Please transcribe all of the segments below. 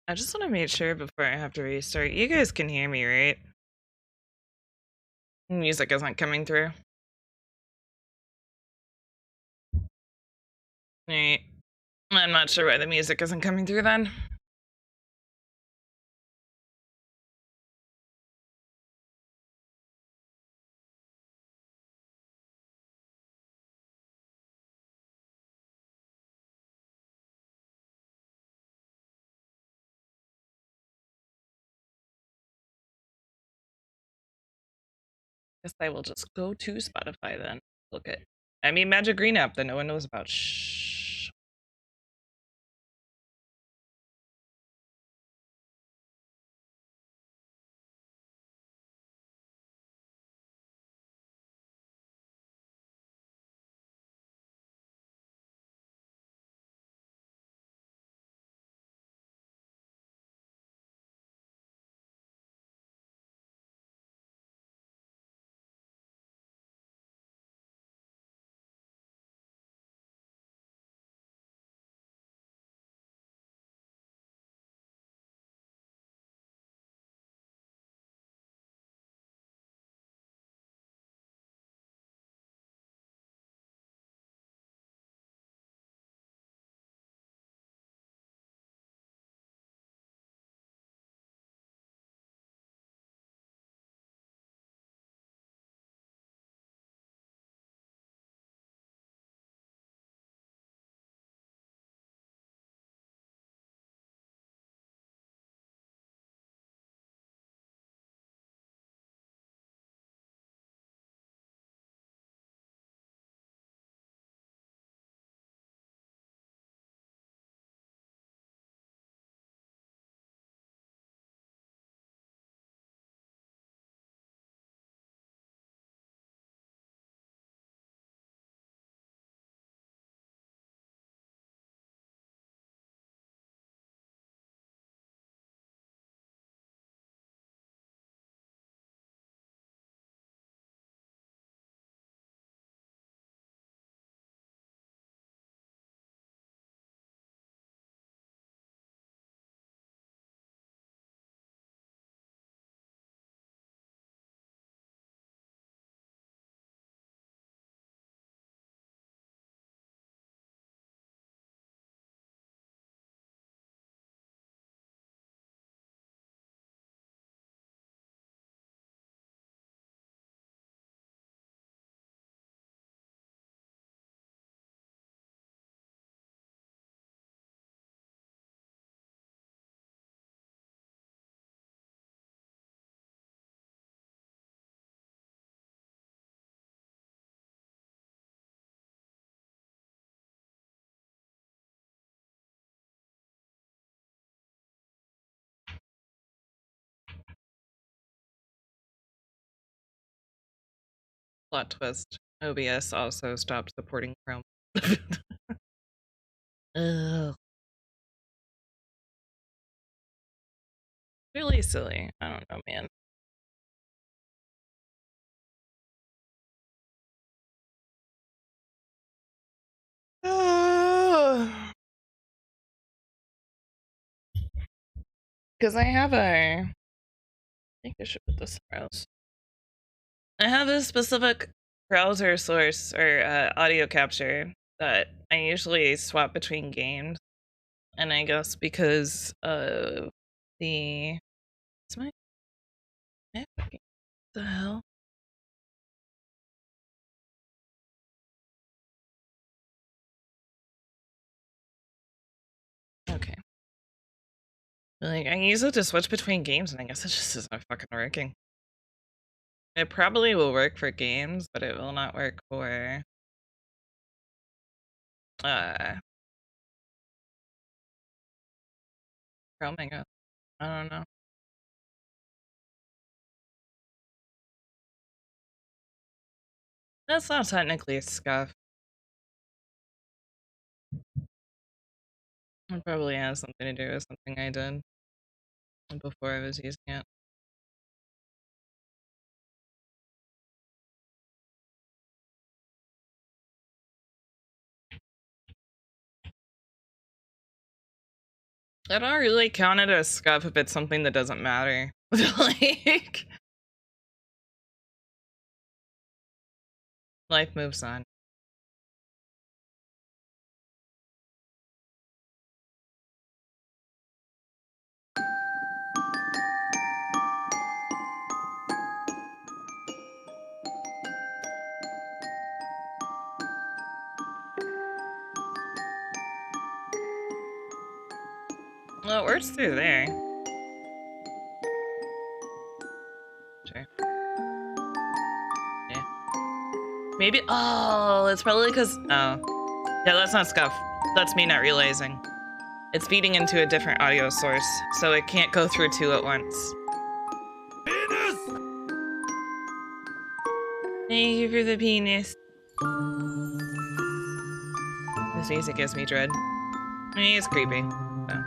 I just want to make sure before I have to restart. You guys can hear me, right? Music isn't coming through. Right. I'm not sure why the music isn't coming through then. Guess I will just go to Spotify then. Look at, I mean, Magic Green app that no one knows about. Shh. Plot twist. OBS also stopped supporting Chrome. Ugh. Really silly. I don't know, man. Because I have a. I think I should put this somewhere else. I have a specific browser source or audio capture that I usually swap between games, and I guess because of the. What's my. What the hell? Okay. Like, I use it to switch between games, and I guess it just isn't fucking working. It probably will work for games, but it will not work for uh Chrome, I guess. I don't know. That's not technically scuff. It probably has something to do with something I did before I was using it. I don't really count it as scuff if it's something that doesn't matter. Like, life moves on. Well, it works through there. Sure. Yeah. Maybe. Oh, it's probably because. Oh. Yeah, that's not scuff. That's me not realizing. It's feeding into a different audio source, so it can't go through two at once. Penis! Thank you for the penis. This music gives me dread. I mean, it's creepy. So.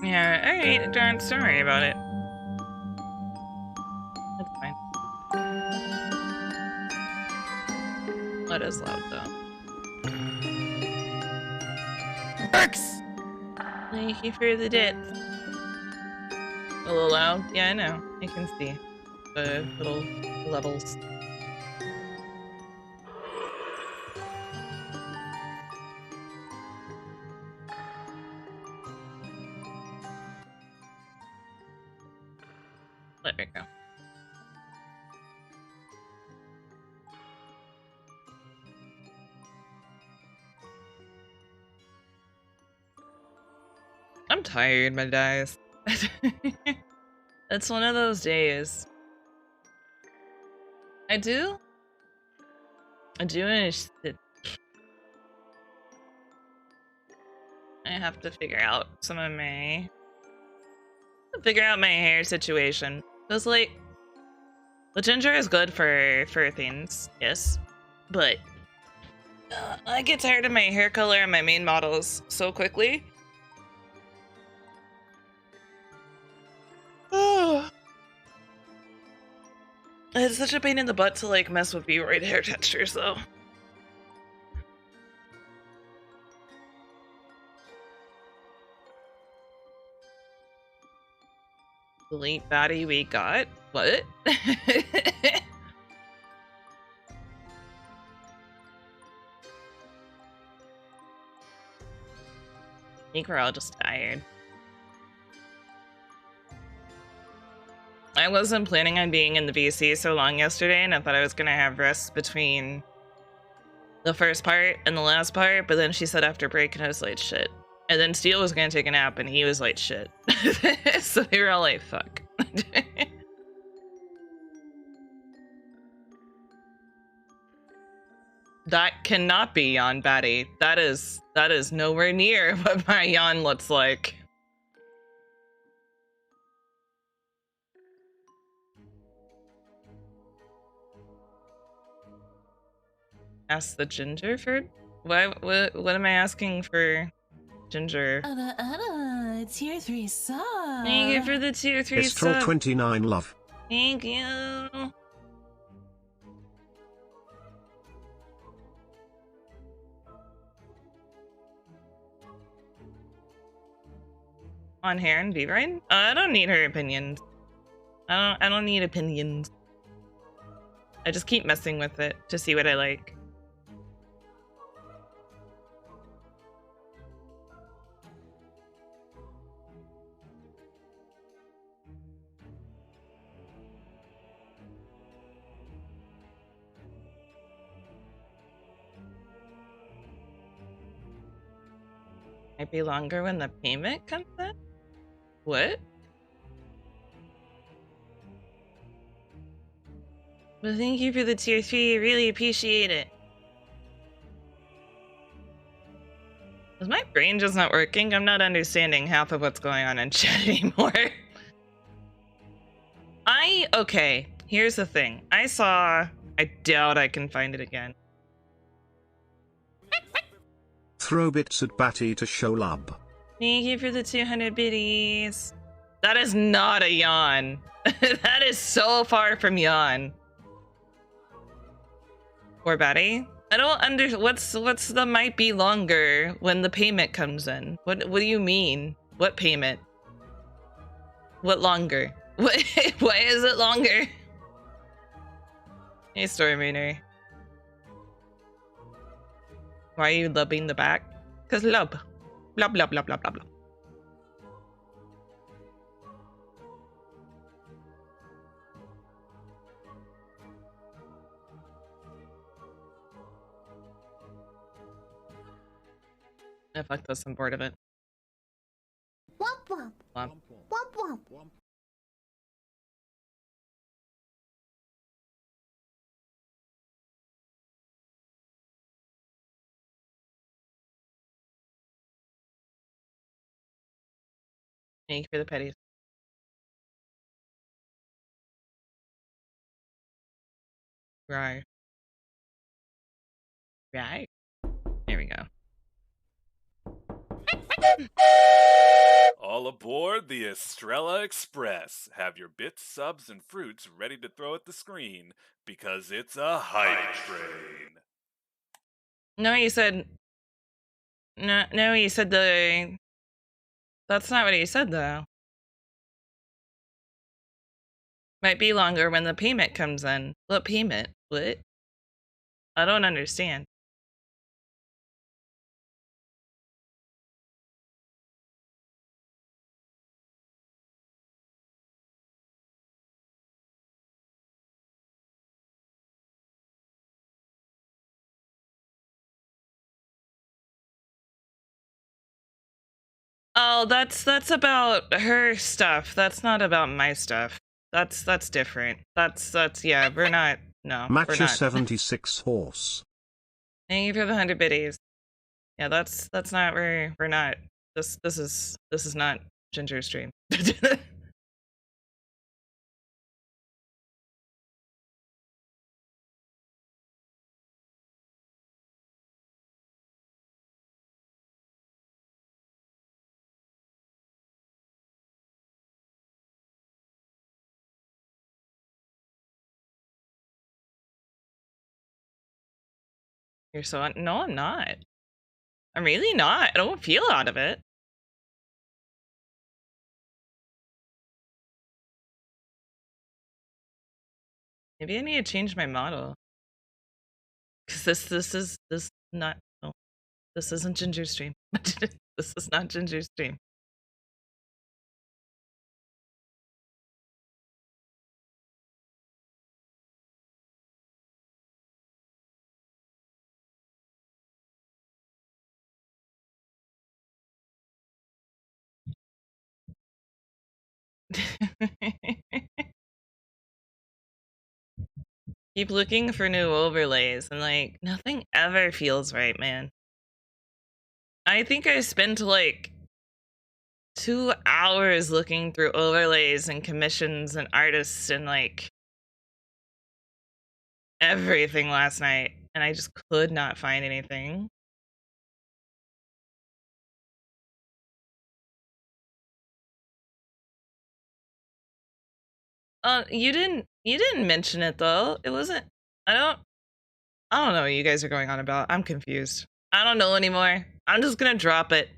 Yeah, alright, don't worry about it. That's fine. That is loud, though. Works! Thank you for the dip. A little loud? Yeah, I know. I can see the little levels. There we go. I'm tired, my guys. It's one of those days. I do understand. I have to figure out some of my... figure out my hair situation. Because, like, the ginger is good for things, yes. But I get tired of my hair color and my main models so quickly. It's such a pain in the butt to, like, mess with V-Roid hair textures, though. Delete baddie we got? What? I think we're all just tired. I wasn't planning on being in the VC so long yesterday, and I thought I was gonna have rest between the first part and the last part, but then she said after break, and I was like, shit. And then Steel was gonna take a nap, and he was like, shit. So they were all like, fuck. That cannot be yawn baddie. That is nowhere near what my yawn looks like. Ask the ginger for what am I asking for ginger? Tier 3 sub. Thank you for the tier 3 sub. It's 29 love. Thank you. On hair and V-Roid? I don't need her opinions. I don't need opinions. I just keep messing with it to see what I like. Might be longer when the payment comes in? What? Well, thank you for the tier 3, I really appreciate it. Is my brain just not working? I'm not understanding half of what's going on in chat anymore. Okay, here's the thing. I doubt I can find it again. Throw bits at Batty to show love. Thank you for the 200 biddies. That is not a yawn. That is so far from yawn. Poor Betty. I don't what's the might be longer when the payment comes in. What do you mean? What payment? What longer? What why is it longer? Hey Stormrunner. Why are you lubbing the back? Cause lub. Blah blah blah blah blah blah. I fucked this, I'm bored of it. Womp womp. Womp. Womp womp. Thank you for the petties. Right. Right. There we go. All aboard the Estrella Express. Have your bits, subs, and fruits ready to throw at the screen because it's a hype train. No, you said. No, you said the. That's not what he said, though. Might be longer when the payment comes in. What payment? What? I don't understand. Oh, that's about her stuff. That's not about my stuff. That's different. That's yeah, we're not no. We're Matcha not. 76 horse. Thank you for the 100 biddies. Yeah, that's not where we're not. This is not Ginger Stream. You're so no, I'm not. I'm really not. I don't feel out of it. Maybe I need to change my model. Cause this is not no, this isn't Ginger Stream. This is not Ginger Stream. Keep looking for new overlays and like nothing ever feels right, man. I think I spent like 2 hours looking through overlays and commissions and artists and like everything last night, and I just could not find anything. You didn't mention it though. It wasn't. I don't know what you guys are going on about. I'm confused. I don't know anymore. I'm just gonna drop it.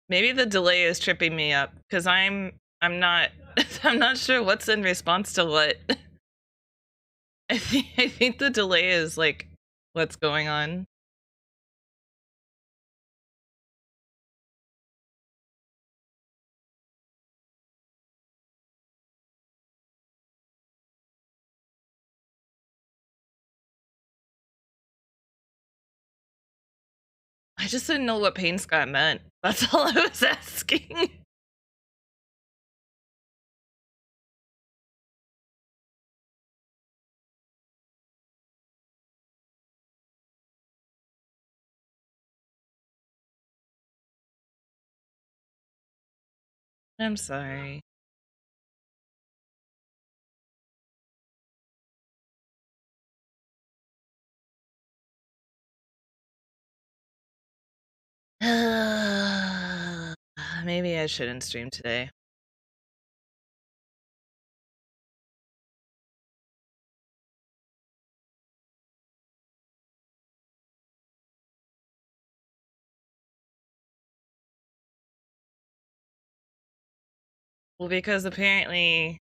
Maybe the delay is tripping me up because I'm not I'm not sure what's in response to what. I think the delay is like what's going on. I just didn't know what Pain Scott meant. That's all I was asking. I'm sorry. Maybe I shouldn't stream today. Well, because apparently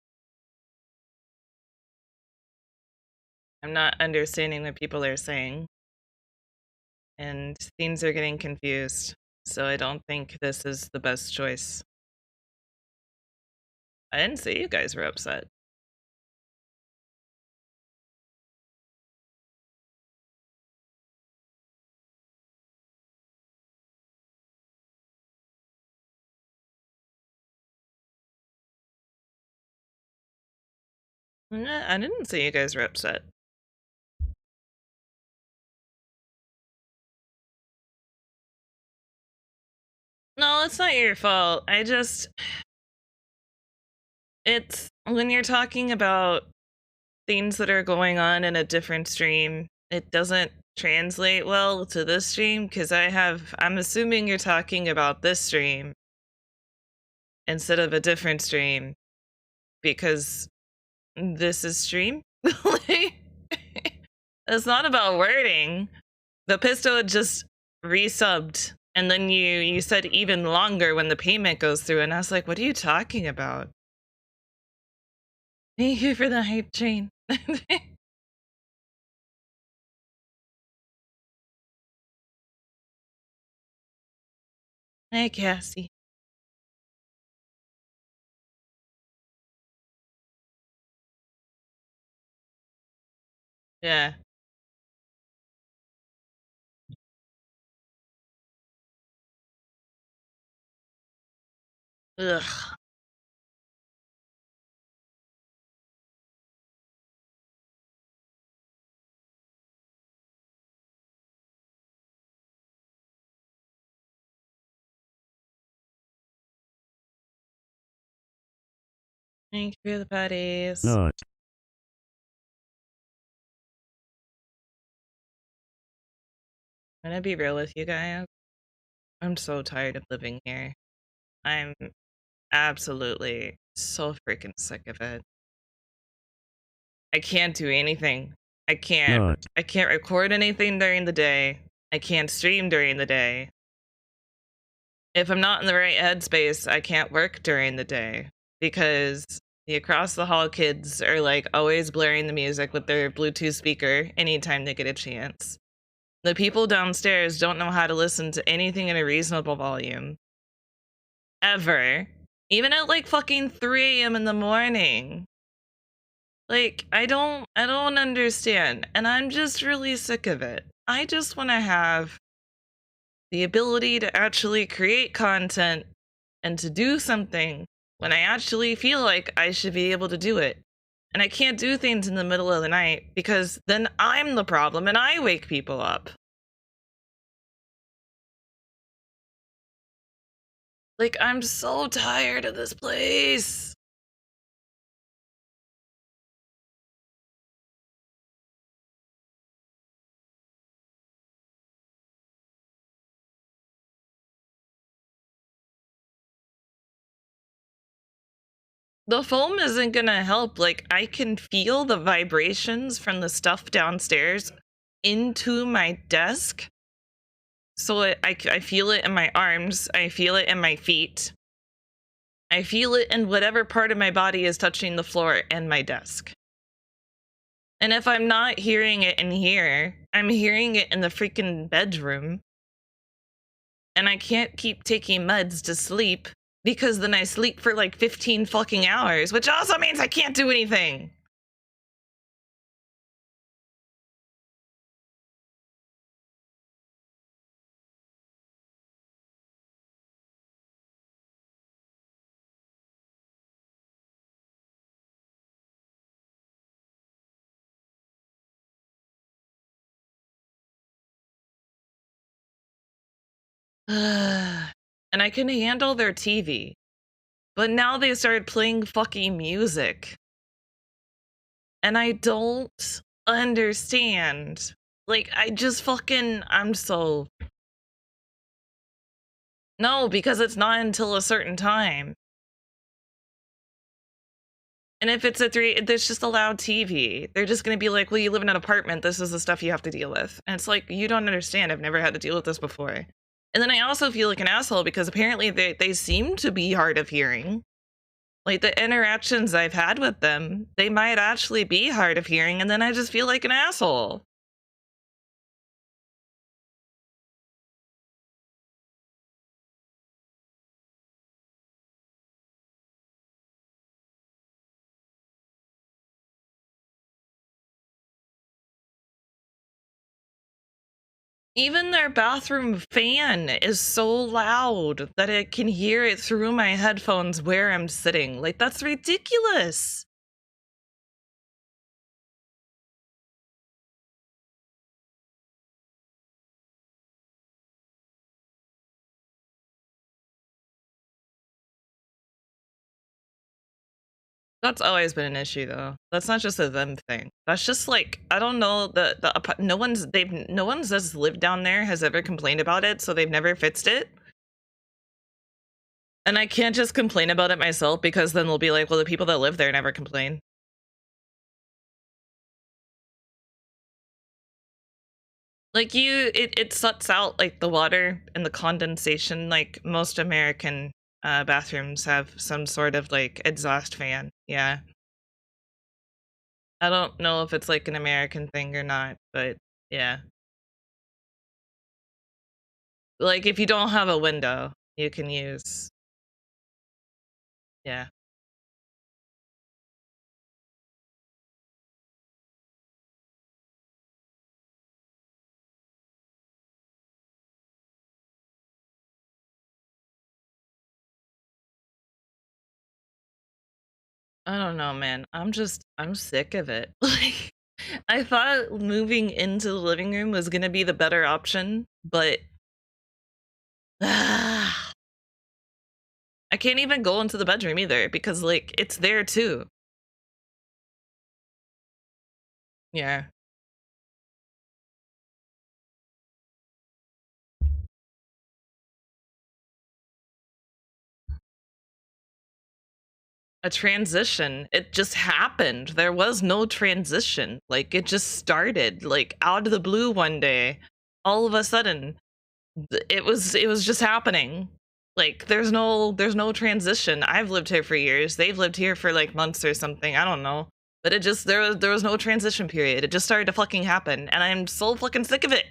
I'm not understanding what people are saying, and things are getting confused, so I don't think this is the best choice. I didn't say you guys were upset. Nah, I didn't say you guys were upset. No, it's not your fault. It's when you're talking about things that are going on in a different stream, it doesn't translate well to this stream because I'm assuming you're talking about this stream instead of a different stream because this is stream. It's not about wording. The Pisto just resubbed, and then you said even longer when the payment goes through, and I was like, what are you talking about? Thank you for the hype train. Hey, Cassie. Yeah. Ugh. Thank you for the patties. Nut. I'm gonna be real with you guys. I'm so tired of living here. I'm absolutely so freaking sick of it. I can't do anything. I can't record anything during the day. I can't stream during the day. If I'm not in the right headspace, I can't work during the day because the across the hall kids are like always blaring the music with their Bluetooth speaker anytime they get a chance. The people downstairs don't know how to listen to anything in a reasonable volume. Ever. Even at like fucking 3 a.m. in the morning. Like, I don't understand. And I'm just really sick of it. I just want to have the ability to actually create content and to do something when I actually feel like I should be able to do it. And I can't do things in the middle of the night because then I'm the problem and I wake people up. Like, I'm so tired of this place. The foam isn't gonna help. Like, I can feel the vibrations from the stuff downstairs into my desk. So I feel it in my arms. I feel it in my feet. I feel it in whatever part of my body is touching the floor and my desk. And if I'm not hearing it in here, I'm hearing it in the freaking bedroom. And I can't keep taking meds to sleep because then I sleep for like 15 fucking hours, which also means I can't do anything. And I can handle their TV. But now they started playing fucking music. And I don't understand. Like, I'm so... No, because it's not until a certain time. And if it's a 3, there's just a loud TV. They're just gonna be like, well, you live in an apartment, this is the stuff you have to deal with. And it's like, you don't understand, I've never had to deal with this before. And then I also feel like an asshole because apparently they seem to be hard of hearing. Like, the interactions I've had with them, they might actually be hard of hearing, and then I just feel like an asshole. Even their bathroom fan is so loud that I can hear it through my headphones where I'm sitting. Like, that's ridiculous. That's always been an issue, though. That's not just a them thing. That's just like, I don't know, no one's that's lived down there has ever complained about it, so they've never fixed it. And I can't just complain about it myself because then they'll be like, well, the people that live there never complain. Like, it sucks out like the water and the condensation. Like, most American bathrooms have some sort of like exhaust fan. Yeah. I don't know if it's like an American thing or not, but yeah. Like, if you don't have a window, you can use. Yeah. I don't know, man. I'm sick of it. Like, I thought moving into the living room was gonna be the better option, but I can't even go into the bedroom either because, like, it's there too. Yeah. A transition. It just happened. There was no transition. Like, it just started, like, out of the blue one day. All of a sudden, it was just happening. Like, there's no transition. I've lived here for years. They've lived here for like months or something. I don't know. But it just there was no transition period. It just started to fucking happen, and I'm so fucking sick of it.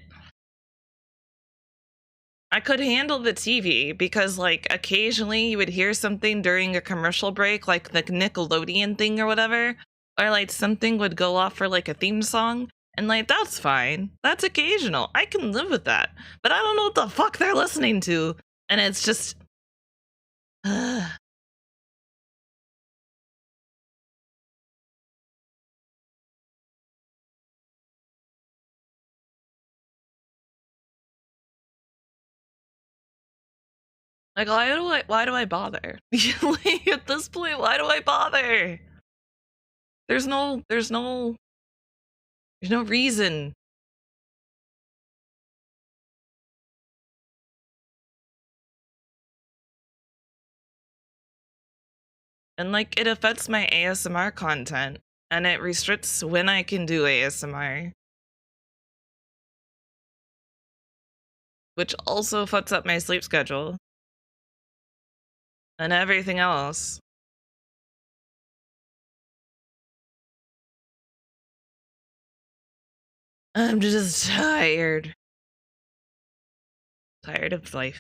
I could handle the TV because, like, occasionally you would hear something during a commercial break, like the Nickelodeon thing or whatever, or like something would go off for like a theme song, and like, that's fine. That's occasional. I can live with that. But I don't know what the fuck they're listening to, and it's just like, why do I bother? Like, at this point, why do I bother? There's no reason. And like, it affects my ASMR content, and it restricts when I can do ASMR, which also fucks up my sleep schedule and everything else. I'm just tired of life.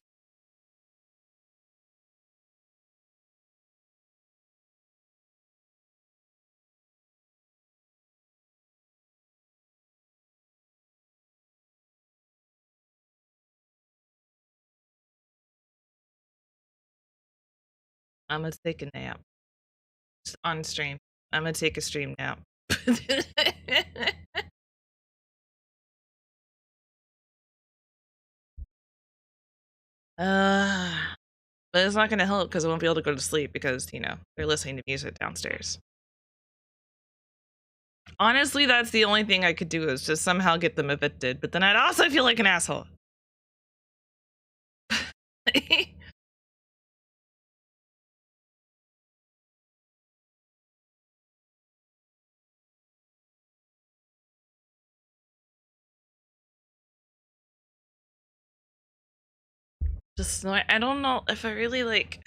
I'm gonna take a nap on stream. I'm gonna take a stream nap. But it's not gonna help because I won't be able to go to sleep because, you know, they're listening to music downstairs. Honestly, that's the only thing I could do is just somehow get them evicted, but then I'd also feel like an asshole. Just snore. I don't know if I really like.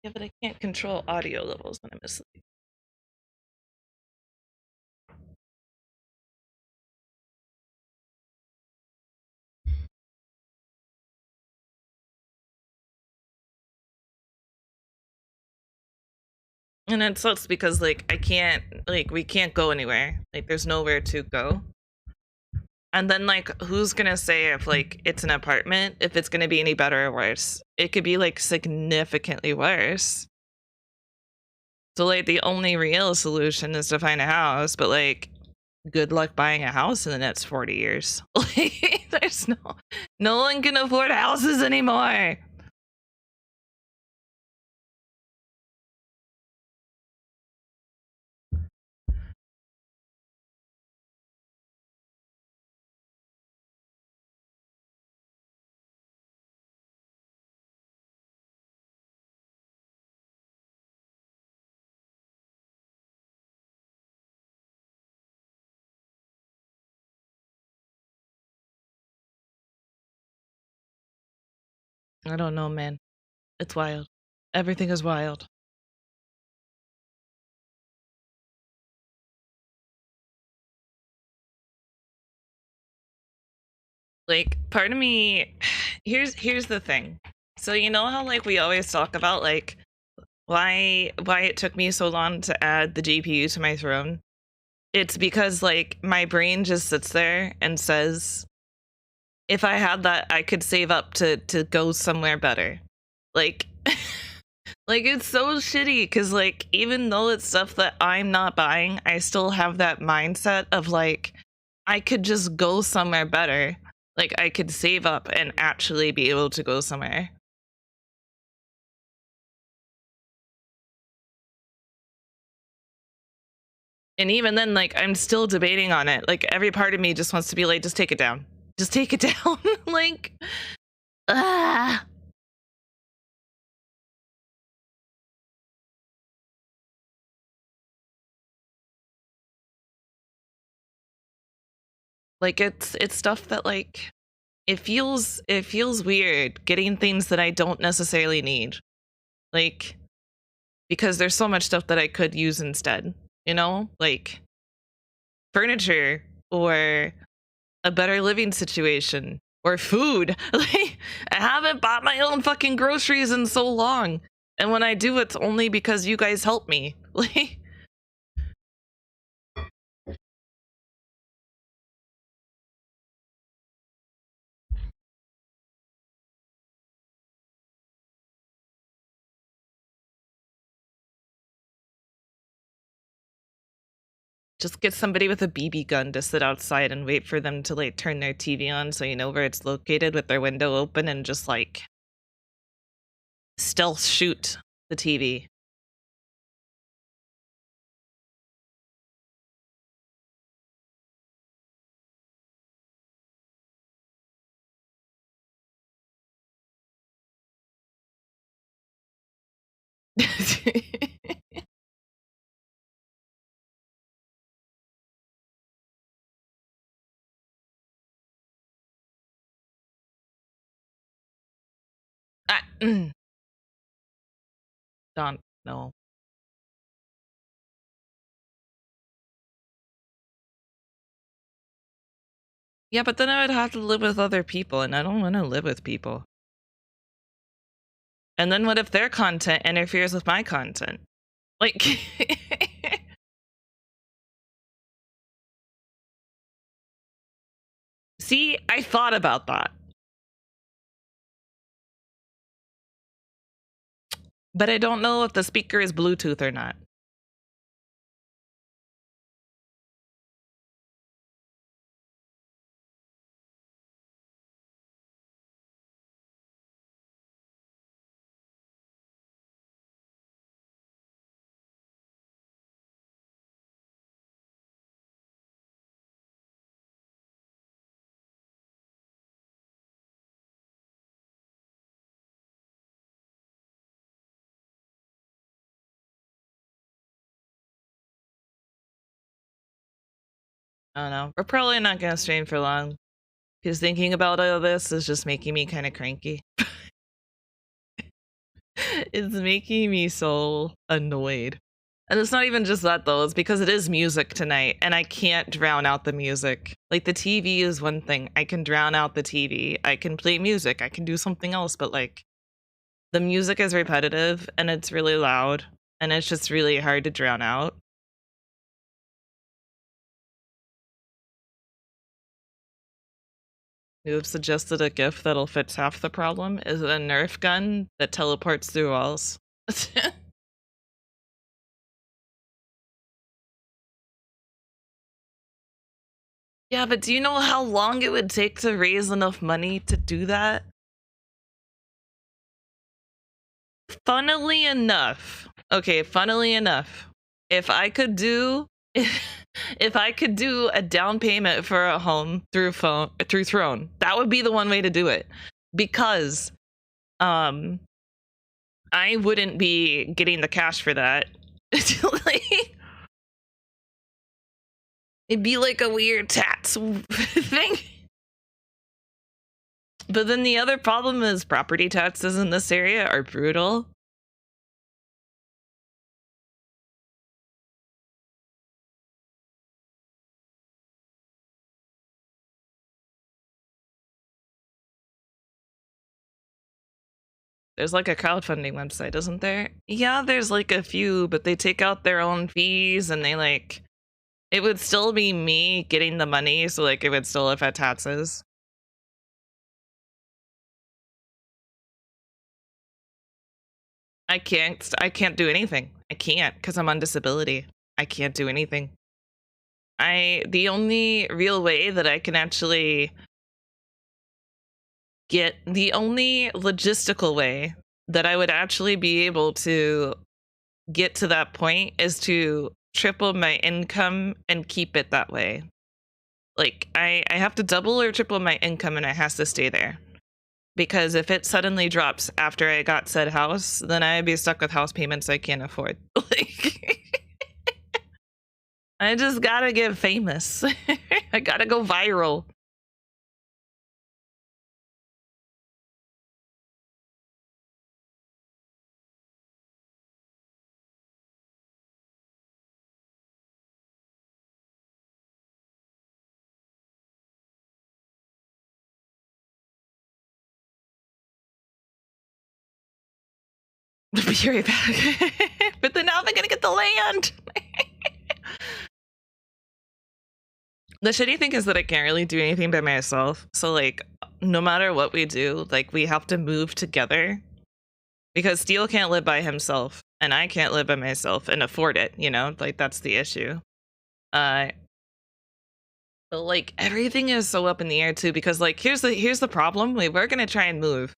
Yeah, but I can't control audio levels when I'm asleep. And it sucks because like I can't we can't go anywhere. Like there's nowhere to go. And then like who's gonna say if like it's an apartment if it's gonna be any better or worse? It could be like significantly worse. So like the only real solution is to find a house, but like good luck buying a house in the next 40 years. Like there's no one can afford houses anymore. I don't know, man. It's wild. Everything is wild. Like part of me here's the thing. So you know how like we always talk about like why it took me so long to add the GPU to my throne? It's because like my brain just sits there and says if I had that I could save up to go somewhere better. Like like it's so shitty cuz like even though it's stuff that I'm not buying, I still have that mindset of like I could just go somewhere better. Like I could save up and actually be able to go somewhere. And even then, like, I'm still debating on it. Like, every part of me just wants to be like, just take it down. Just take it down. Like, ah. Like, it's stuff that, like, it feels weird getting things that I don't necessarily need. Like, because there's so much stuff that I could use instead, you know? Like, furniture or a better living situation or food. Like, I haven't bought my own fucking groceries in so long. And when I do, it's only because you guys help me. Like, just get somebody with a BB gun to sit outside and wait for them to like turn their TV on so you know where it's located with their window open and just like stealth shoot the TV. Ah, don't know. Yeah, but then I would have to live with other people, and I don't want to live with people. And then what if their content interferes with my content? Like, see, I thought about that. But I don't know if the speaker is Bluetooth or not. I don't know. We're probably not gonna stream for long. because thinking about all this is just making me kind of cranky. It's making me so annoyed. And it's not even just that though, it's because it is music tonight and I can't drown out the music. Like the TV is one thing. I can drown out the TV. I can play music. I can do something else, but like the music is repetitive and it's really loud and it's just really hard to drown out. You have suggested a GIF that'll fix half the problem. Is it a Nerf gun that teleports through walls? Yeah, but do you know how long it would take to raise enough money to do that? Funnily enough, if I could do if I could do a down payment for a home through Throne, that would be the one way to do it. Because I wouldn't be getting the cash for that. It'd be like a weird tax thing. But then the other problem is property taxes in this area are brutal. There's like a crowdfunding website, isn't there? Yeah, there's like a few, but they take out their own fees and they like... It would still be me getting the money, so like it would still affect taxes. I can't do anything. I can't because I'm on disability. I can't do anything. The only real way that I can actually get, the only logistical way that I would actually be able to get to that point is to triple my income and keep it that way. Like I have to double or triple my income and it has to stay there. Because if it suddenly drops after I got said house, then I'd be stuck with house payments I can't afford. Like, I just gotta get famous. I gotta go viral. Be right back. But then how am I gonna get the land? The shitty thing is that I can't really do anything by myself. So like, no matter what we do, like we have to move together. Because Steel can't live by himself, and I can't live by myself and afford it, you know? Like that's the issue. But like everything is so up in the air too, because like here's the problem. We're gonna try and move.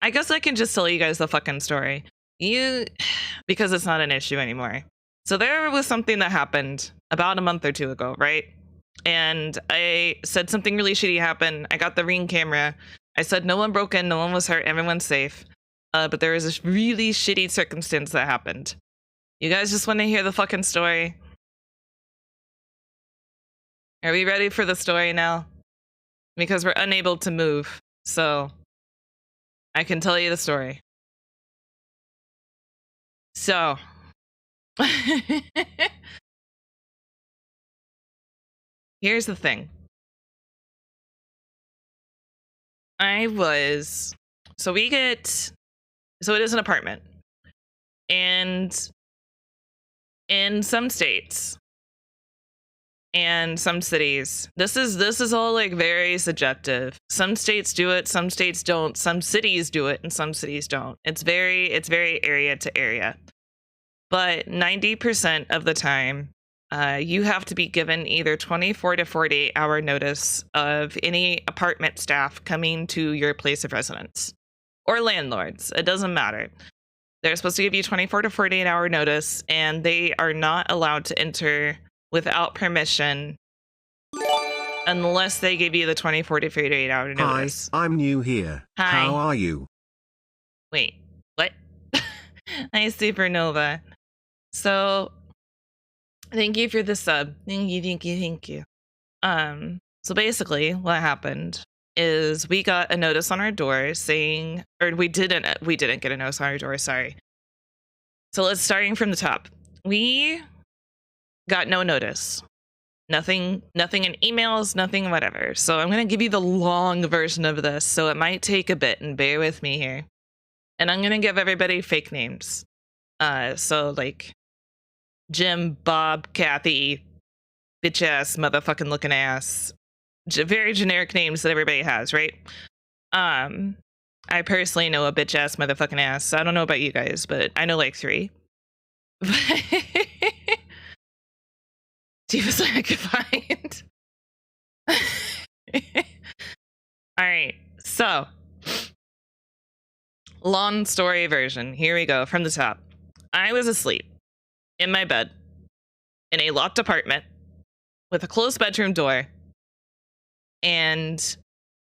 I guess I can just tell you guys the fucking story. Because it's not an issue anymore. So there was something that happened about a month or two ago, right? And I said something really shitty happened. I got the Ring camera. I said no one broke in, no one was hurt, everyone's safe. But there was this really shitty circumstance that happened. You guys just want to hear the fucking story? Are we ready for the story now? Because we're unable to move, so I can tell you the story. So, here's the thing. So it is an apartment. And in some states and some cities, this is all like very subjective. Some states do it, some states don't. Some cities do it and some cities don't. It's very area to area. But 90% of the time, you have to be given either 24 to 48 hour notice of any apartment staff coming to your place of residence, or landlords. It doesn't matter. They're supposed to give you 24 to 48 hour notice, and they are not allowed to enter without permission unless they give you the 24 to 48 hour notice. Hi, I'm new here. Hi. How are you? Wait, what? Hi, Supernova. So, thank you for the sub. Thank you. So basically, what happened is we got a notice on our door saying, or we didn't get a notice on our door, sorry. So let's starting from the top. We got no notice. Nothing in emails, nothing whatever. So I'm going to give you the long version of this, so it might take a bit, and bear with me here. And I'm going to give everybody fake names. So like Jim, Bob, Kathy, bitch ass, motherfucking looking ass. Very generic names that everybody has, right? I personally know a bitch ass, motherfucking ass. I don't know about you guys, but I know like 3. Deepest I could find. All right, so long story version. Here we go from the top. I was asleep in my bed in a locked apartment with a closed bedroom door, and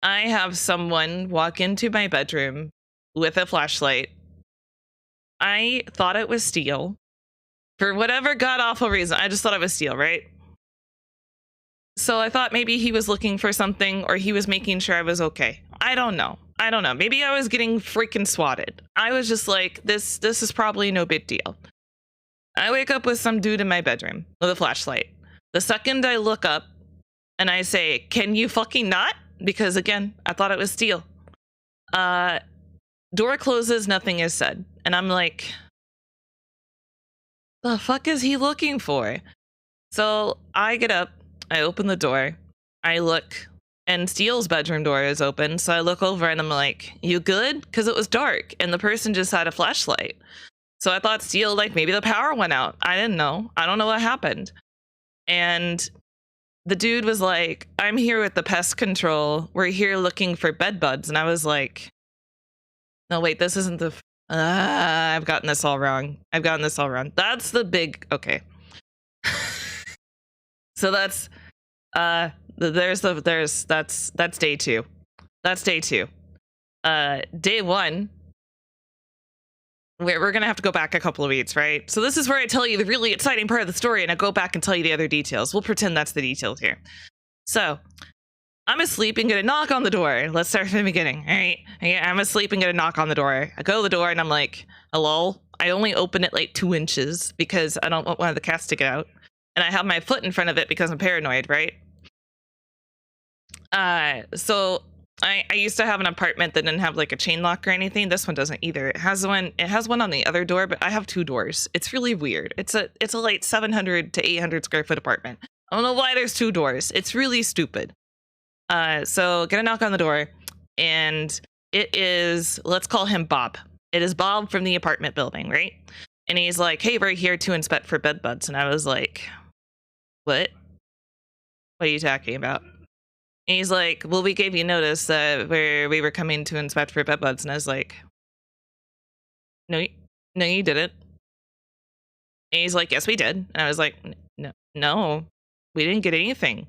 I have someone walk into my bedroom with a flashlight. I thought it was Steele. For whatever god-awful reason, I just thought it was Steele, right? So I thought maybe he was looking for something, or he was making sure I was okay. I don't know. Maybe I was getting freaking swatted. I was just like, this is probably no big deal. I wake up with some dude in my bedroom with a flashlight. The second I look up and I say, can you fucking not? Because again, I thought it was Steele. Door closes, nothing is said. And I'm like, the fuck is he looking for? So I get up, I open the door, I look, and Steele's bedroom door is open. So I look over and I'm like, you good? Because it was dark and the person just had a flashlight. So I thought Steele, like maybe the power went out. I didn't know. I don't know what happened. And the dude was like, I'm here with the pest control. We're here looking for bed bugs. And I was like, no, wait, this isn't the... I've gotten this all wrong. That's the big... Okay. So that's... that's day 2. That's day 2. Day 1... We're gonna have to go back a couple of weeks, right? So this is where I tell you the really exciting part of the story, and I go back and tell you the other details. We'll pretend that's the details here. So I'm asleep and get a knock on the door. Let's start from the beginning. All right, I'm asleep and get a knock on the door. I go to the door and I'm like, hello? I only open it like 2 inches because I don't want one of the cats to get out, and I have my foot in front of it because I'm paranoid, right? So I used to have an apartment that didn't have like a chain lock or anything. This one doesn't either. It has one on the other door, but I have 2 doors. It's really weird. It's a like 700 to 800 square foot apartment. I don't know why there's 2 doors. It's really stupid. So get a knock on the door, and it is, let's call him Bob. It is Bob from the apartment building, right? And he's like, hey, we're here to inspect for bed bugs. And I was like, what? What are you talking about? And he's like, well, we gave you notice that we were coming to inspect for bed bugs. And I was like, no, you didn't. And he's like, yes, we did. And I was like, no, we didn't get anything.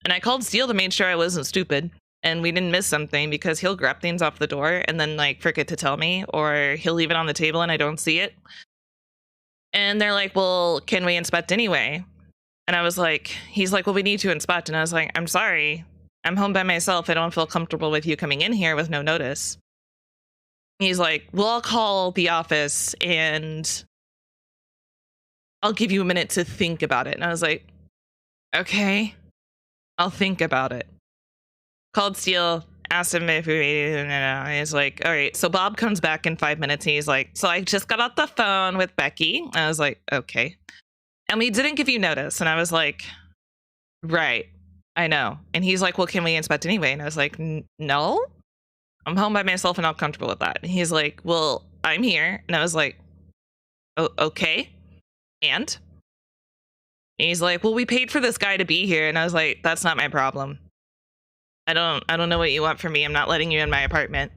And I called Steele to make sure I wasn't stupid and we didn't miss something, because he'll grab things off the door and then like forget to tell me, or he'll leave it on the table and I don't see it. And they're like, well, can we inspect anyway? And I was like, he's like, well, we need to inspect. And I was like, I'm sorry. I'm home by myself. I don't feel comfortable with you coming in here with no notice. He's like, well, I'll call the office and I'll give you a minute to think about it. And I was like, okay, I'll think about it. Called Steele, asked him if and he's like, all right. So Bob comes back in 5 minutes. And he's like, so I just got off the phone with Becky. And I was like, okay. And we didn't give you notice. And I was like, right. I know. And he's like, well, can we inspect anyway? And I was like, no, I'm home by myself and I'm comfortable with that. And he's like, well, I'm here. And I was like, oh, okay. And he's like, well, we paid for this guy to be here. And I was like, that's not my problem. I don't know what you want from me. I'm not letting you in my apartment.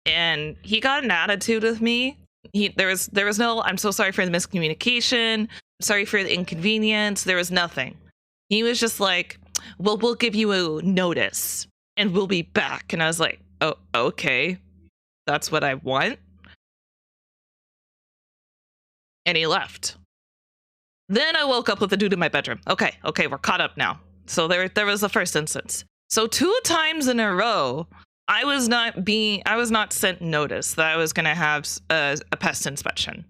And he got an attitude with me. There was no, I'm so sorry for the miscommunication. Sorry for the inconvenience. There was nothing. He was just like, well, we'll give you a notice and we'll be back. And I was like, oh, okay. That's what I want. And he left. Then I woke up with the dude in my bedroom. Okay, we're caught up now. So there was the first instance. So 2 times in a row, I was not sent notice that I was going to have a pest inspection.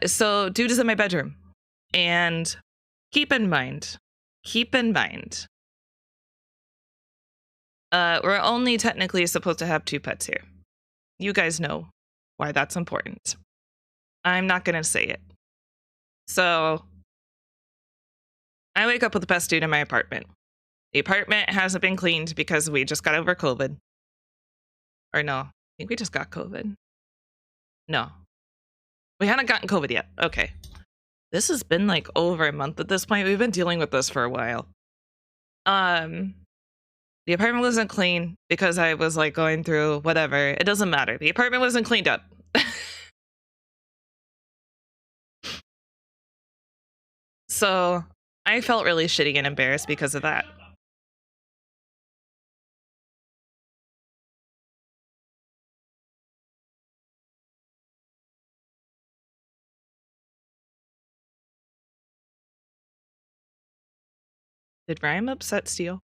So dude is in my bedroom, and keep in mind, we're only technically supposed to have 2 pets here. You guys know why that's important. I'm not going to say it. So I wake up with the pest dude in my apartment. The apartment hasn't been cleaned because we just got over COVID. Or no, I think we just got COVID. No, we hadn't gotten COVID yet. Okay. This has been like over a month at this point. We've been dealing with this for a while. The apartment wasn't clean because I was like going through whatever. It doesn't matter. The apartment wasn't cleaned up. So I felt really shitty and embarrassed because of that. Did Rhyme upset Steel?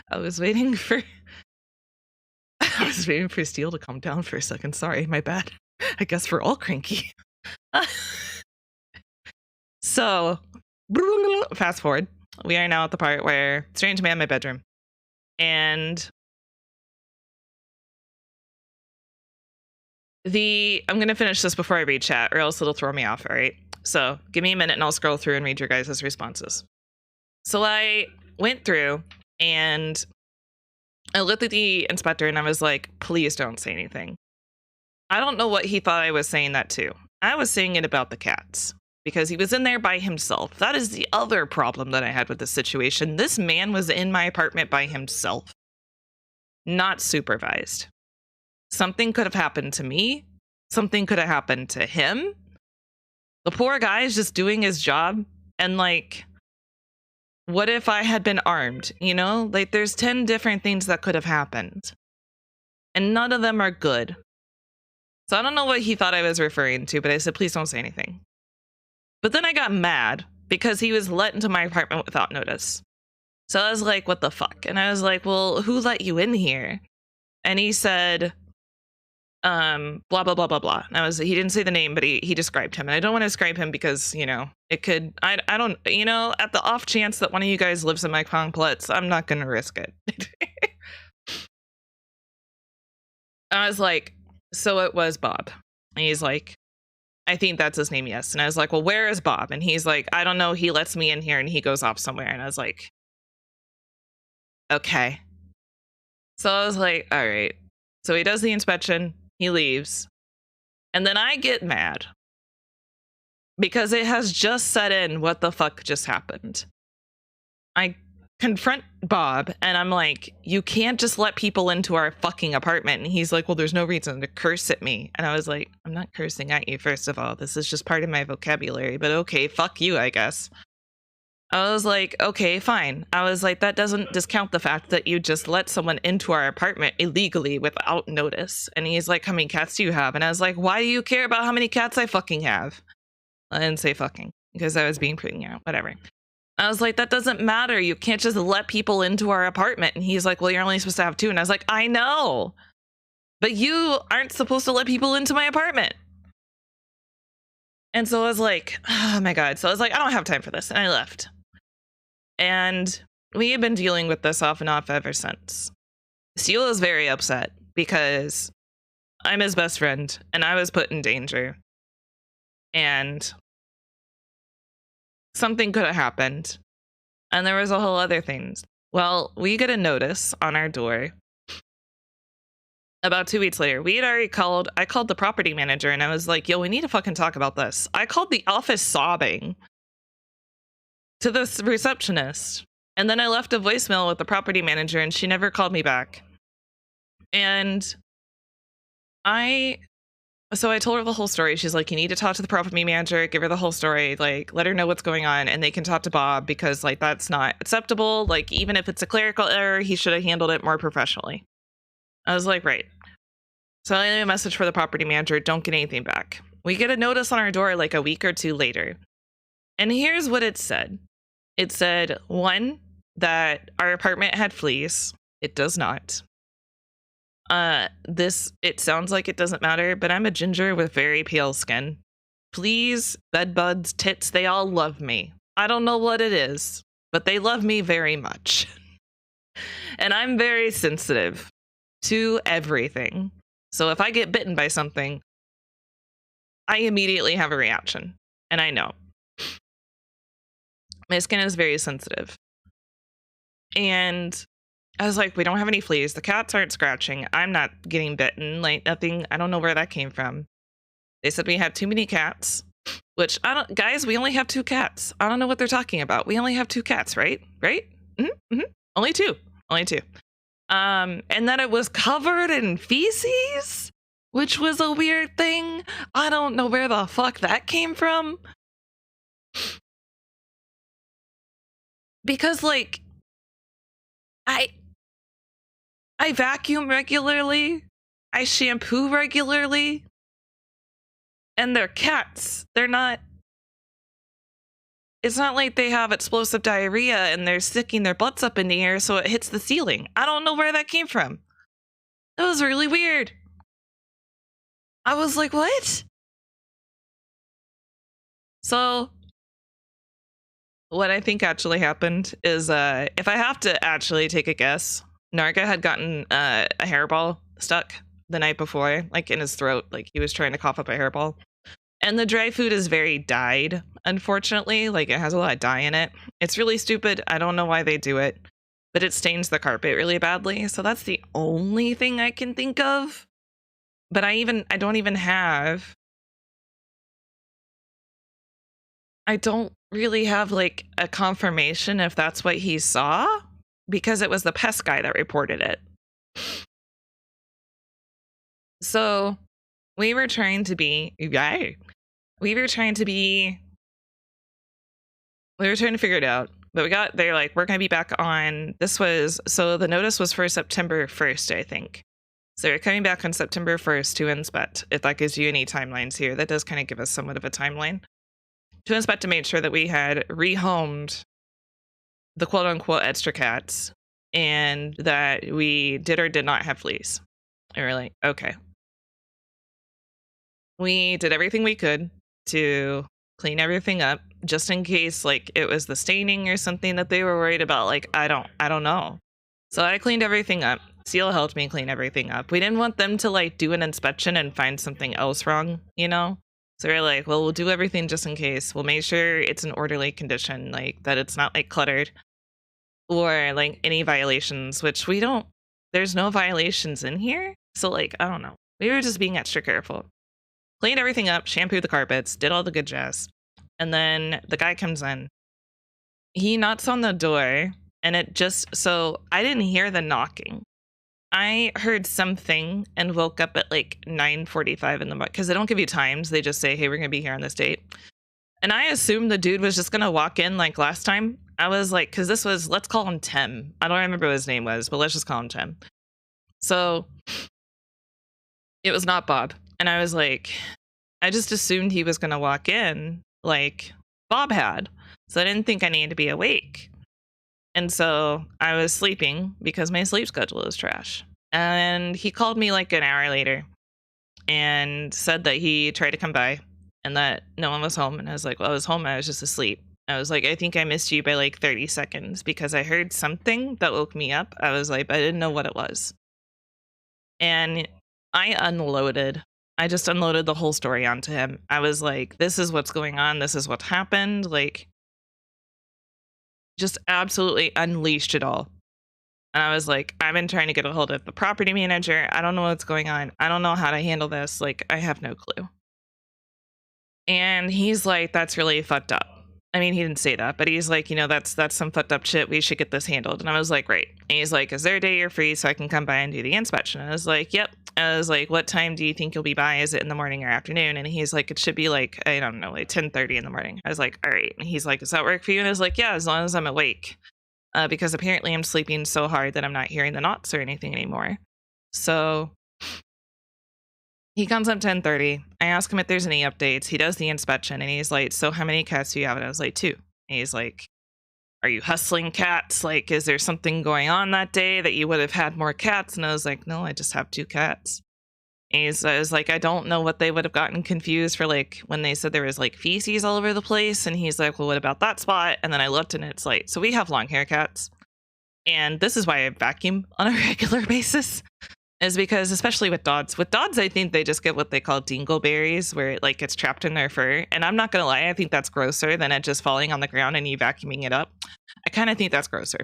I was waiting for Steel to calm down for a second. Sorry, my bad. I guess we're all cranky. So, fast forward. We are now at the part where strange man in my bedroom. And I'm going to finish this before I read chat, or else it'll throw me off, all right? So give me a minute and I'll scroll through and read your guys' responses. So I went through and I looked at the inspector and I was like, please don't say anything. I don't know what he thought I was saying that to. I was saying it about the cats because he was in there by himself. That is the other problem that I had with this situation. This man was in my apartment by himself, not supervised. Something could have happened to me. Something could have happened to him. The poor guy is just doing his job. And like, what if I had been armed? You know, like there's 10 different things that could have happened. And none of them are good. So I don't know what he thought I was referring to, but I said, please don't say anything. But then I got mad because he was let into my apartment without notice. So I was like, what the fuck? And I was like, well, who let you in here? And he said, blah, blah, blah, blah, blah. And he didn't say the name, but he described him. And I don't want to describe him because, you know, it could, I don't, you know, at the off chance that one of you guys lives in my complex, I'm not going to risk it. I was like, so it was Bob. And he's like, I think that's his name, yes. And I was like, well, where is Bob? And he's like, I don't know. He lets me in here and he goes off somewhere. And I was like, okay. So I was like, all right. So he does the inspection. He leaves. And then I get mad because it has just set in what the fuck just happened. I confront Bob and I'm like, you can't just let people into our fucking apartment. And he's like, well, there's no reason to curse at me. And I was like, I'm not cursing at you, first of all. This is just part of my vocabulary. But okay, fuck you, I guess. I was like, okay, fine. I was like, that doesn't discount the fact that you just let someone into our apartment illegally without notice. And he's like, how many cats do you have? And I was like, why do you care about how many cats I fucking have? I didn't say fucking because I was being pretty, whatever. I was like, that doesn't matter. You can't just let people into our apartment. And he's like, well, you're only supposed to have 2. And I was like, I know, but you aren't supposed to let people into my apartment. And so I was like, oh my God. So I was like, I don't have time for this. And I left. And we have been dealing with this off and off ever since. Steel is very upset because I'm his best friend and I was put in danger. And something could have happened. And there was a whole other things. Well, we get a notice on our door. About 2 weeks later, we had already I called the property manager and I was like, yo, we need to fucking talk about this. I called the office sobbing to the receptionist. And then I left a voicemail with the property manager and she never called me back. And I So I told her the whole story. She's like, you need to talk to the property manager, give her the whole story, like, let her know what's going on, and they can talk to Bob because, like, that's not acceptable. Like, even if it's a clerical error, he should have handled it more professionally. I was like, right. So I leave a message for the property manager, don't get anything back. We get a notice on our door like a week or two later. And here's what it said. It said, one, that our apartment had fleas. It does not. It sounds like it doesn't matter, but I'm a ginger with very pale skin. Fleas, bed bugs, tits, they all love me. I don't know what it is, but they love me very much. And I'm very sensitive to everything. So if I get bitten by something, I immediately have a reaction. And I know. My skin is very sensitive. And I was like, we don't have any fleas. The cats aren't scratching. I'm not getting bitten. Like, nothing. I don't know where that came from. They said we had too many cats, which guys, we only have 2 cats. I don't know what they're talking about. We only have 2 cats, right? Right? Mm-hmm. Only 2. And then it was covered in feces, which was a weird thing. I don't know where the fuck that came from. Because, like, I vacuum regularly. I shampoo regularly. And they're cats. They're not... It's not like they have explosive diarrhea and they're sticking their butts up in the air so it hits the ceiling. I don't know where that came from. That was really weird. I was like, what? So, what I think actually happened is, if I have to actually take a guess, Narga had gotten a hairball stuck the night before, like in his throat, like he was trying to cough up a hairball. And the dry food is very dyed, unfortunately. Like, it has a lot of dye in it. It's really stupid. I don't know why they do it, but it stains the carpet really badly. So that's the only thing I can think of. But I don't really have like a confirmation if that's what he saw, because it was the pest guy that reported it. So we were trying to figure it out, but they're like, we're going to be back on, so the notice was for September 1st, I think. So they're coming back on September 1st to inspect, if that gives you any timelines here. That does kind of give us somewhat of a timeline. To inspect to make sure that we had rehomed the quote unquote extra cats and that we did or did not have fleas. And we're like, okay. We did everything we could to clean everything up just in case like it was the staining or something that they were worried about. Like, I don't know. So I cleaned everything up. Seal helped me clean everything up. We didn't want them to like do an inspection and find something else wrong, you know? So we're like, well, we'll do everything just in case. We'll make sure it's an orderly condition, like that it's not like cluttered or like any violations, which there's no violations in here. So like, I don't know. We were just being extra careful. Cleaned everything up, shampooed the carpets, did all the good jazz. And then the guy comes in. He knocks on the door and so I didn't hear the knocking. I heard something and woke up at like 9:45 in the morning, because they don't give you times. They just say, hey, we're going to be here on this date. And I assumed the dude was just going to walk in like last time. I was like, because let's call him Tim. I don't remember what his name was, but let's just call him Tim. So it was not Bob. And I was like, I just assumed he was going to walk in like Bob had. So I didn't think I needed to be awake. And so I was sleeping because my sleep schedule is trash. And he called me like an hour later and said that he tried to come by and that no one was home. And I was like, well, I was home. I was just asleep. I was like, I think I missed you by like 30 seconds because I heard something that woke me up. I was like, I didn't know what it was. And I just unloaded the whole story onto him. I was like, this is what's going on. This is what happened. Like, just absolutely unleashed it all. And I was like, I've been trying to get a hold of the property manager. I don't know what's going on. I don't know how to handle this. Like, I have no clue. And he's like, that's really fucked up. I mean, he didn't say that, but he's like, that's some fucked up shit. We should get this handled. And I was like, great. And he's like, is there a day you're free so I can come by and do the inspection? And I was like, yep, I was like, what time do you think you'll be by? Is it in the morning or afternoon? And he's like, it should be like, I don't know, like 10:30 in the morning. I was like, all right. And he's like, does that work for you? And I was like, yeah, as long as I'm awake. Because apparently I'm sleeping so hard that I'm not hearing the knots or anything anymore. So he comes up 10:30. I ask him if there's any updates. He does the inspection and he's like, so how many cats do you have? And I was like, 2. And he's like, are you hustling cats? Like, is there something going on that day that you would have had more cats? And I was like, no, I just have 2 cats. And I was like, I don't know what they would have gotten confused for, like, when they said there was, like, feces all over the place. And he's like, well, what about that spot? And then I looked and it's like, so we have long hair cats. And this is why I vacuum on a regular basis. Is because, especially with dogs, I think they just get what they call dingleberries, where it like gets trapped in their fur. And I'm not gonna lie, I think that's grosser than it just falling on the ground and you vacuuming it up. I kind of think that's grosser.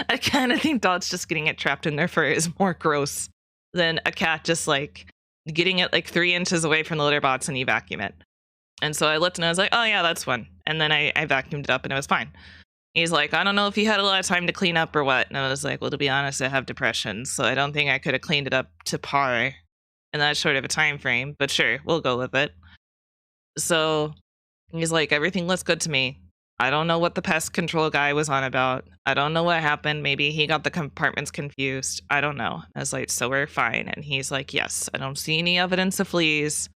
I kind of think dogs just getting it trapped in their fur is more gross than a cat just like getting it like 3 inches away from the litter box and you vacuum it. And so I looked and I was like, oh yeah, that's one. And then I vacuumed it up and it was fine. He's like, I don't know if you had a lot of time to clean up or what. And I was like, well, to be honest, I have depression, so I don't think I could have cleaned it up to par in that short of a time frame. But sure, we'll go with it. So he's like, everything looks good to me. I don't know what the pest control guy was on about. I don't know what happened. Maybe he got the compartments confused. I don't know. I was like, so we're fine. And he's like, yes, I don't see any evidence of fleas.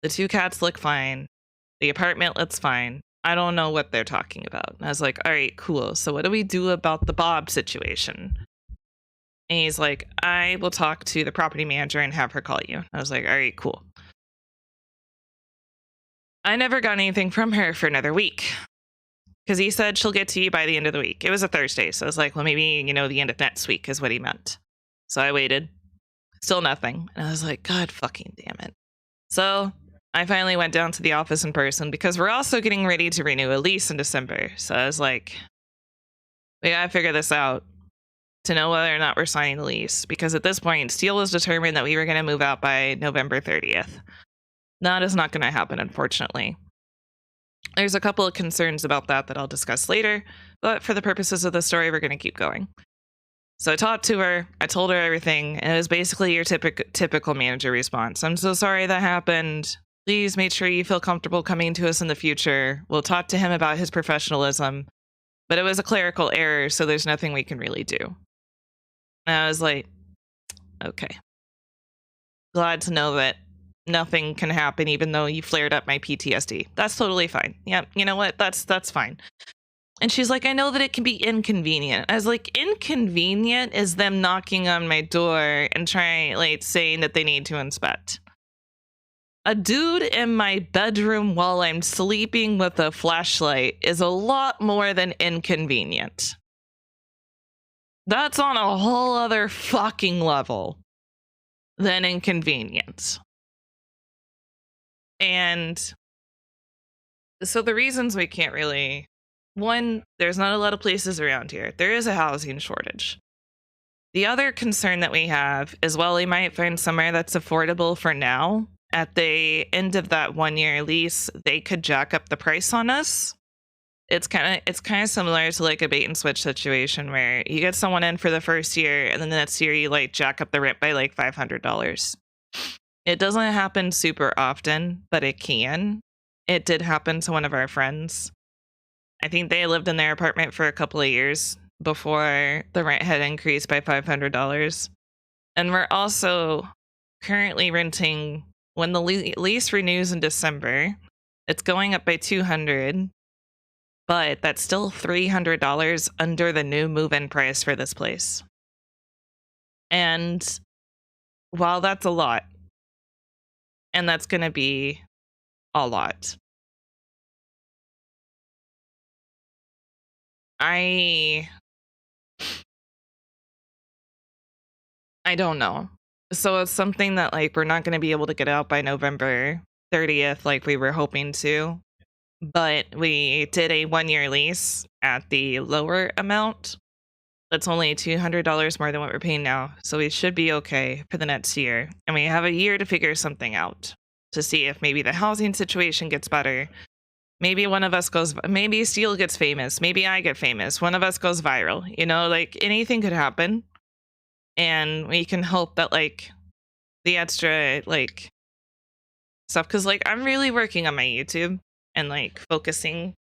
The 2 cats look fine. The apartment looks fine. I don't know what they're talking about. And I was like, all right, cool. So what do we do about the Bob situation? And he's like, I will talk to the property manager and have her call you. I was like, all right, cool. I never got anything from her for another week because he said she'll get to you by the end of the week. It was a Thursday. So I was like, well, maybe, the end of next week is what he meant. So I waited. Still nothing. And I was like, God fucking damn it. So I finally went down to the office in person because we're also getting ready to renew a lease in December. So I was like, we gotta figure this out to know whether or not we're signing the lease. Because at this point, Steele was determined that we were going to move out by November 30th. That is not going to happen, unfortunately. There's a couple of concerns about that I'll discuss later. But for the purposes of the story, we're going to keep going. So I talked to her, I told her everything, and it was basically your typical manager response. I'm so sorry that happened. Please make sure you feel comfortable coming to us in the future. We'll talk to him about his professionalism. But it was a clerical error, so there's nothing we can really do. And I was like, okay. Glad to know that nothing can happen even though you flared up my PTSD. That's totally fine. Yeah, you know what? That's fine. And she's like, I know that it can be inconvenient. I was like, inconvenient is them knocking on my door and saying that they need to inspect. A dude in my bedroom while I'm sleeping with a flashlight is a lot more than inconvenient. That's on a whole other fucking level than inconvenience. And so the reasons we can't really... One, there's not a lot of places around here. There is a housing shortage. The other concern that we have is, well, we might find somewhere that's affordable for now. At the end of that 1-year lease, they could jack up the price on us. It's kind of similar to like a bait and switch situation where you get someone in for the first year and then the next year you like jack up the rent by like $500. It doesn't happen super often, but it can. It did happen to one of our friends. I think they lived in their apartment for a couple of years before the rent had increased by $500. And we're also currently renting, when the lease renews in December, it's going up by $200, but that's still $300 under the new move-in price for this place. And while that's a lot, and that's going to be a lot, I don't know. So it's something that like we're not going to be able to get out by November 30th like we were hoping to. But we did a 1-year lease at the lower amount. That's only $200 more than what we're paying now. So we should be okay for the next year. And we have a year to figure something out to see if maybe the housing situation gets better. Maybe one of us maybe Steele gets famous. Maybe I get famous. One of us goes viral. Like anything could happen. and we can hope that like the extra like stuff, because like I'm really working on my YouTube and like focusing.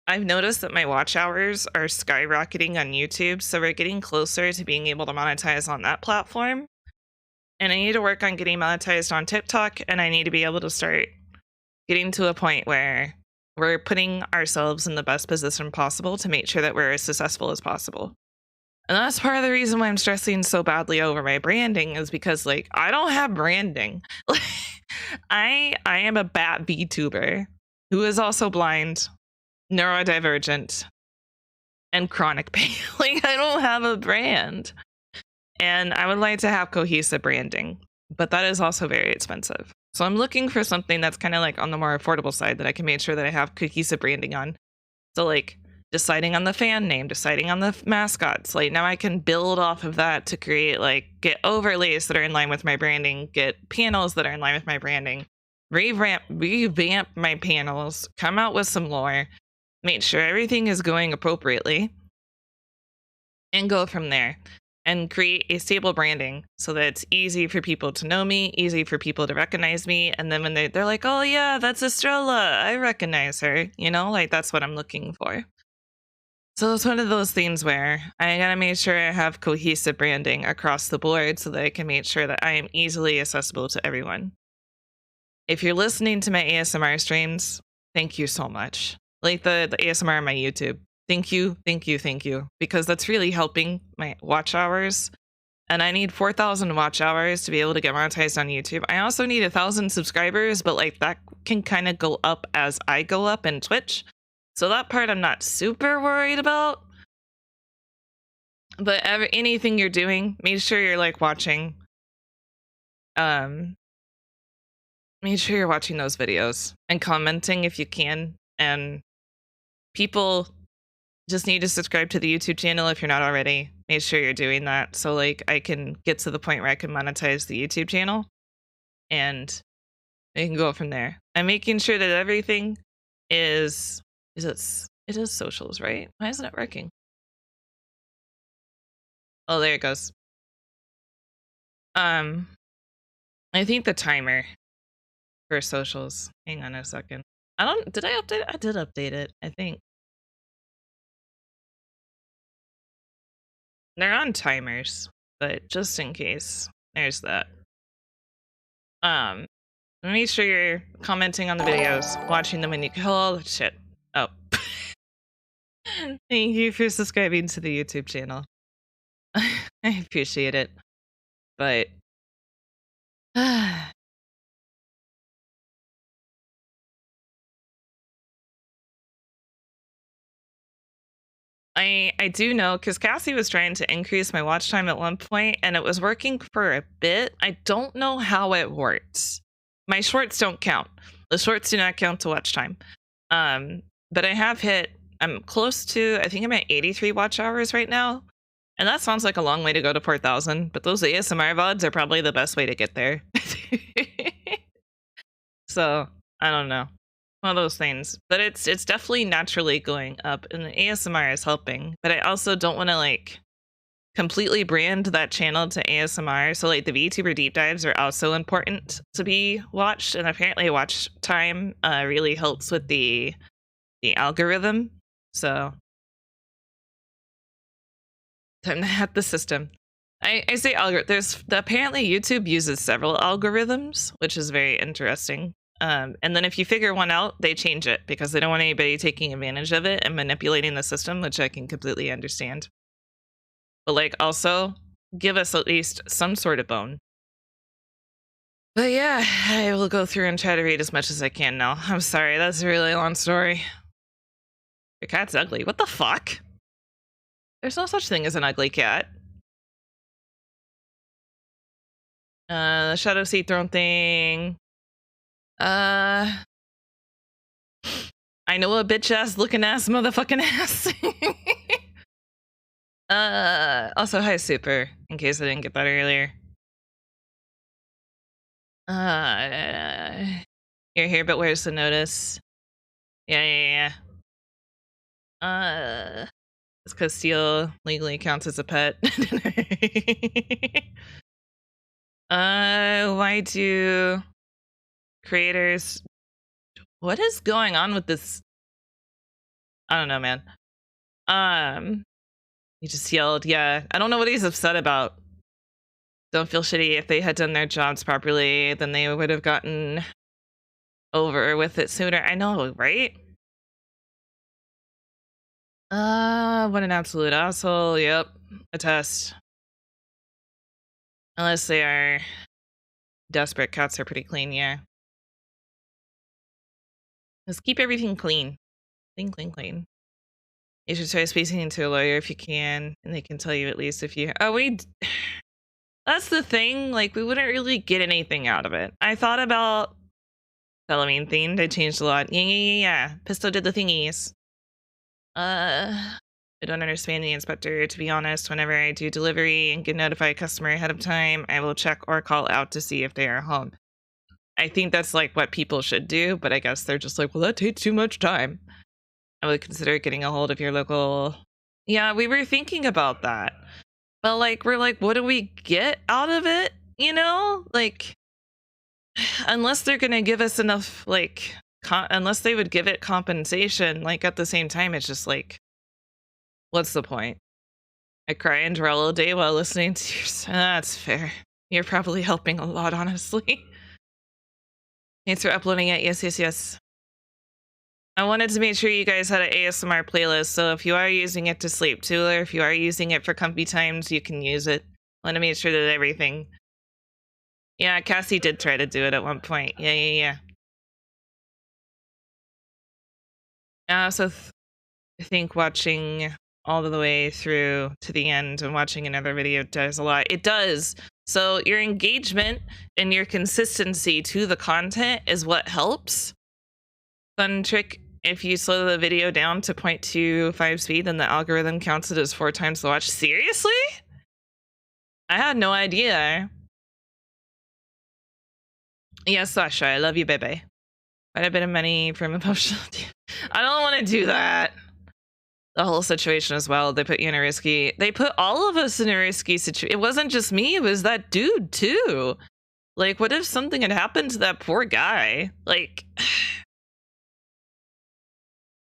I've noticed that my watch hours are skyrocketing on YouTube, so we're getting closer to being able to monetize on that platform. And I need to work on getting monetized on TikTok, and I need to be able to start getting to a point where we're putting ourselves in the best position possible to make sure that we're as successful as possible. And that's part of the reason why I'm stressing so badly over my branding, is because like I don't have branding. I am a bat VTuber who is also blind, neurodivergent, and chronic pain. Like I don't have a brand. And I would like to have cohesive branding, but that is also very expensive. So I'm looking for something that's kind of like on the more affordable side that I can make sure that I have cohesive branding on. So like deciding on the fan name, deciding on the mascots. Like now I can build off of that to create like get overlays that are in line with my branding, get panels that are in line with my branding, revamp my panels, come out with some lore, make sure everything is going appropriately, and go from there. And create a stable branding so that it's easy for people to know me, easy for people to recognize me. And then when they're like, oh yeah, that's Estrella, I recognize her, you know, like that's what I'm looking for. So it's one of those things where I gotta make sure I have cohesive branding across the board so that I can make sure that I am easily accessible to everyone. If you're listening to my ASMR streams, thank you so much. Like the ASMR on my YouTube. Thank you, because that's really helping my watch hours. And I need 4,000 watch hours to be able to get monetized on YouTube. I also need 1,000 subscribers, but like that can kind of go up as I go up in Twitch. So that part I'm not super worried about. But anything you're doing, make sure you're like watching. Make sure you're watching those videos and commenting if you can. And people just need to subscribe to the YouTube channel if you're not already. Make sure you're doing that so like I can get to the point where I can monetize the YouTube channel and I can go from there. I'm making sure that everything it is socials, right? Why isn't it working? Oh, there it goes. I think the timer for socials. Hang on a second. Did I update it? I did update it, I think. They're on timers, but just in case, there's that. Make sure you're commenting on the videos, watching them when you oh shit. Oh. Thank you for subscribing to the YouTube channel. I appreciate it. But I do know, because Cassie was trying to increase my watch time at one point, and it was working for a bit. I don't know how it works. My shorts don't count. The shorts do not count to watch time. But I have hit, I'm close to, I think I'm at 83 watch hours right now. And that sounds like a long way to go to 4,000, but those ASMR VODs are probably the best way to get there. So, I don't know. One of those things, but it's definitely naturally going up, and the ASMR is helping. But I also don't want to like completely brand that channel to ASMR. So like the VTuber deep dives are also important to be watched, and apparently watch time really helps with the algorithm. So time to hack the system. I say algorithm. Apparently YouTube uses several algorithms, which is very interesting. And then if you figure one out, they change it because they don't want anybody taking advantage of it and manipulating the system, which I can completely understand. But like also give us at least some sort of bone. But yeah, I will go through and try to read as much as I can now. I'm sorry, that's a really long story. Your cat's ugly. What the fuck? There's no such thing as an ugly cat. The Shadow Seed Throne thing. I know a bitch ass looking ass motherfucking ass. Also hi Super, in case I didn't get that earlier. You're here, but where's the notice? Yeah. It's because steel legally counts as a pet. Why do creators... What is going on with this? I don't know, man. He just yelled, yeah. I don't know what he's upset about. Don't feel shitty. If they had done their jobs properly, then they would have gotten over with it sooner. I know, right? What an absolute asshole. Yep. Attest. Unless they are desperate. Cats are pretty clean, yeah. Just keep everything clean. Clean, clean, clean. You should try speaking to a lawyer if you can, and they can tell you at least if you... That's the thing, like, we wouldn't really get anything out of it. I thought about Halloween themed. I changed a lot. Yeah. Pisto did the thingies. I don't understand the inspector, to be honest. Whenever I do delivery and get notified customer ahead of time, I will check or call out to see if they are home. I think that's like what people should do, but I guess they're just like, well, that takes too much time. I would consider getting a hold of your local... Yeah, we were thinking about that. But like, we're like, what do we get out of it? You know? Like, unless they're gonna give us enough, like, unless they would give it compensation, like, at the same time, it's just like, what's the point? I cry and drool all day while listening to your... That's fair. You're probably helping a lot, honestly. Thanks for uploading it. Yes. I wanted to make sure you guys had an ASMR playlist, so if you are using it to sleep too, or if you are using it for comfy times, you can use it. I want to make sure that everything... Yeah, Cassie did try to do it at one point. Yeah. I also think watching all the way through to the end and watching another video does a lot. It does. So your engagement and your consistency to the content is what helps. Fun trick, if you slow the video down to 0.25 speed, then the algorithm counts it as 4 times the watch. Seriously? I had no idea. Yes, Sasha, I love you, baby. Quite a bit of money from emotional... I don't want to do that. The whole situation as well. They put you in a risky... They put all of us in a risky situation. It wasn't just me, it was that dude, too. Like, what if something had happened to that poor guy? Like...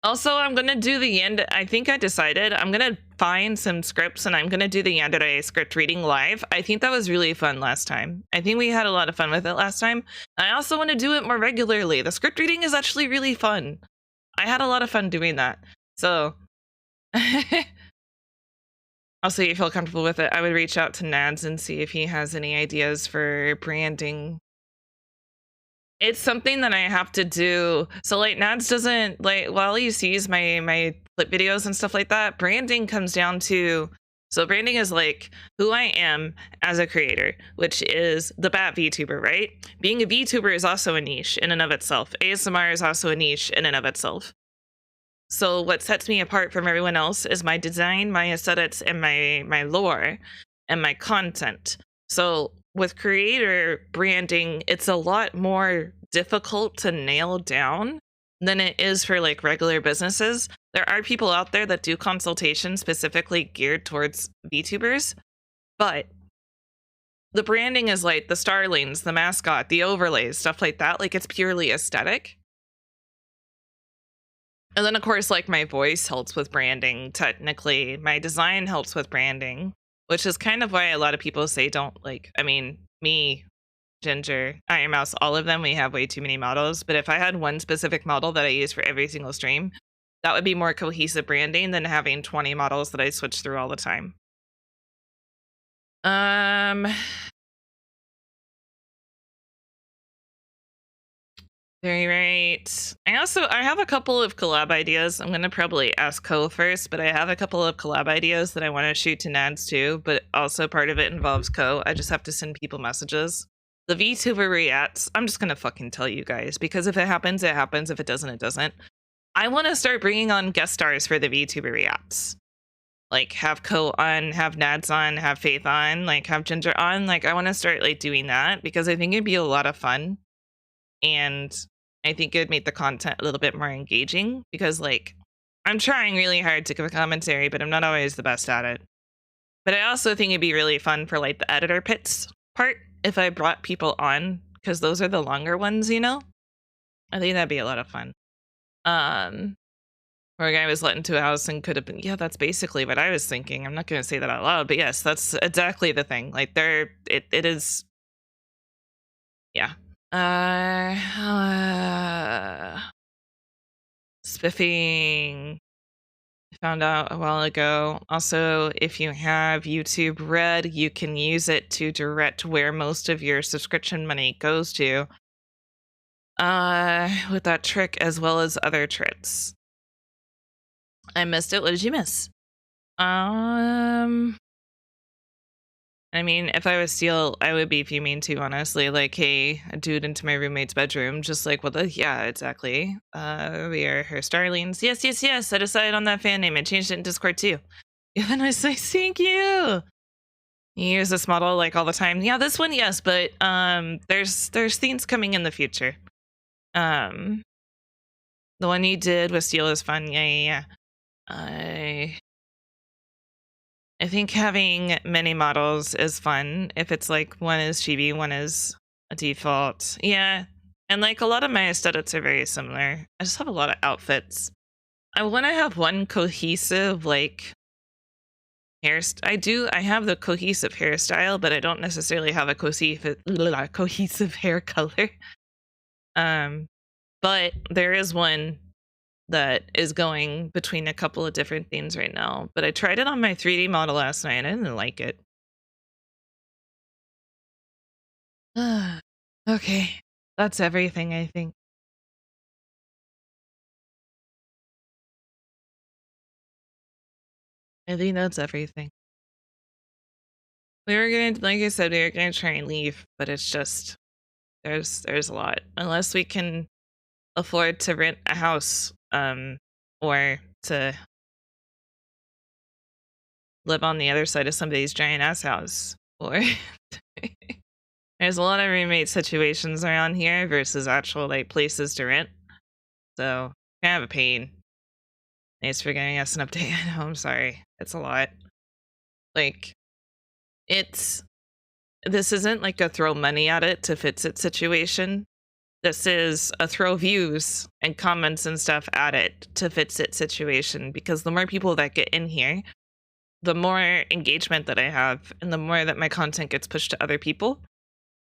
Also, I'm gonna do the end. I think I decided I'm gonna find some scripts and I'm gonna do the Yandere script reading live. I think that was really fun last time. I think we had a lot of fun with it last time. I also want to do it more regularly. The script reading is actually really fun. I had a lot of fun doing that. So, also, you feel comfortable with it, I would reach out to Nads and see if he has any ideas for branding. It's something that I have to do. So like Nads doesn't, like, while he sees my clip videos and stuff like that, branding comes down to, so branding is like who I am as a creator, which is the Bat VTuber, right? Being a VTuber is also a niche in and of itself. ASMR is also a niche in and of itself. So what sets me apart from everyone else is my design, my aesthetics, and my lore and my content. So with creator branding, it's a lot more difficult to nail down than it is for like regular businesses. There are people out there that do consultation specifically geared towards VTubers, but the branding is like the starlings, the mascot, the overlays, stuff like that. Like, it's purely aesthetic. And then of course, like, my voice helps with branding. Technically, my design helps with branding, which is kind of why a lot of people say don't, like, I mean, me, Ginger, Iron Mouse, all of them, we have way too many models. But if I had one specific model that I use for every single stream, that would be more cohesive branding than having 20 models that I switch through all the time. Very right. I have a couple of collab ideas. I'm gonna probably ask Ko first, but I have a couple of collab ideas that I want to shoot to Nads too, but also part of it involves Ko. I just have to send people messages. The VTuber reacts, I'm just gonna fucking tell you guys, because if it happens, it happens. If it doesn't, it doesn't. I want to start bringing on guest stars for the VTuber reacts. Like, have Ko on, have Nads on, have Faith on, like, have Ginger on. Like, I want to start, like, doing that, because I think it'd be a lot of fun. And I think it'd make the content a little bit more engaging, because, like, I'm trying really hard to give a commentary, but I'm not always the best at it. But I also think it'd be really fun for like the editor pits part if I brought people on, because those are the longer ones, you know? I think that'd be a lot of fun. Where a guy was let into a house and could have been, yeah, that's basically what I was thinking. I'm not going to say that out loud, but yes, that's exactly the thing. Like it is, yeah. Spiffing. I found out a while ago. Also, if you have YouTube Red, you can use it to direct where most of your subscription money goes to. With that trick as well as other tricks. I missed it. What did you miss? I mean, if I was Steel, I would be fuming too, honestly. Like, hey, a dude into my roommate's bedroom, just like, what the? Yeah, exactly. We are her Starlings. Yes, yes, yes. I decided on that fan name. I changed it in Discord too. You have a nice day. Thank you. You use this model like all the time. Yeah, this one, yes, but there's themes coming in the future. The one you did with Steel is fun. Yeah. I think having many models is fun. If it's like one is chibi, one is a default. Yeah. And like a lot of my aesthetics are very similar. I just have a lot of outfits. I want to have one cohesive like hairstyle. I have the cohesive hairstyle, but I don't necessarily have a cohesive hair color. But there is one that is going between a couple of different themes right now. But I tried it on my 3D model last night and I didn't like it. Okay, that's everything, I think. I think that's everything. We were gonna, like I said, we were gonna try and leave, but it's just there's a lot. Unless we can afford to rent a house, or to live on the other side of somebody's giant ass house, or there's a lot of roommate situations around here versus actual like places to rent. So kind of a pain. Thanks for giving us an update. I know, I'm sorry. It's a lot. Like, this isn't like a throw money at it to fix it situation. This is a throw views and comments and stuff at it to fix it situation, because the more people that get in here, the more engagement that I have and the more that my content gets pushed to other people.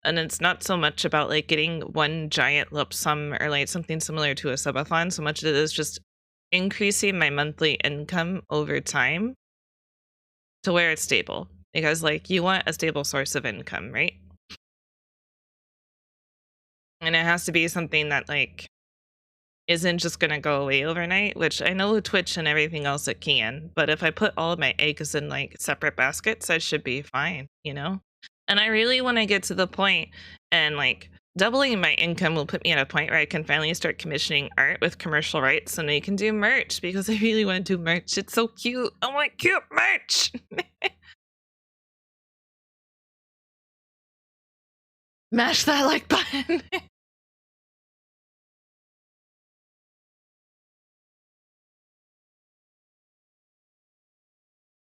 And it's not so much about like getting one giant lump sum or like something similar to a subathon, so much as it is just increasing my monthly income over time to where it's stable. Because like you want a stable source of income, right? And it has to be something that like isn't just gonna go away overnight, which I know Twitch and everything else it can, but if I put all of my eggs in like separate baskets, I should be fine, you know? And I really want to get to the point, and like doubling my income will put me at a point where I can finally start commissioning art with commercial rights and we can do merch, because I really want to do merch. It's so cute. I want cute merch. Mash that like button.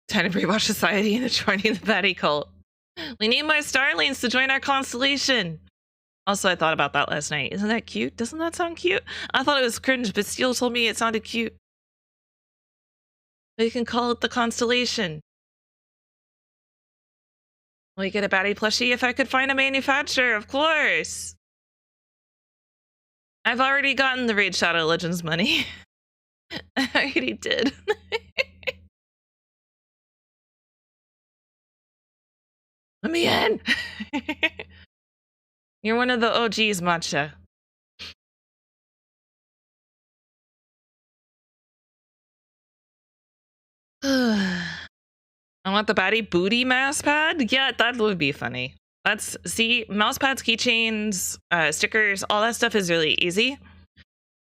Time to rewatch Society and joining the Batty cult. We need more Starlings to join our constellation. Also, I thought about that last night. Isn't that cute? Doesn't that sound cute? I thought it was cringe, but Steel told me it sounded cute. We can call it the constellation. We get a Batty plushie if I could find a manufacturer, of course. I've already gotten the Raid Shadow Legends money. I already did. Let me in. You're one of the OGs, Matcha. I want the Batty booty mouse pad. Yeah, that would be funny. See, mouse pads, keychains, stickers, all that stuff is really easy.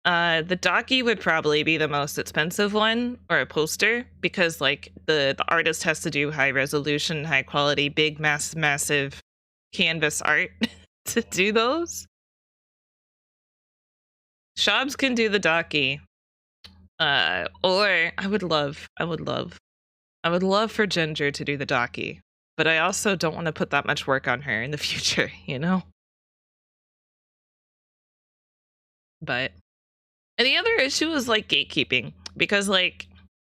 The Docky would probably be the most expensive one, or a poster, because like the artist has to do high resolution, high quality, big, massive canvas art to do those. Shobs can do the Docky. Or I would love for Ginger to do the Daki, but I also don't want to put that much work on her in the future, you know? But and the other issue is like gatekeeping, because like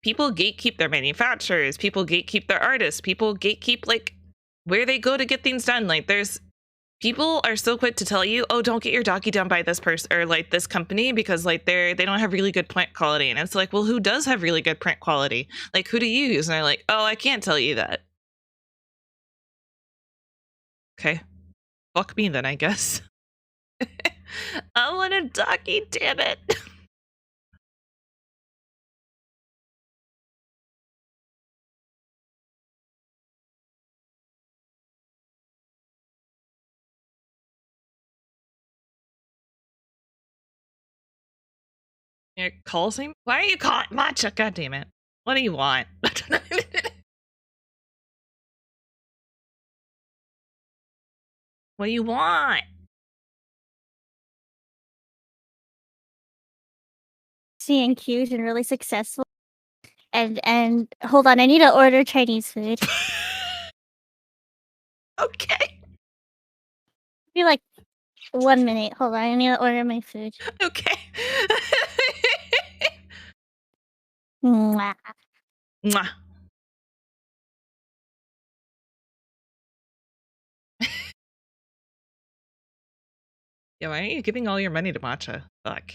people gatekeep their manufacturers, people gatekeep their artists, people gatekeep like where they go to get things done. Like there's people are so quick to tell you, oh, don't get your Daki done by this person or like this company because like they don't have really good print quality. And it's like, well, who does have really good print quality? Like who do you use? And they're like, oh, I can't tell you that. Okay. Fuck me then, I guess. I want a Daki, damn it. It calls him? Why are you calling Matcha? God damn it. What do you want? What do you want? Seeing cute and really successful. And hold on, I need to order Chinese food. Okay. Be like 1 minute. Hold on, I need to order my food. Okay. Mwah. Mwah. Yeah, why aren't you giving all your money to Matcha? Fuck.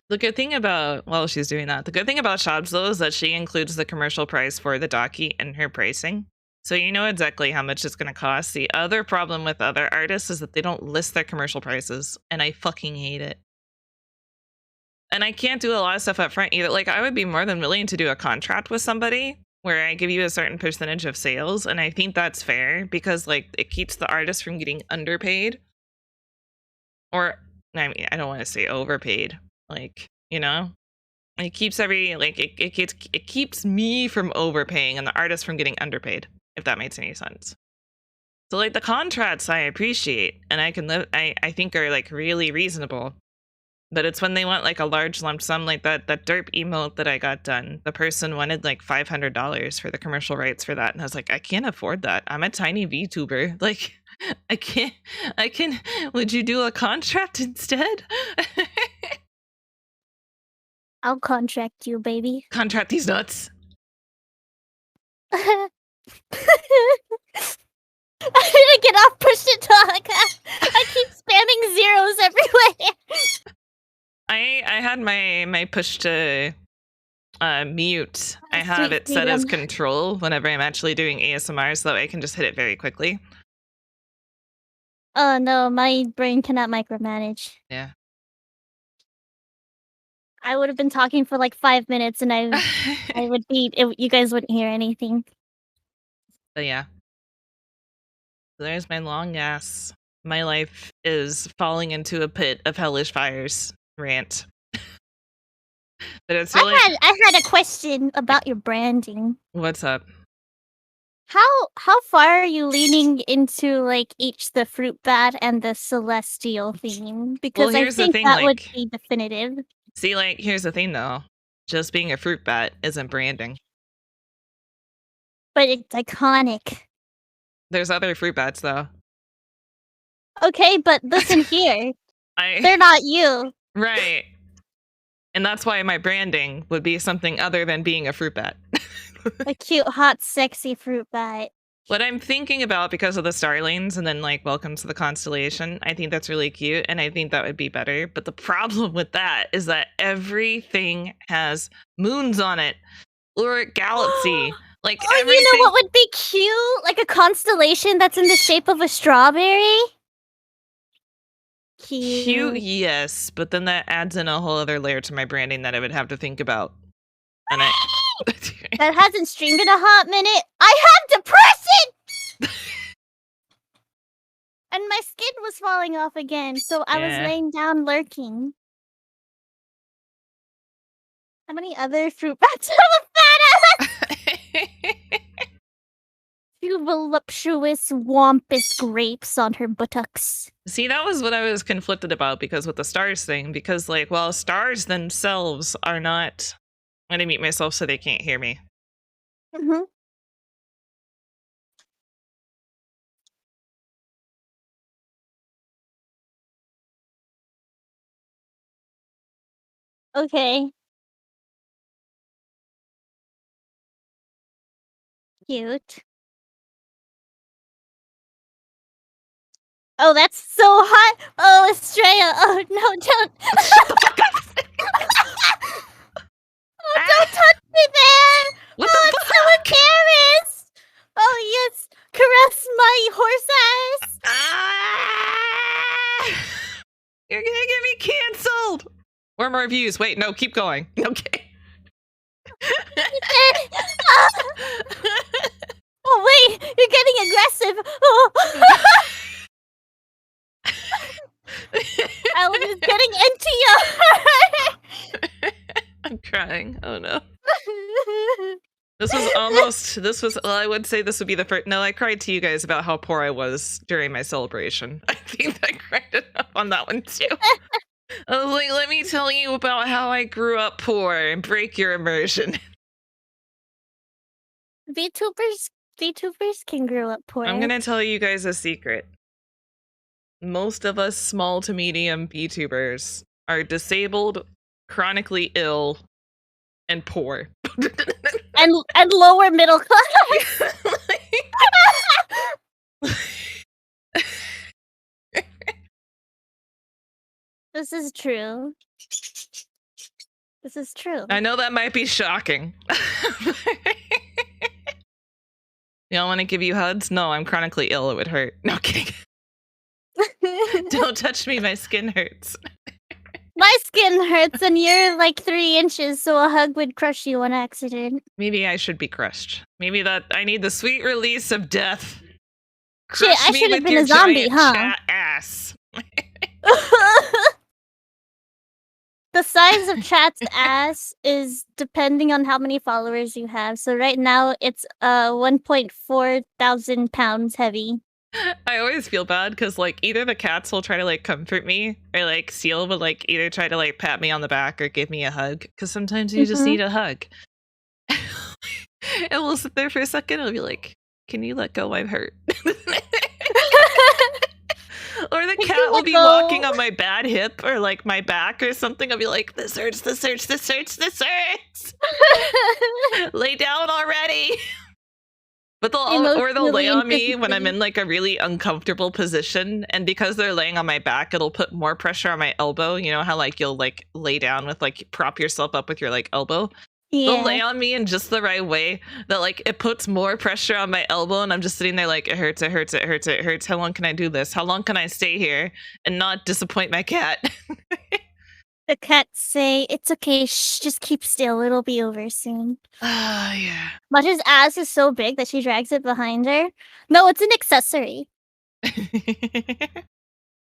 The good thing about, well, she's doing that. The good thing about Shabs, though, is that she includes the commercial price for the Daki in her pricing. So you know exactly how much it's going to cost. The other problem with other artists is that they don't list their commercial prices, and I fucking hate it. And I can't do a lot of stuff up front either. Like, I would be more than willing to do a contract with somebody where I give you a certain percentage of sales, and I think that's fair because, like, it keeps the artist from getting underpaid. Or, I mean, I don't want to say overpaid. Like, you know, it keeps it keeps me from overpaying and the artist from getting underpaid, if that makes any sense. So like the contracts I appreciate and I can live, I think are like really reasonable, but it's when they want like a large lump sum, like that derp emote that I got done. The person wanted like $500 for the commercial rights for that, and I was like, I can't afford that. I'm a tiny VTuber. Like, I can. Would you do a contract instead? I'll contract you, baby. Contract these nuts. I need to get off push to talk. I keep spamming zeros everywhere. I had my push to mute. I have Sweet it set as freedom. control whenever I'm actually doing ASMR, so that I can just hit it very quickly. Oh no, my brain cannot micromanage. Yeah. I would have been talking for like 5 minutes, and I would be. You guys wouldn't hear anything. But yeah. So there's my long ass. My life is falling into a pit of hellish fires rant. But it's really. I had a question about your branding. What's up? How far are you leaning into like each the fruit bat and the celestial theme? Because I here's the think thing, that would like- be definitive. See, like, here's the thing though. Just being a fruit bat isn't branding. But it's iconic. There's other fruit bats though. Okay, but listen here. They're They're not you. right. And that's why my branding would be something other than being a fruit bat. A cute, hot, sexy fruit bat. What I'm thinking about, because of the starlings and then like welcome to the constellation, I think that's really cute and I think that would be better. But the problem with that is that everything has moons on it or galaxy. Like Oh, everything. you know what would be cute? Like a constellation that's in the shape of a strawberry? Cute, yes, but then that adds in a whole other layer to my branding that I would have to think about. And I That hasn't streamed in a hot minute. I have depression! And my skin was falling off again, so I was Yeah. laying down lurking. How many other fruit bats have a fat ass? Two voluptuous, wampus grapes on her buttocks. See, that was what I was conflicted about because with the stars thing, because like, well, stars themselves are not. I'm gonna mute myself so they can't hear me. Mm-hmm. Okay. Cute. Oh, that's so hot! Oh, Estrella! Oh, no, don't! Shut the fuck up! Oh, don't touch me there! What Oh, the it's fuck? so embarrassed! Oh, yes! Caress my horse ass! Ah! You're gonna get me canceled! Or more views. Wait, no, keep going. Okay. Oh, wait! You're getting aggressive! Oh. Alan is getting into you! I'm crying. Oh no. This was well, I would say this would be the first. No, I cried to you guys about how poor I was during my celebration. I think I cried enough on that one too. I was like, let me tell you about how I grew up poor and break your immersion. VTubers can grow up poor. I'm gonna tell you guys a secret. Most of us small to medium VTubers are disabled, chronically ill, and poor. and lower middle class. This is true. This is true. I know that might be shocking. Y'all want to give you hugs? No, I'm chronically ill. It would hurt. No kidding. Don't touch me. My skin hurts. My skin hurts and you're like 3 inches, so a hug would crush you on accident. Maybe I should be crushed. Maybe that I need the sweet release of death. Shit, Crush I me should have with been your a zombie, giant huh? chat ass. The size of chat's ass is depending on how many followers you have. So right now it's 1.4 thousand pounds heavy. I always feel bad because like either the cats will try to like comfort me or like Seal will like either try to like pat me on the back or give me a hug because sometimes you just need a hug. And we'll sit there for a second and I'll be like, can you let go? I'm hurt. Or the cat will be walking on my bad hip or like my back or something. I'll be like, this hurts, this hurts, this hurts, this hurts. Lay down already. But they'll lay on me when I'm in like a really uncomfortable position, and because they're laying on my back, it'll put more pressure on my elbow. You know how like you'll like lay down with like prop yourself up with your like elbow. They'll lay on me in just the right way that like it puts more pressure on my elbow, and I'm just sitting there like it hurts, it hurts, it hurts, it hurts. How long can I do this? How long can I stay here and not disappoint my cat? The cats say, it's okay, shh, just keep still, it'll be over soon. Ah, yeah. Mudge's ass is so big that she drags it behind her. No, it's an accessory.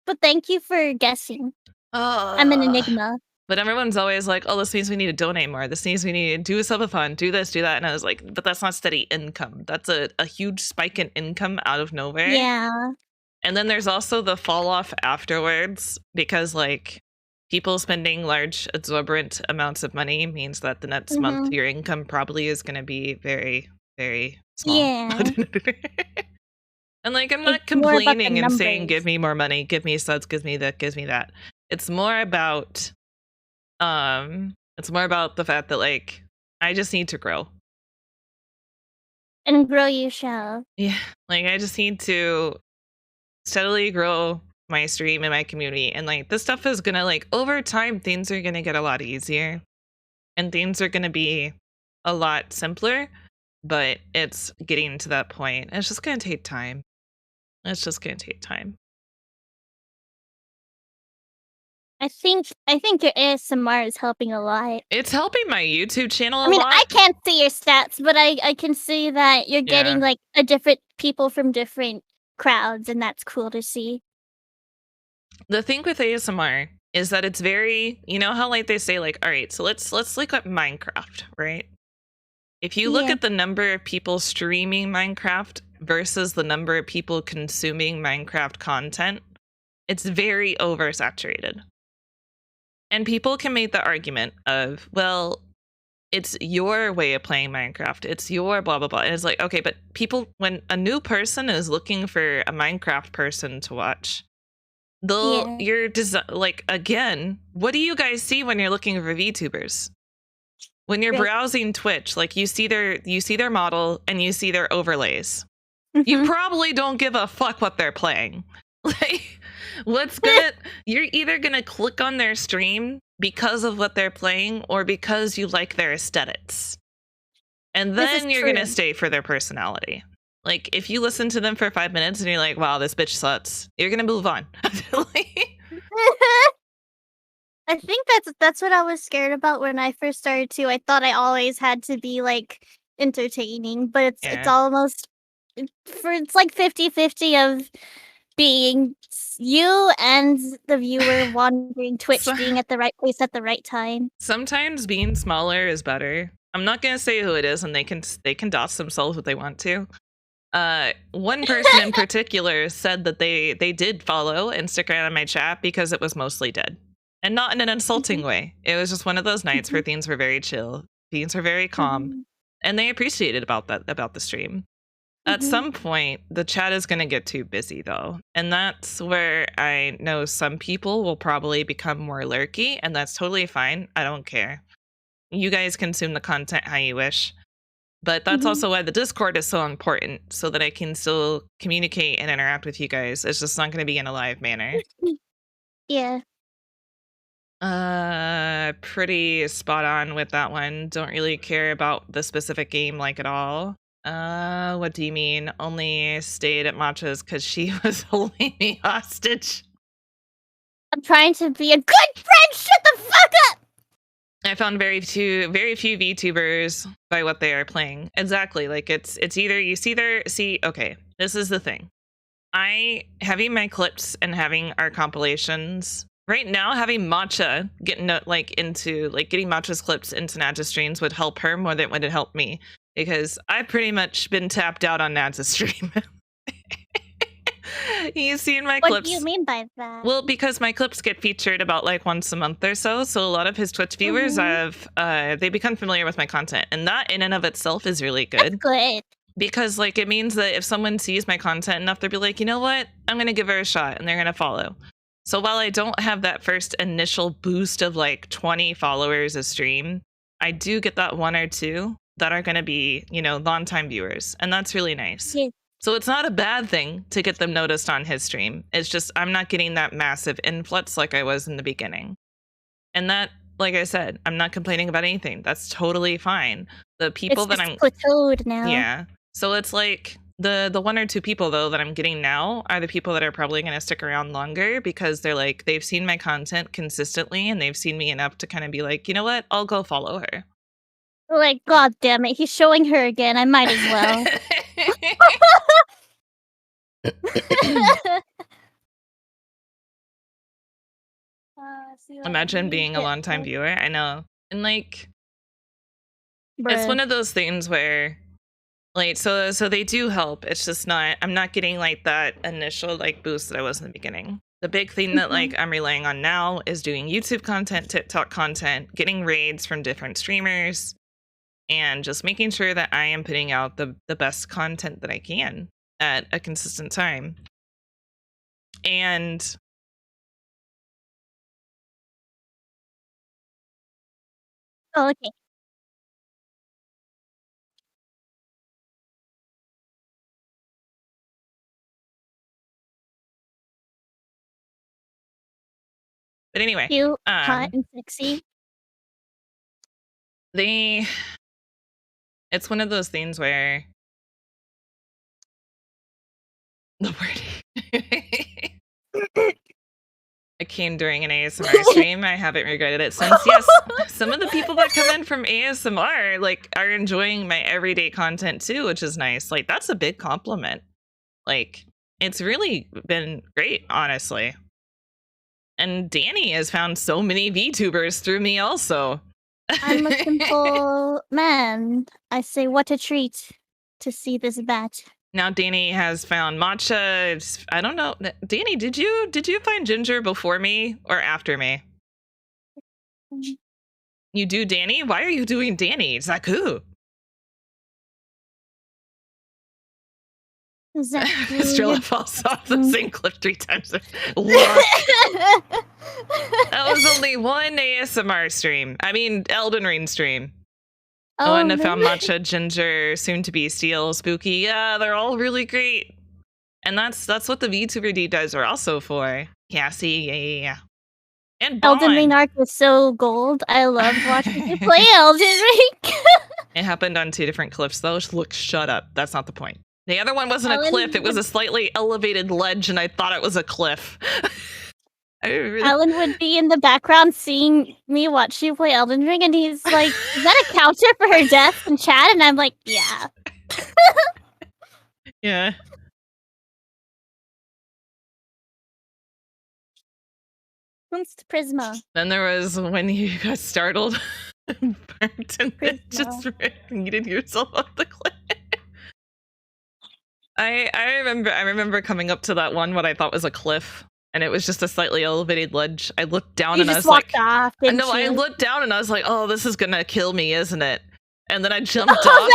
But thank you for guessing. I'm an enigma. But everyone's always like, oh, this means we need to donate more. This means we need to do a subathon, do this, do that. And I was like, but that's not steady income. That's a huge spike in income out of nowhere. Yeah. And then there's also the fall off afterwards because like people spending large exorbitant amounts of money means that the next month your income probably is going to be very, very small. Yeah. And like, I'm not It's more about the complaining and saying, numbers. give me more money, give me subs, give me that, give me that. It's more about the fact that like I just need to grow. And grow you shall. Yeah, like I just need to steadily grow my stream and my community, and like this stuff is gonna like over time things are gonna get a lot easier and things are gonna be a lot simpler, but it's getting to that point. It's just gonna take time. It's just gonna take time. I think your ASMR is helping a lot. It's helping my YouTube channel a I mean, lot. I can't see your stats, but I can see that you're getting like a different people from different crowds, and that's cool to see. The thing with ASMR is that it's very, you know how like they say like, all right, so let's look at Minecraft, right? If you look Yeah. at the number of people streaming Minecraft versus the number of people consuming Minecraft content, it's very oversaturated. And people can make the argument of, well, it's your way of playing Minecraft. It's your blah, blah, blah. And it's like, okay, but people, when a new person is looking for a Minecraft person to watch, they'll, you're like, again, what do you guys see when you're looking for VTubers? When you're Right. browsing Twitch, like you see their model and you see their overlays. You Mhm. probably don't give a fuck what they're playing. Like, what's gonna, you're either gonna click on their stream because of what they're playing or because you like their aesthetics. And This is then you're gonna true. stay for their personality. Like, if you listen to them for 5 minutes and you're like, wow, this bitch sucks, you're gonna move on. Like, I think that's what I was scared about when I first started too. I thought I always had to be like entertaining, but it's Yeah. almost it's like 50-50 of being you and the viewer wandering Twitch, So- being at the right place at the right time. sometimes being smaller is better. I'm not gonna say who it is, and they can dox themselves if they want to. One person in particular said that they did follow and stick around in my chat because it was mostly dead, and not in an insulting way. It was just one of those nights where things were very chill, things were very calm, Mhm. and they appreciated about the stream. At Mhm. some point, the chat is going to get too busy, though. And that's where I know some people will probably become more lurky, and that's totally fine. I don't care. You guys consume the content how you wish. But that's Mhm. also why the Discord is so important, so that I can still communicate and interact with you guys. It's just not going to be in a live manner. Yeah. Pretty spot on with that one. Don't really care about the specific game like at all. What do you mean? Only stayed at Matcha's because she was holding me hostage. I'm trying to be a good friend. Shut the fuck up. I found very few VTubers by what they are playing. Exactly. Like it's either you see, okay, this is the thing. Having my clips and having our compilations right now, having Matcha getting getting Matcha's clips into Nadja streams would help her more than it would help me, because I've pretty much been tapped out on Nadja's stream. You've seen my What clips. do you mean by that? Well, because my clips get featured about like once a month or so, so a lot of his Twitch viewers they become familiar with my content, and that in and of itself is really That's good. good. Because like it means that if someone sees my content enough, they'll be like, you know what, I'm gonna give her a shot, and they're gonna follow. So while I don't have that first initial boost of like 20 followers a stream, I do get that one or two that are gonna be, long-time viewers, and that's really nice. Yeah. So it's not a bad thing to get them noticed on his stream. It's just I'm not getting that massive influx like I was in the beginning. And that, like I said, I'm not complaining about anything. That's totally fine. The people It's that just plateaued now. yeah. So it's like the one or two people though that I'm getting now are the people that are probably going to stick around longer, because they're like, they've seen my content consistently and they've seen me enough to kind of be like, you know what, I'll go follow her. Like, god damn it, he's showing her again. I might as well. Imagine being a longtime viewer. I know. And like, it's one of those things where like so they do help. It's just not, I'm not getting like that initial like boost that I was in the beginning. The big thing that like I'm relying on now is doing YouTube content, TikTok content, getting raids from different streamers, and just making sure that I am putting out the best content that I can at a consistent time. And Oh, okay. but anyway, Cute, hot, and sexy. it's one of those things where the word I came during an ASMR stream. I haven't regretted it since. Yes, some of the people that come in from ASMR like are enjoying my everyday content too, which is nice. Like that's a big compliment. Like It's really been great, honestly. And Danny has found so many VTubers through me also. I'm a simple man. I say, what a treat to see this bat. Now Danny has found Matcha. I don't know. Danny, did you find Ginger before me or after me? You do Danny? Why are you doing Danny? Zaku. Estrella falls off the same cliff 3 times. Look. That was only one ASMR stream. I mean, Elden Ring stream. The one that found Matcha, Ginger, soon to be Steel, Spooky. Yeah, they're all really great. And that's what the VTuber deep dives are also for. Cassie, yeah. And Bond. Elden Ring arc was so gold. I loved watching you play Elden Ring. It happened on 2 different cliffs, though. Look, shut up. That's not the point. The other one wasn't a Ellen cliff. It was a slightly elevated ledge, and I thought it was a cliff. Alan would be in the background seeing me watch you play Elden Ring, and he's like, is that a counter for her death in chat? And I'm like, yeah. Yeah. Kunst Prisma. Then there was when you got startled, burnt, and then just yeeted yourself off the cliff. I remember coming up to that one what I thought was a cliff, and it was just a slightly elevated ledge. I looked down and I was like, off, no, I looked down and I was like, oh, this is gonna kill me, isn't it? And then I jumped off.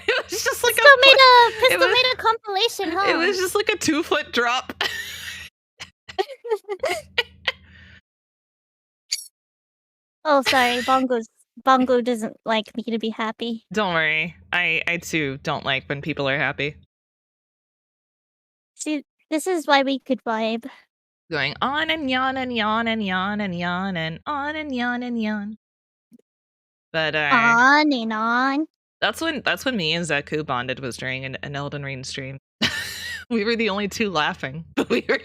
It was just like Pistol made a compilation, huh? It was just like a 2-foot drop. Oh, sorry, Bongo doesn't like me to be happy. Don't worry, I too don't like when people are happy. See, this is why we could vibe. Going on and yawn and yawn and yawn and yawn and on and yawn and yawn. But on and on. That's when me and Zaku bonded, was during an Elden Ring stream. We were the only 2 laughing, but we bonded.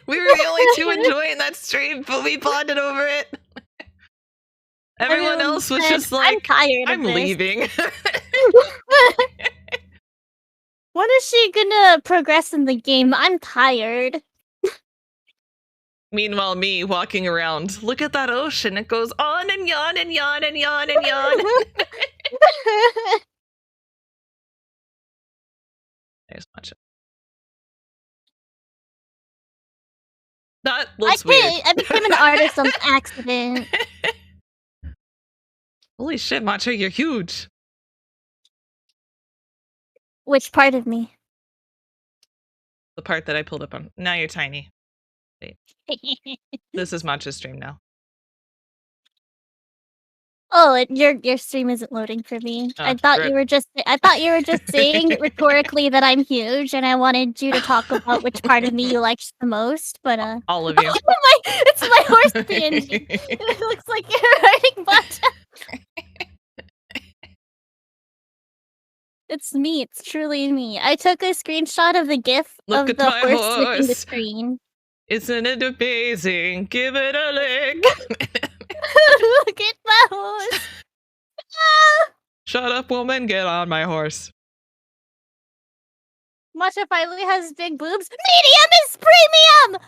We were the only 2 enjoying that stream, but we bonded over it. Everyone else was just like, I'm tired. I'm leaving. When is she gonna progress in the game? I'm tired. Meanwhile, me walking around, look at that ocean. It goes on and yawn and yawn and yawn and yawn. There's much. That looks weird. I became an artist on accident. Holy shit, Matcha, you're huge. Which part of me? The part that I pulled up on. Now you're tiny. Wait. This is Matcha's stream now. Oh, your stream isn't loading for me. Oh, I thought you were just saying rhetorically that I'm huge, and I wanted you to talk about which part of me you liked the most. But all of you. It's my horse PNG. It looks like you're hurting Matcha. It's me. It's truly me. I took a screenshot of the GIF Look of at the my horse flipping the horse. screen. Isn't it amazing? Give it a lick. Look at my horse. Ah! Shut up, woman. Get on my horse. Matcha finally has big boobs. Medium is premium!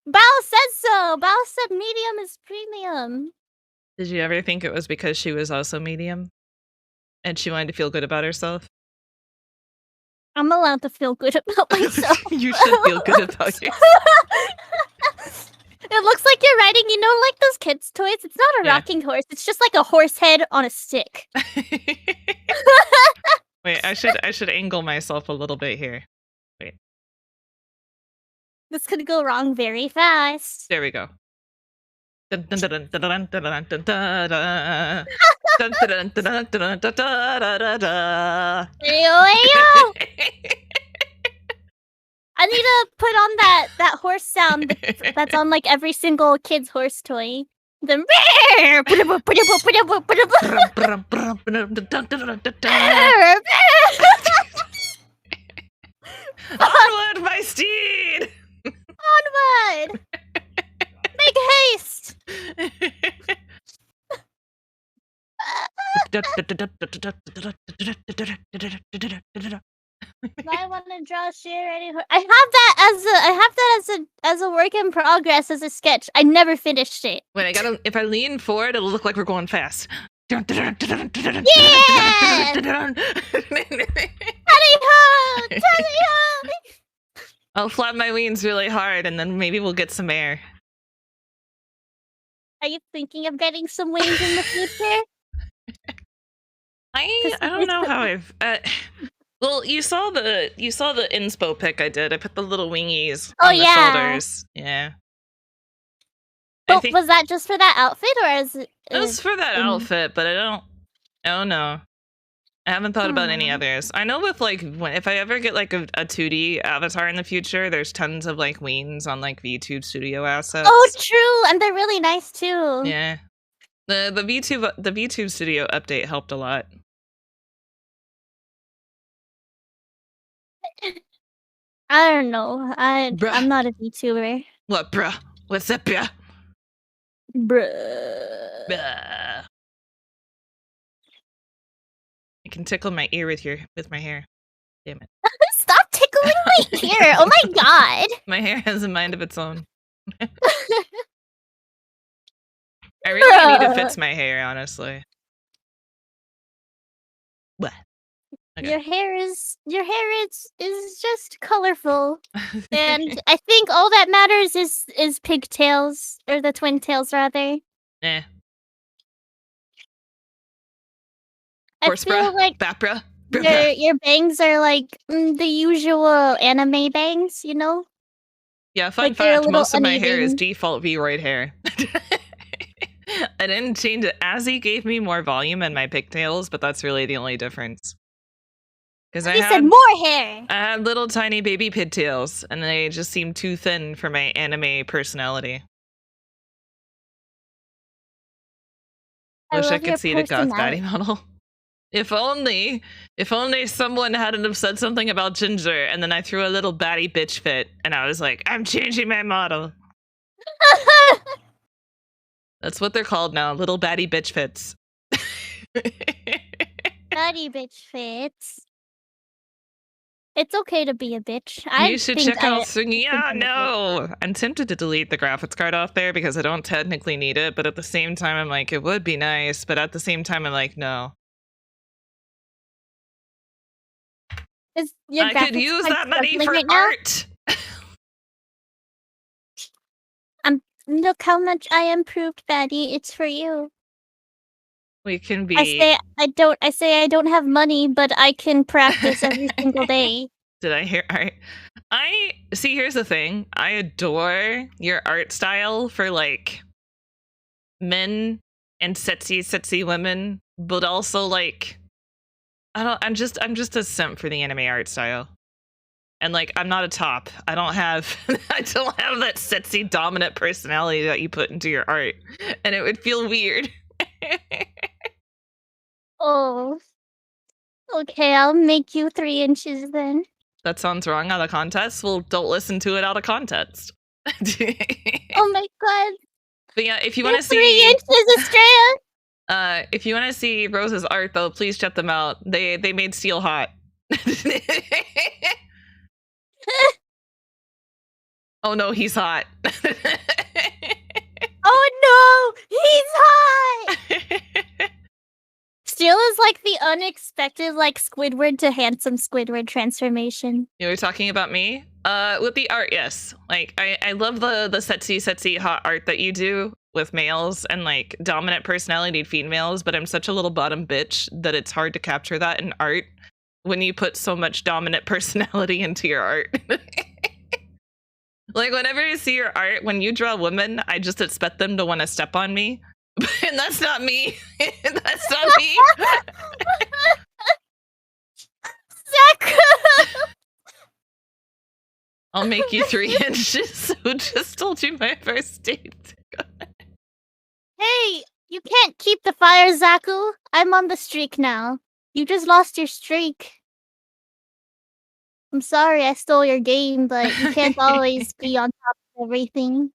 Bao said so. Bao said medium is premium. Did you ever think it was because she was also medium? And she wanted to feel good about herself? I'm allowed to feel good about myself. You should feel good about yourself. It looks like you're riding, like those kids' toys. It's not a rocking horse. It's just like a horse head on a stick. Wait, I should angle myself a little bit here. Wait. This could go wrong very fast. There we go. Dun, dun, dun, dun, dun, dun, dun, dun, dun, dun. Dun, dun, dun, dun, dun, dun, dun, dun, dun. Ayo. I need to put on that horse sound that's on like every single kid's horse toy. The Onward, my steed! Onward! Make haste! I want to draw Share. I have that as a work in progress, as a sketch. I never finished it. Wait, if I lean forward, it'll look like we're going fast. Yeah! Tally-ho! Tally-ho! I'll flap my wings really hard, and then maybe we'll get some air. Are you thinking of getting some wings in the future? I don't know how I've. Well, you saw the inspo pic I did. I put the little wingies on the shoulders. Yeah. But was that just for that outfit, or is it? It was for that outfit, but I don't know. I haven't thought about any others. I know with like if I ever get like a 2D avatar in the future, there's tons of like wings on like VTube Studio assets. Oh, true, and they're really nice too. Yeah, the VTube Studio update helped a lot. I don't know. I'm not a VTuber. What, bruh? What's up, bruh? Bruh. I can tickle my ear with my hair. Damn it. Stop tickling my ear! Oh my god! My hair has a mind of its own. I really need to fix my hair, honestly. What? Okay. Your hair is just colorful, and I think all that matters is pigtails, or the twin tails rather. Eh. I feel like Bapra. your bangs are like the usual anime bangs, you know? Yeah, fun like fact, most of my hair is default V-Roid hair. I didn't change it. Azzy gave me more volume in my pigtails, but that's really the only difference. Because he said more hair. I had little tiny baby pigtails, and they just seemed too thin for my anime personality. Wish I could see the goth baddie model. If only someone hadn't have said something about Ginger, and then I threw a little baddie bitch fit, and I was like, I'm changing my model. That's what they're called now, little baddie bitch fits. Baddie bitch fits. It's okay to be a bitch. You should check out Yeah, no! I'm tempted to delete the graphics card off there because I don't technically need it, but at the same time, I'm like, it would be nice, but at the same time, I'm like, no. I could use that money for art! Look how much I improved, Baddie. It's for you. We can be. I say I don't have money, but I can practice every single day. Did I hear? I see. Here's the thing. I adore your art style for like men and sexy women, but also like I'm just a simp for the anime art style. And like I'm not a top. I don't have that sexy dominant personality that you put into your art, and it would feel weird. Oh, okay. I'll make you 3 inches then. That sounds wrong out of context. Well, don't listen to it out of context. Oh my god! But yeah, if you want to see 3 inches, Estrella. If you want to see Rose's art, though, please check them out. They made Steel hot. Oh no, he's hot. Oh no, he's hot. Steel is like the unexpected, like Squidward to handsome Squidward transformation. You were talking about me? With the art, yes. Like I love the sexy hot art that you do with males and like dominant personality females, but I'm such a little bottom bitch that it's hard to capture that in art when you put so much dominant personality into your art. Like whenever I see your art, when you draw women, I just expect them to want to step on me. And that's not me. That's not me. I'll make you 3 inches. Who just told you my first date? Hey, you can't keep the fire, Zaku. I'm on the streak now. You just lost your streak. I'm sorry I stole your game, but you can't always be on top of everything.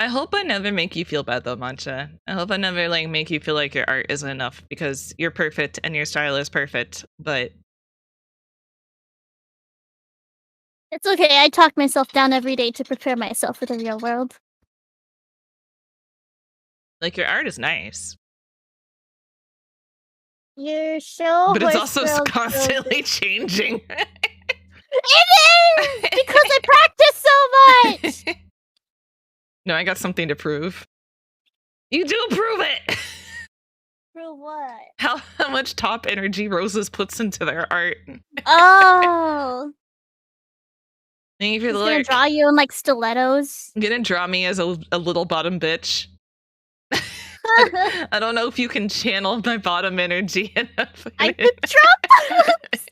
I hope I never make you feel bad though, Mancha. I hope I never like make you feel like your art isn't enough because you're perfect and your style is perfect, but It's okay. I talk myself down every day to prepare myself for the real world. like your art is nice. Your show, But it's horse also girls, constantly changing. It is because I practice so much. No, I got something to prove. You do prove it. For what? How much top energy Roses puts into their art. Oh, Thank you for he's the gonna lyric. draw you in like stilettos. You're gonna draw me as a little bottom bitch. I don't know if you can channel my bottom energy enough. I could draw bottoms.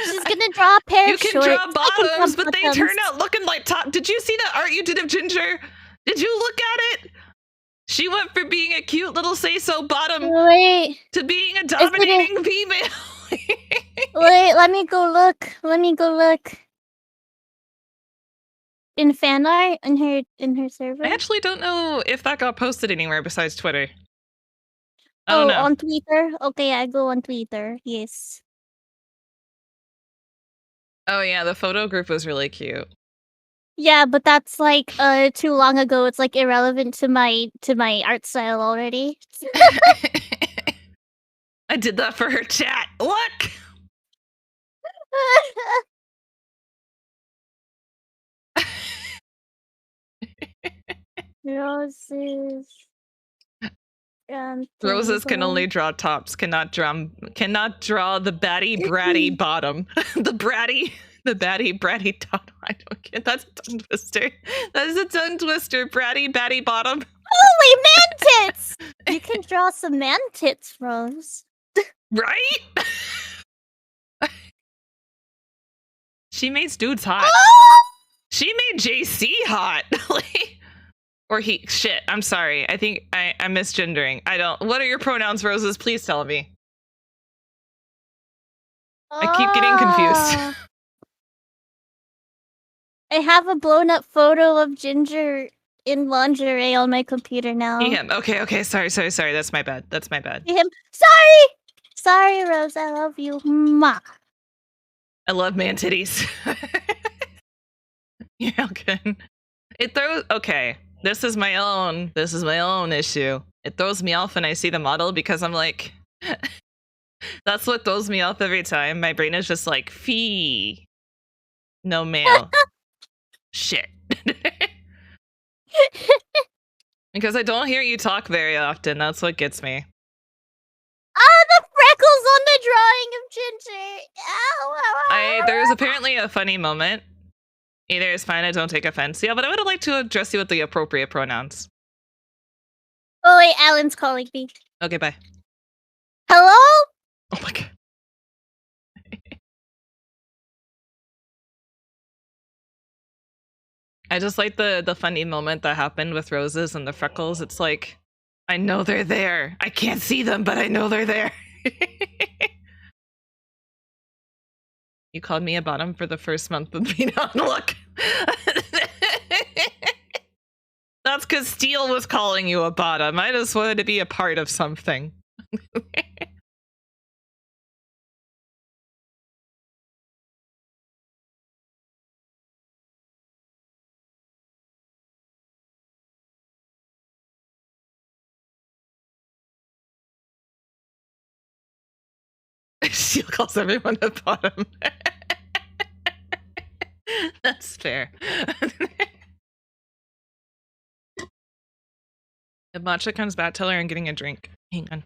She's gonna draw a pair You of can shorts. draw I can bottoms, draw but they bottoms. turn out looking like top. Did you see that art you did of Ginger? Did you look at it? She went from being a cute little say-so bottom Wait, to being a dominating female. wait. Let me go look. Let me go look. In fan art in her server. I actually don't know if that got posted anywhere besides Twitter. I don't know. On Twitter. Okay, I go on Twitter. Yes. Oh yeah, the photo group was really cute. Yeah, but that's like too long ago. It's like irrelevant to my art style already. I did that for her chat. Look. Roses. Roses can only draw tops, cannot draw the batty bratty bottom. the batty bratty top. I don't get that's a tongue twister. That is a tongue twister. Bratty batty bottom. Holy man tits! You can draw some man tits, Rose. Right? She makes dudes hot. She made JC hot. Or he. Shit, I'm sorry. I think I'm misgendering. I don't. What are your pronouns, Roses? Please tell me. I keep getting confused. I have a blown up photo of Ginger in lingerie on my computer now. Him. Okay. Sorry. That's my bad. Him. Sorry, Rose. I love you. Mwah. I love man titties. You're welcome. It throws. Okay, this is my own issue. It throws me off when I see the model because I'm like, that's what throws me off every time. My brain is just like, fee, no male. Shit. Because I don't hear you talk very often. That's what gets me. The freckles on the drawing of Ginger. Ow. There's apparently a funny moment. Either is fine, I don't take offense. Yeah, but I would like to address you with the appropriate pronouns. Oh wait, Alan's calling me. Okay, bye. Hello? Oh my god. I just like the funny moment that happened with Roses and the freckles. It's like, I know they're there. I can't see them, but I know they're there. You called me a bottom for the first month of being on look. That's because Steel was calling you a bottom. I just wanted to be a part of something. Steel calls everyone a bottom. That's fair. If Matcha comes back, tell her I'm getting a drink. Hang on.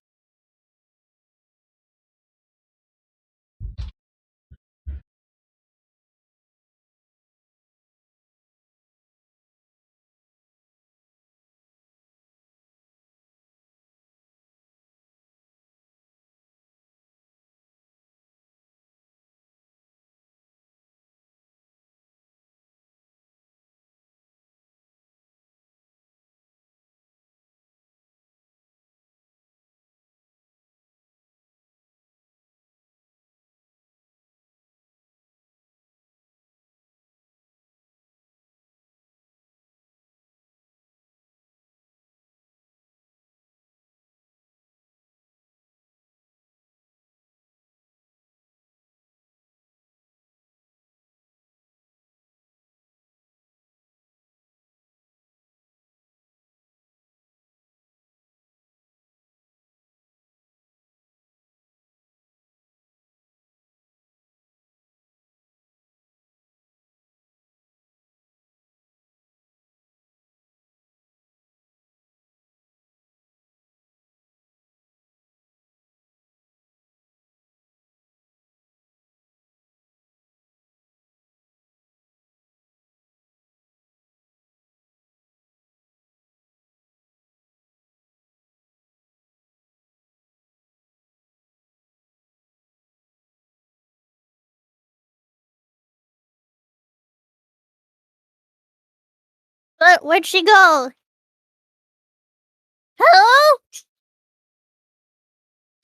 Where'd she go? Hello?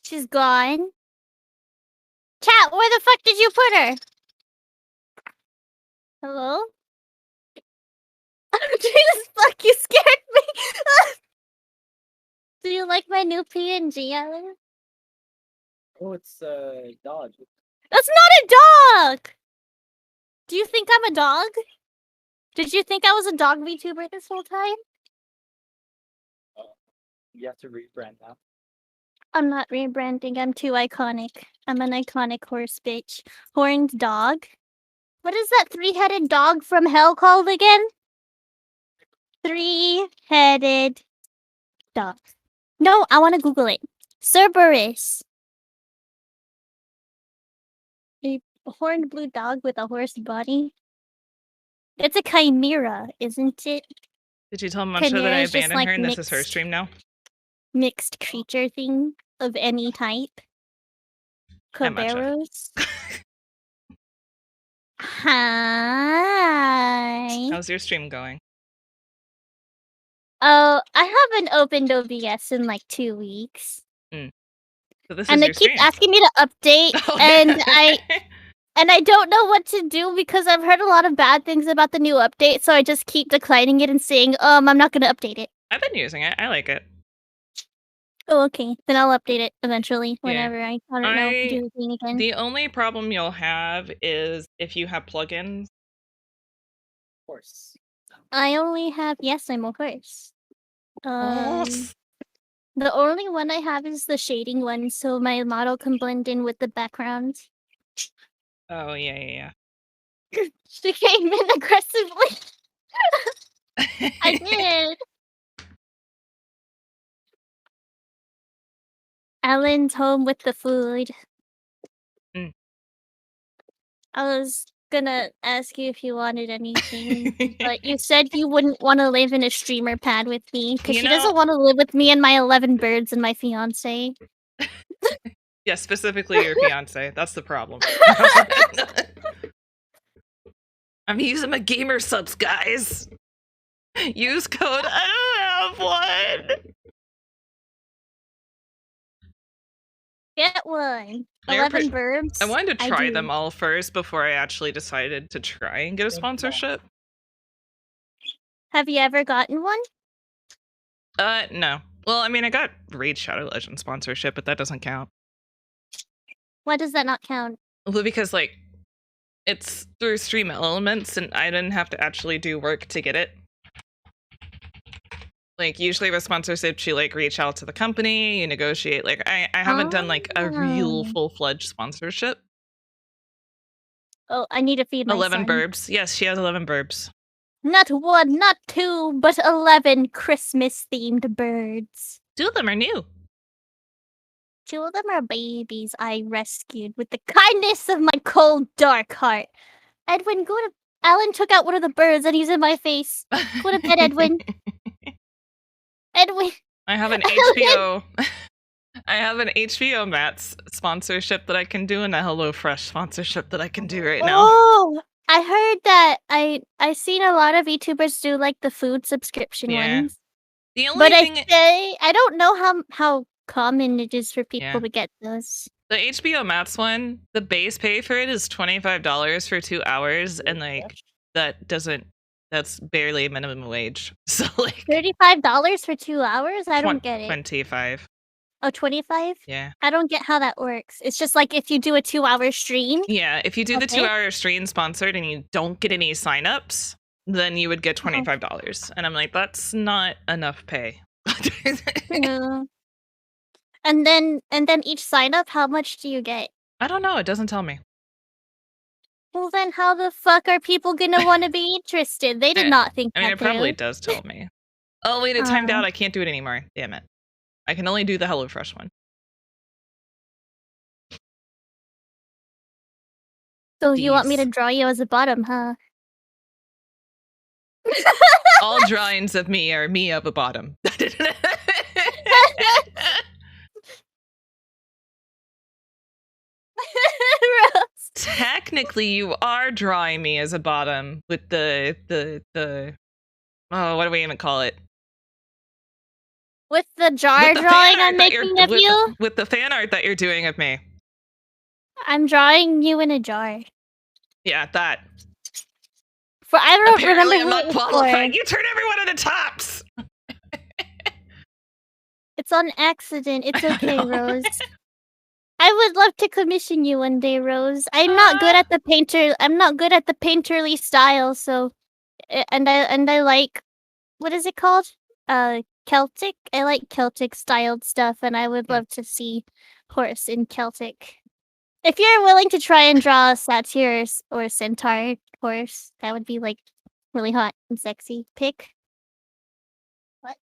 She's gone. Chat, where the fuck did you put her? Hello? Jesus fuck, you scared me! Do you like my new PNG, Alan? Oh, it's a dog. That's not a dog! Do you think I'm a dog? Did you think I was a dog VTuber this whole time? You have to rebrand now. I'm not rebranding, I'm too iconic. I'm an iconic horse bitch. Horned dog? What is that three-headed dog from hell called again? Three-headed dog. No, I want to Google it. Cerberus. A horned blue dog with a horse body. It's a chimera, isn't it? Did you tell Muncher that I Chimera's just, abandoned like, her and this is her mixed. stream now? Mixed creature thing of any type. Hi, Matcha. Caballeros. Hi. How's your stream going? Oh, I haven't opened OBS in like 2 weeks. So this And is it your keeps stream. asking me to update Oh, and yeah. I don't know what to do because I've heard a lot of bad things about the new update, so I just keep declining it and saying, I'm not gonna update it. I've been using it. I like it. Oh, okay. Then I'll update it eventually Yeah. whenever I don't know, do the thing again. The only problem you'll have is if you have plugins. Of course. I only have I'm a horse. Oh, The only one I have is the shading one, so my model can blend in with the background. oh yeah. She came in aggressively. I did. Alan's home with the food. Mm. I was gonna ask you if you wanted anything, but you said you wouldn't want to live in a streamer pad with me because You she know- doesn't want to live with me and my 11 birds and my fiance. Yeah, specifically your fiance. That's the problem. I'm using my gamer subs, guys. Use code. I don't have one. Get one. They're 11 pretty- birds. I wanted to try do. them all first before I actually decided to try and get a sponsorship. Have you ever gotten one? No. Well, I mean, I got Raid Shadow Legend sponsorship, but that doesn't count. Why does that not count? Well, because like it's through Stream Elements, and I didn't have to actually do work to get it. Like usually with sponsorship, you like reach out to the company, you negotiate. Like I haven't done like a real Oh. full-fledged sponsorship. Oh, I need to feed my 11 son. burbs. Yes, she has 11 burbs. Not one, not two, but 11 Christmas-themed birds. 2 of them are new. 2 of them are babies I rescued with the kindness of my cold, dark heart. Edwin, go to... Alan took out one of the birds and he's in my face. Go to bed, Edwin. Edwin. I have an Alan! HBO. I have an HBO Max sponsorship that I can do, and a HelloFresh sponsorship that I can do right now. Oh, I heard that. I seen a lot of YouTubers do like the food subscription Yeah. ones. The only But thing, I don't know how common it is for people Yeah. to get those. the HBO Max one, the base pay for it is $25 for 2 hours, and like that's barely minimum wage. So like $35 for 2 hours? I don't get it. 25. Oh, 25? Yeah. I don't get how that works. It's just like if you do a 2-hour stream. Yeah, if you do the Okay. 2-hour stream sponsored and you don't get any signups, then you would get $25. And I'm like, that's not enough pay. No. And then each sign up, how much do you get? I don't know, it doesn't tell me. Well, then how the fuck are people gonna want to be interested? They did not think I mean, that it probably through. does tell me. Oh, wait, it timed Oh. out. I can't do it anymore. Damn it. I can only do the HelloFresh one. So you want me to Jeez. draw you as a bottom, huh? All drawings of me are me up a bottom. Rose. Technically, you are drawing me as a bottom with the Oh, what do we even call it? With the jar With the drawing fan I'm art that making of you, with the fan art that you're doing of me. I'm drawing you in a jar. Yeah, that. For I don't Apparently, I'm remember not who it was qualified. for. You turn everyone into tops. It's on accident. It's I okay, know. Rose. I would love to commission you one day, Rose. I'm not good at the painter. I'm not good at the painterly style. So, and I like, what is it called? Celtic. I like Celtic styled stuff, and I would love to see horse in Celtic. If you're willing to try and draw a satyr or centaur horse, that would be like really hot and sexy. Pick. What?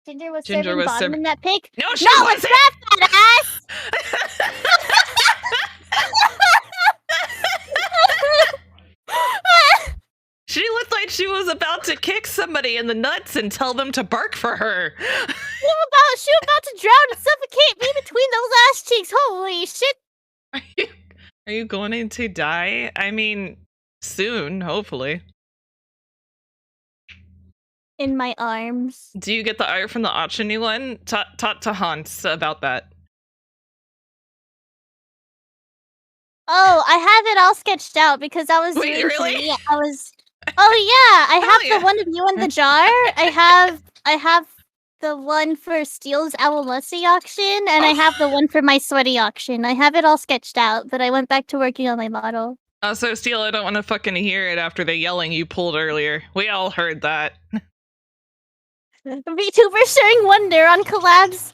Ginger was Ginger serving was bottom in that pic? No, she No, wasn't. it's that fat ass! She looked like she was about to kick somebody in the nuts and tell them to bark for her. She was about to drown and suffocate me between those ass cheeks. Holy shit! Are you going to die? I mean, soon, hopefully. In my arms. Do you get the art from the auction you won? Talk to Hans about that. Oh, I have it all sketched out because I was Wait, doing really? I was. Oh yeah, I Hell have yeah. the one of you in the jar. I have the one for Steele's Awolossi auction, and I have the one for my sweaty auction. I have it all sketched out, but I went back to working on my model. Also, Steele, I don't want to fucking hear it after the yelling you pulled earlier. We all heard that. VTubers sharing wonder on collabs.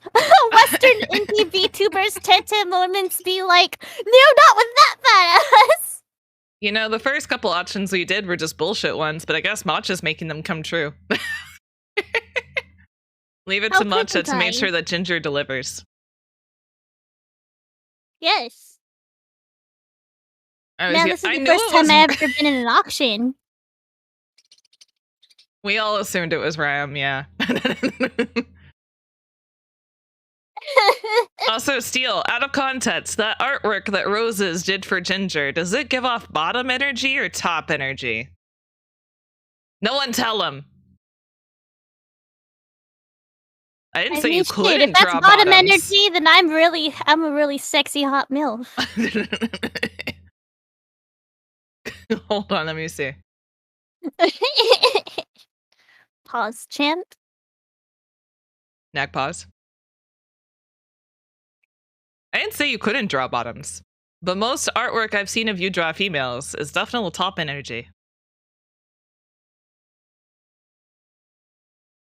Western indie VTubers tend to moments be like, no, not with that fat ass. You know, the first couple auctions we did were just bullshit ones, but I guess Matcha's making them come true. Leave it How to Matcha couldn't to make I? sure that Ginger delivers. Yes. I Now was- this is I the knew first it time was- I've ever been in an auction. We all assumed it was Ram, yeah. Also, Steele, out of context, that artwork that Roses did for Ginger, does it give off bottom energy or top energy? No one tell him. I didn't I say mean, you shit, couldn't if that's draw bottom bottoms. energy, then I'm a really sexy hot MILF. Hold on, let me see. Pause chant. Neck pause. I didn't say you couldn't draw bottoms, but most artwork I've seen of you draw females is definitely top energy.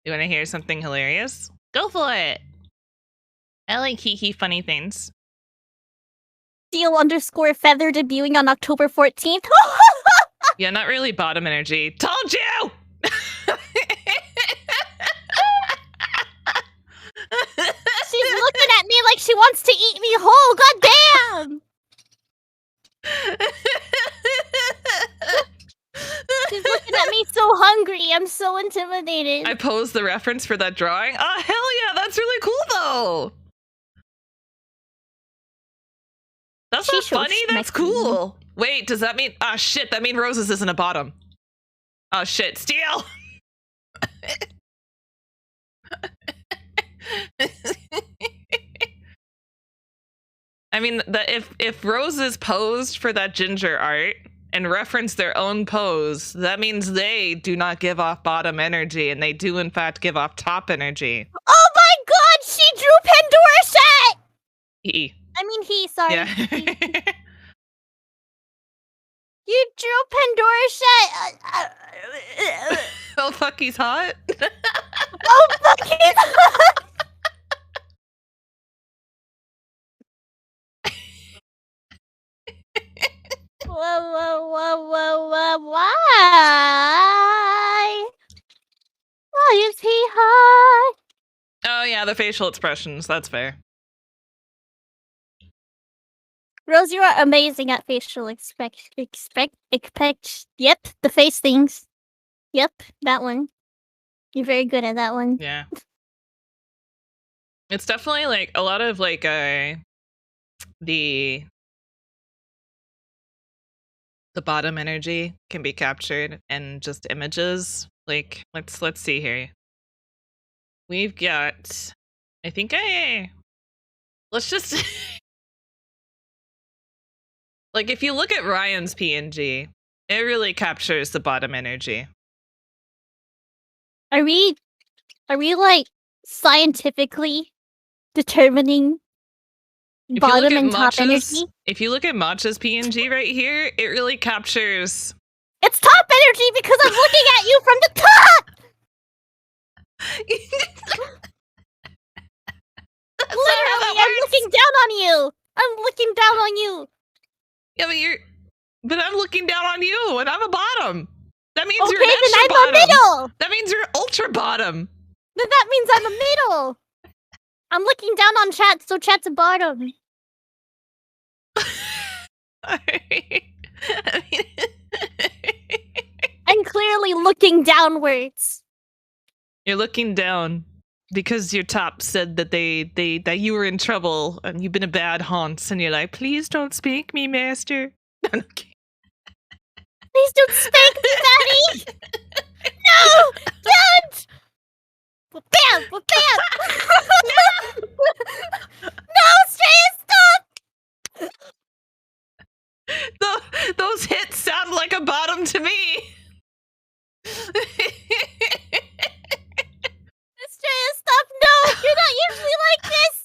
You want to hear something hilarious? Go for it. I like hee funny things. Steele_feather debuting on October 14th. Yeah, not really bottom energy. Told you! She's looking at me like she wants to eat me whole. God damn! She's looking at me so hungry. I'm so intimidated. I posed the reference for that drawing. Oh, hell yeah, that's really cool though. That's She not shows funny, that's schmecky. cool. Wait, does that mean, ah shit, that means Roses isn't a bottom. Oh shit, Steele! I mean, if Roses posed for that Ginger art and referenced their own pose, that means they do not give off bottom energy, and they do in fact give off top energy. Oh my god, she drew Pandora's shit! E. I mean, he, sorry. Yeah. You drew Pandora's shit! Oh fuck, he's hot. Oh, fuck it! Whoa, why? Why is he hot? Oh yeah, the facial expressions. That's fair. Rose, you are amazing at facial Yep, the face things. Yep, that one. You're very good at that one. Yeah. It's definitely like a lot of like the the bottom energy can be captured and just images. Like, let's see here. We've got, I think let's just like if you look at Ryan's PNG, it really captures the bottom energy. Are we like scientifically determining If you look bottom at and top Matcha's, energy? if you look at Matcha's PNG right here, it really captures. It's top energy because I'm looking at you from the top. That's not how Literally, that I'm works. looking down on you. I'm looking down on you. Yeah, but I'm looking down on you, and I'm a bottom. That means Okay, you're an then extra I'm bottom. a middle. That means you're ultra bottom. Then that means I'm a middle. I'm looking down on chat, so chat's a bottom. I'm clearly looking downwards. You're looking down because your top said that that you were in trouble and you've been a bad haunt, and you're like, please don't spank me, master. Okay. Please don't spank me, Daddy! No! Don't! Bam! Bam! No, Straya, stop! Those hits sound like a bottom to me. Straya, stop! No! You're not usually like this!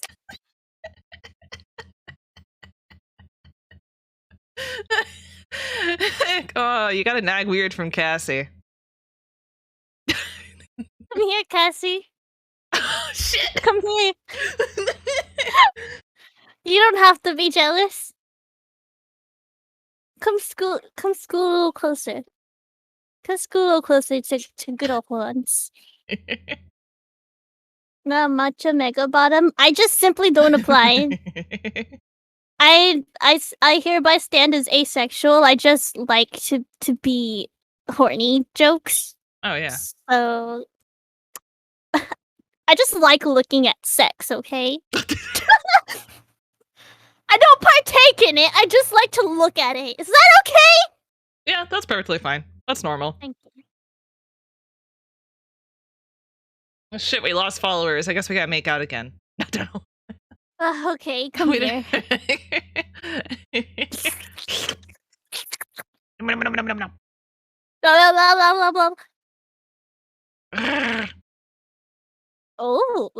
Oh, you got a nag weird from Cassie. Come here, Cassie. Oh, shit. Come here. You don't have to be jealous. Come school a little closer. Come school a little closer to good old ones. Not matcha mega bottom. I just simply don't apply. I hereby stand as asexual. I just like to be horny jokes. Oh, yeah. So I just like looking at sex, okay? I don't partake in it. I just like to look at it. Is that okay? Yeah, that's perfectly fine. That's normal. Thank you. Oh, shit, we lost followers. I guess we gotta make out again. I don't know. Okay, come here. Blah, blah, blah, blah, blah. Oh.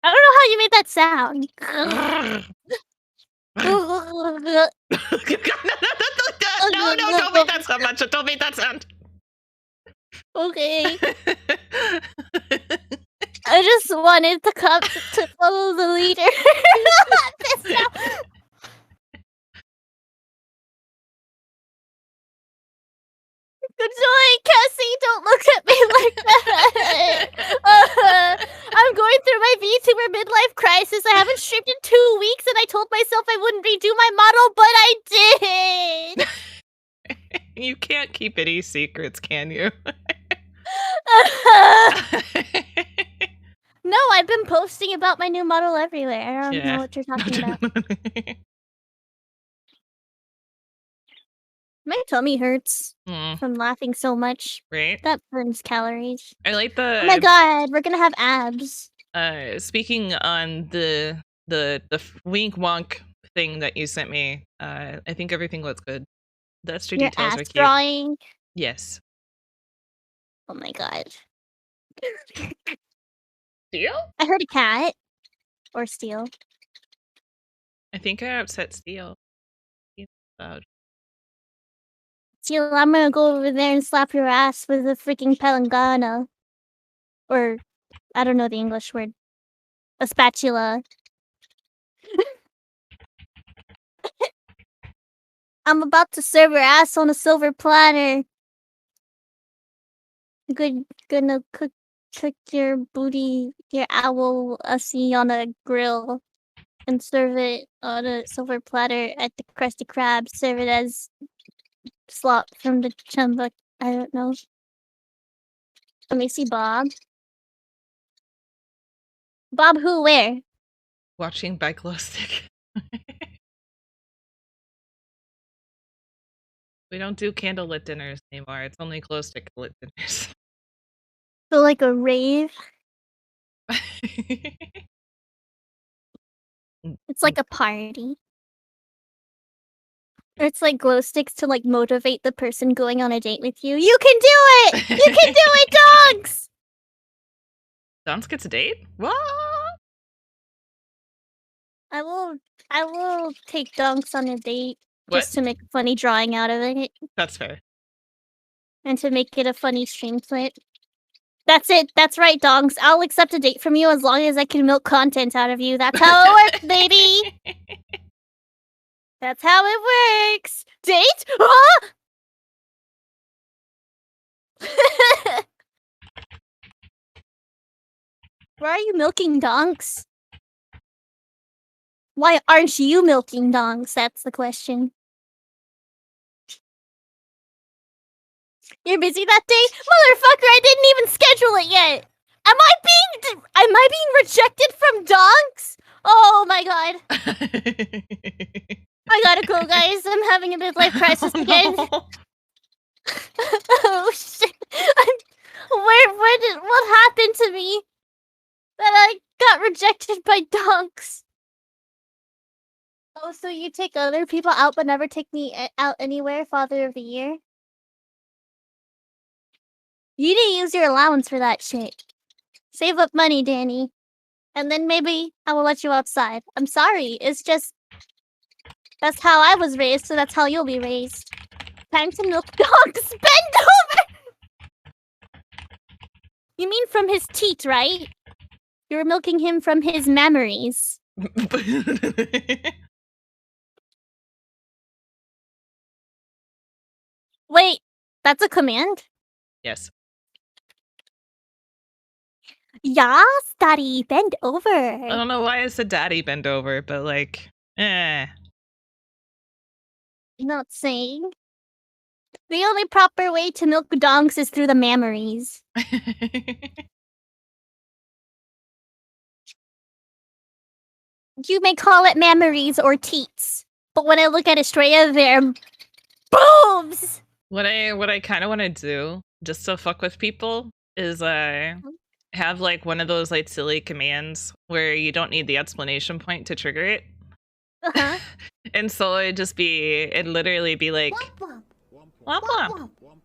I don't know how you made that sound. No, don't make that sound, Matcha. Don't make that sound. Okay. I just wanted the cup to follow the leader. This now. Good joy, Cassie. Don't look at me like that. I'm going through my VTuber midlife crisis. I haven't streamed in 2 weeks, and I told myself I wouldn't redo my model, but I did. You can't keep any secrets, can you? No, I've been posting about my new model everywhere. I don't know what you're talking about. My tummy hurts from laughing so much. Right? That burns calories. I like the. Oh my god, we're gonna have abs. Speaking on the wink wonk thing that you sent me, I think everything looks good. The extra Your details ass are cute. drawing. Yes. Oh my god. Steel? I heard a cat. Or Steel. I think I upset Steel. He's loud. Steel, I'm gonna go over there and slap your ass with a freaking palangana. Or, I don't know the English word. A spatula. I'm about to serve your ass on a silver platter. Gonna cook your booty, your owl ussy on a grill. And serve it on a silver platter at the Krusty Krab. Serve it as slop from the chumbuck. I don't know. Let me see Bob. Bob who, where? watching by Glowstick. We don't do candlelit dinners anymore. It's only Glowstick lit dinners. So like a rave. It's like a party. Or it's like glow sticks to like motivate the person going on a date with you. You can do it! You can do it, dogs! Donks gets a date? What? I will take Dunks on a date What? just to make a funny drawing out of it That's fair. and to make it a funny stream clip. That's it. That's right, Donks. I'll accept a date from you as long as I can milk content out of you. That's how it works, baby. That's how it works. Date? Ah! Why are you milking Donks? Why aren't you milking Donks? That's the question. You're busy that day? Motherfucker, I didn't even schedule it yet! Am I being rejected from Donks? Oh my god. I gotta go, guys. I'm having a midlife crisis again. Oh shit. What happened to me? That I got rejected by Donks. Oh, so you take other people out but never take me out anywhere, Father of the Year? You need to use your allowance for that shit. Save up money, Danny. And then maybe I will let you outside. I'm sorry, it's just... That's how I was raised, so that's how you'll be raised. Time to milk dogs. Bend over! You mean from his teat, right? You're milking him from his memories. Wait, that's a command? Yes. Yes, Daddy, bend over. I don't know why I said daddy bend over, but like, Not saying. The only proper way to milk donks is through the memories. You may call it memories or teats, but when I look at Estrella, they're boobs. What I kind of want to do, just to fuck with people, is have like one of those like silly commands where you don't need the explanation point to trigger it. Uh-huh. And so it'd literally be like, Womp womp womp. womp. Womp womp.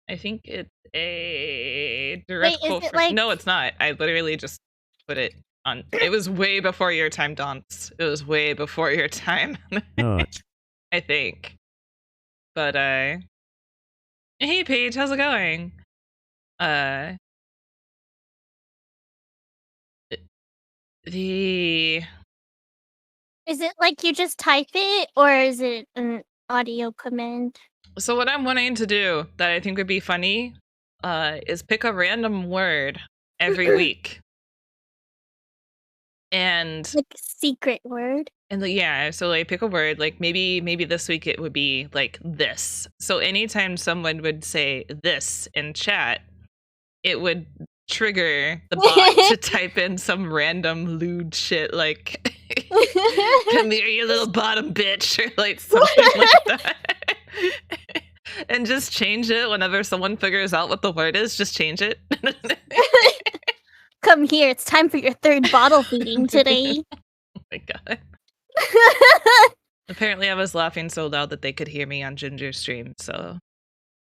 I think it's a direct Wait, is quote it from- like- No, it's not. I literally just put it on. It was way before your time, Donks. It was way before your time. I think. But hey Paige, how's it going? The Is it like you just type it, or is it an audio command? So what I'm wanting to do that I think would be funny is pick a random word every week. And Like a secret word? yeah, so like pick a word, like maybe this week it would be like this. So anytime someone would say this in chat, it would trigger the bot to type in some random lewd shit like come here, you little bottom bitch, or like something like that. And just change it whenever someone figures out what the word is, just change it. Come here, it's time for your third bottle feeding today. Oh my god. Apparently I was laughing so loud that they could hear me on Ginger's stream, so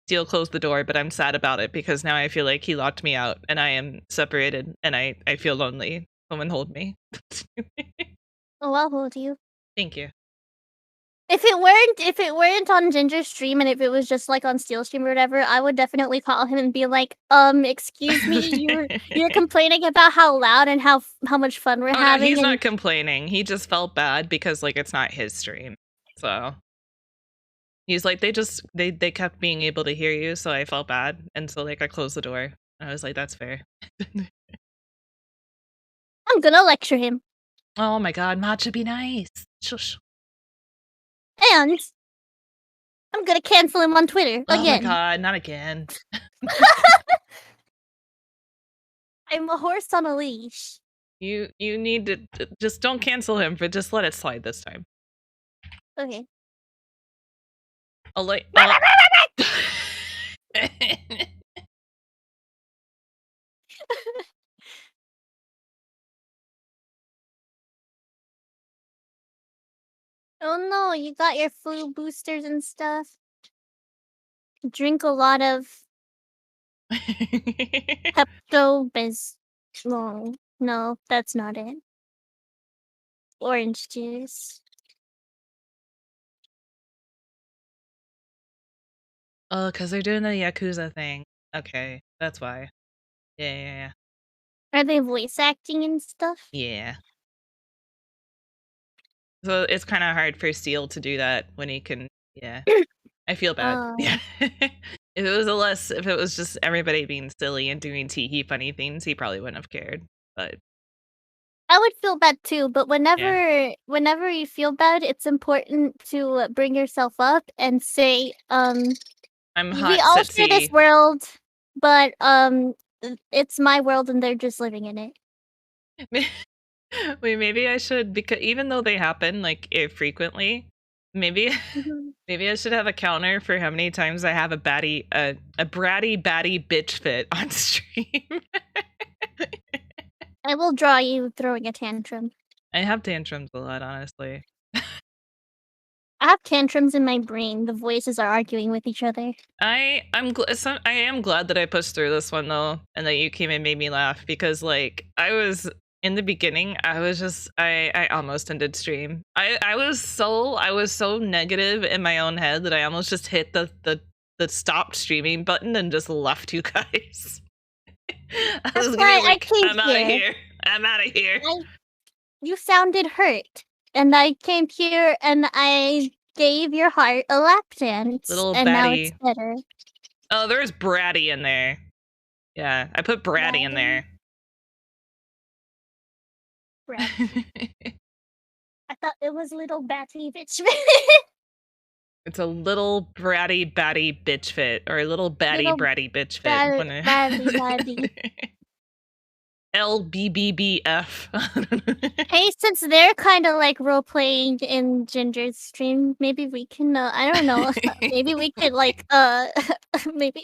Steel closed the door, but I'm sad about it because now I feel like he locked me out and I am separated and I feel lonely. Someone hold me. Oh, I'll hold you. Thank you. If it weren't on Ginger's stream and if it was just like on Steel stream or whatever, I would definitely call him and be like, excuse me, you're complaining about how loud and how much fun we're Oh, no, having. he's and- not complaining. He just felt bad because like it's not his stream. So he's like they kept being able to hear you, so I felt bad. And so like I closed the door. And I was like, that's fair. I'm gonna lecture him. Oh my god, Matcha, be nice. Shush. And I'm gonna cancel him on Twitter Oh my again. god, not again. I'm a horse on a leash. You need to just don't cancel him, but just let it slide this time. Okay. I'll let. Oh no, you got your flu boosters and stuff. Drink a lot of Pepto-Bis. No, that's not it. Orange juice. Oh, because they're doing the Yakuza thing. Okay, that's why. Yeah. Are they voice acting and stuff? Yeah. So it's kind of hard for Seal to do that when he can. Yeah. I feel bad. Oh. Yeah. If it was just everybody being silly and doing tee funny things, he probably wouldn't have cared. But I would feel bad too, but whenever you feel bad, it's important to bring yourself up and say, I'm hot, we all share this Sitsy. world, but it's my world and they're just living in it. Wait, maybe I should, because even though they happen like frequently, maybe I should have a counter for how many times I have a bratty batty bitch fit on stream. I will draw you throwing a tantrum. I have tantrums a lot, honestly. I have tantrums in my brain. The voices are arguing with each other. I am glad that I pushed through this one though, and that you came and made me laugh, because like I was in the beginning, I almost ended stream. I was so negative in my own head that I almost just hit the stop streaming button and just left you guys. I was why I came I'm out of here. I'm out of here. You sounded hurt, and I came here and I gave your heart a lap dance, Little and now it's batty. better. Oh, there's Bratty in there. Yeah, I put Bratty in there. Bratty. I thought it was little batty bitch. It's a little bratty batty bitch fit, or a little batty Little bratty bitch fit. batty. LBBBF. Hey, since they're kind of like role playing in Ginger's stream, maybe we can. I don't know. Maybe we could like maybe.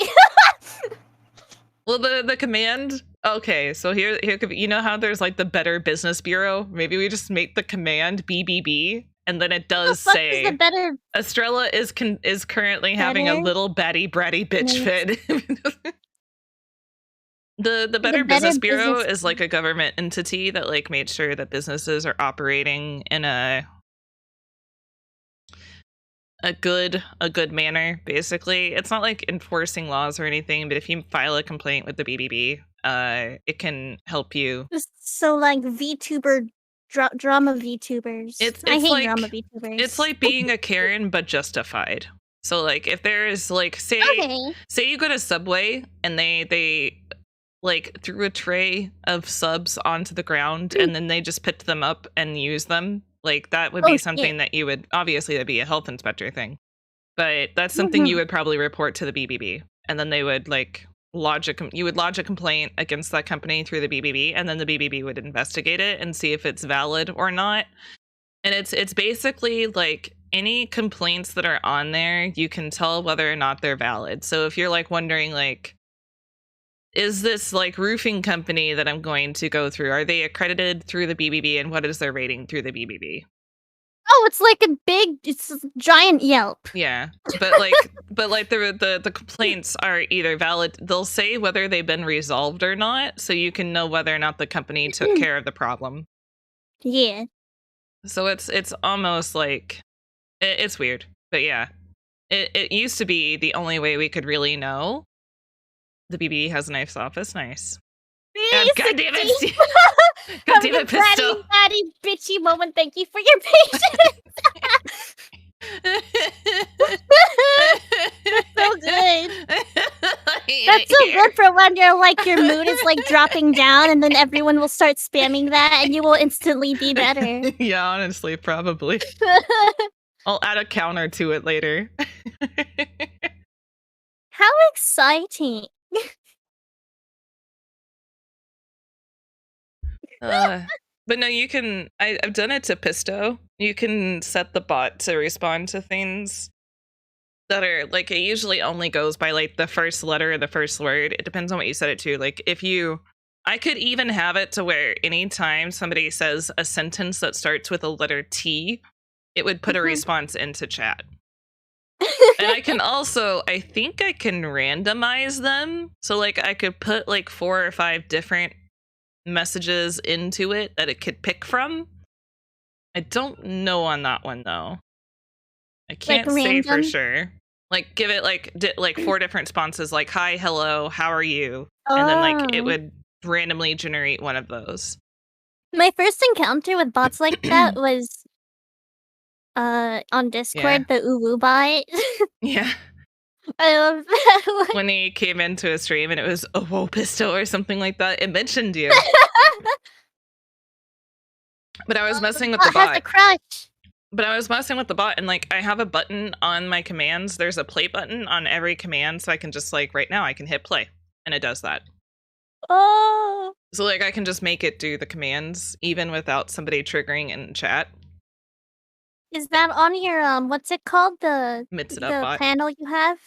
Well, the command. Okay, so here could be, you know how there's like the Better Business Bureau? Maybe we just make the command BBB, and then it does say the better Estrella is currently having a Better? little batty bratty bitch Yes. fit. The Better Business Better Bureau Business- is like a government entity that like made sure that businesses are operating in a good manner. Basically, it's not like enforcing laws or anything, but if you file a complaint with the BBB, it can help you. So like VTuber drama VTubers. I hate like, drama VTubers. It's like being a Karen but justified. So like if there is like say you go to Subway and they like threw a tray of subs onto the ground and then they just picked them up and used them, like that would be something that you would, obviously that'd be a health inspector thing, but that's something you would probably report to the BBB, and then they would like lodge a complaint against that company through the BBB, and then the BBB would investigate it and see if it's valid or not. And it's basically like any complaints that are on there, you can tell whether or not they're valid. So if you're like wondering like, is this like roofing company that I'm going to go through, are they accredited through the BBB, and what is their rating through the BBB? Oh, it's like it's a giant Yelp. Yeah, but like the complaints are either valid. They'll say whether they've been resolved or not, so you can know whether or not the company took care of the problem. Yeah. So it's almost like it's weird, but yeah, it used to be the only way we could really know. The BBB has a nice office, nice. God damn it! God damn it, Pistol! Batty bitchy moment. Thank you for your patience. That's so good. That's so good for when your mood is like dropping down, and then everyone will start spamming that, and you will instantly be better. Yeah, honestly, probably. I'll add a counter to it later. How exciting! But no, you can. I've done it to Pisto. You can set the bot to respond to things that are like, it usually only goes by like the first letter of the first word. It depends on what you set it to. Like if you, I could even have it to where anytime somebody says a sentence that starts with a letter T, it would put a response into chat. And I can also, I think I can randomize them. So like I could put like 4 or 5 different messages into it that it could pick from. I don't know on that one though. I can't say for sure. Like give it like 4 different responses, like hi, hello, how are you? And then like it would randomly generate one of those. My first encounter with bots like that was on Discord, the Uwu bot. Yeah. I love that one. When he came into a stream and it was a whoa pistol or something like that, it mentioned you. But I was messing with the bot. Has a crush. But I was messing with the bot, and like I have a button on my commands. There's a play button on every command, so I can just like right now I can hit play, and it does that. Oh. So like I can just make it do the commands even without somebody triggering in chat. Is that on your what's it called, the bot panel you have?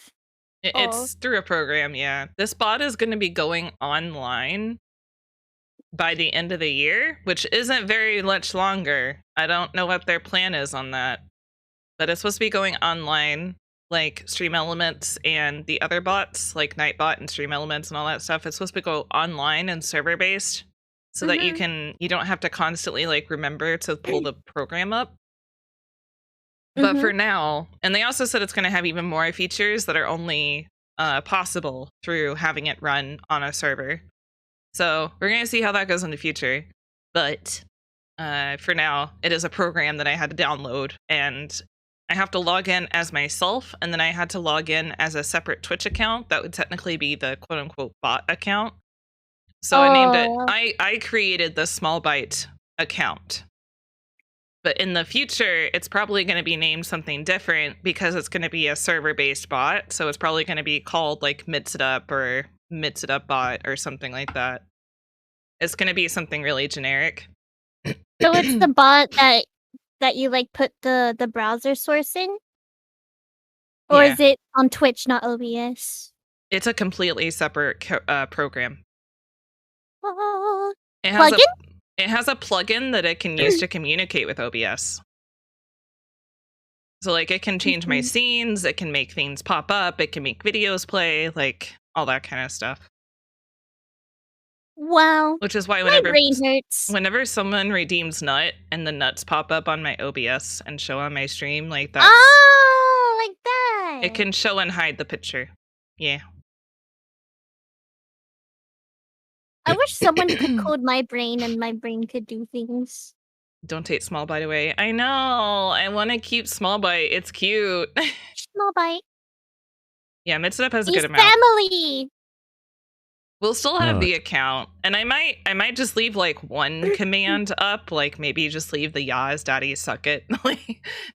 It's through a program, yeah. This bot is going to be going online by the end of the year, which isn't very much longer. I don't know what their plan is on that, but it's supposed to be going online, like Stream Elements and the other bots, like Nightbot and Stream Elements and all that stuff. It's supposed to go online and server based, so that you don't have to constantly like remember to pull the program up. But for now, and they also said it's going to have even more features that are only possible through having it run on a server. So we're going to see how that goes in the future. But for now, it is a program that I had to download, and I have to log in as myself, and then I had to log in as a separate Twitch account that would technically be the quote-unquote bot account. So I named it, I created the Small Byte account. But in the future, it's probably going to be named something different because it's going to be a server-based bot. So it's probably going to be called like Mitsitup or Mitsitup bot or something like that. It's going to be something really generic. So it's the bot that you like put the browser source in? Or is it on Twitch, not OBS? It's a completely separate program. Plugin? It has a plugin that it can use to communicate with OBS. So like it can change my scenes, it can make things pop up, it can make videos play, like all that kind of stuff. Wow. Which is why my brain hurts. Whenever someone redeems nut and the nuts pop up on my OBS and show on my stream, like that's like that. It can show and hide the picture. Yeah. I wish someone could code my brain and my brain could do things. Don't take Small Byte away. I know. I want to keep Small Byte. It's cute. Small Byte. Yeah, Mitsitup has a good amount. Family. We'll still have the account, and I might just leave like one command up, like maybe just leave the Yaz Daddy Suck It.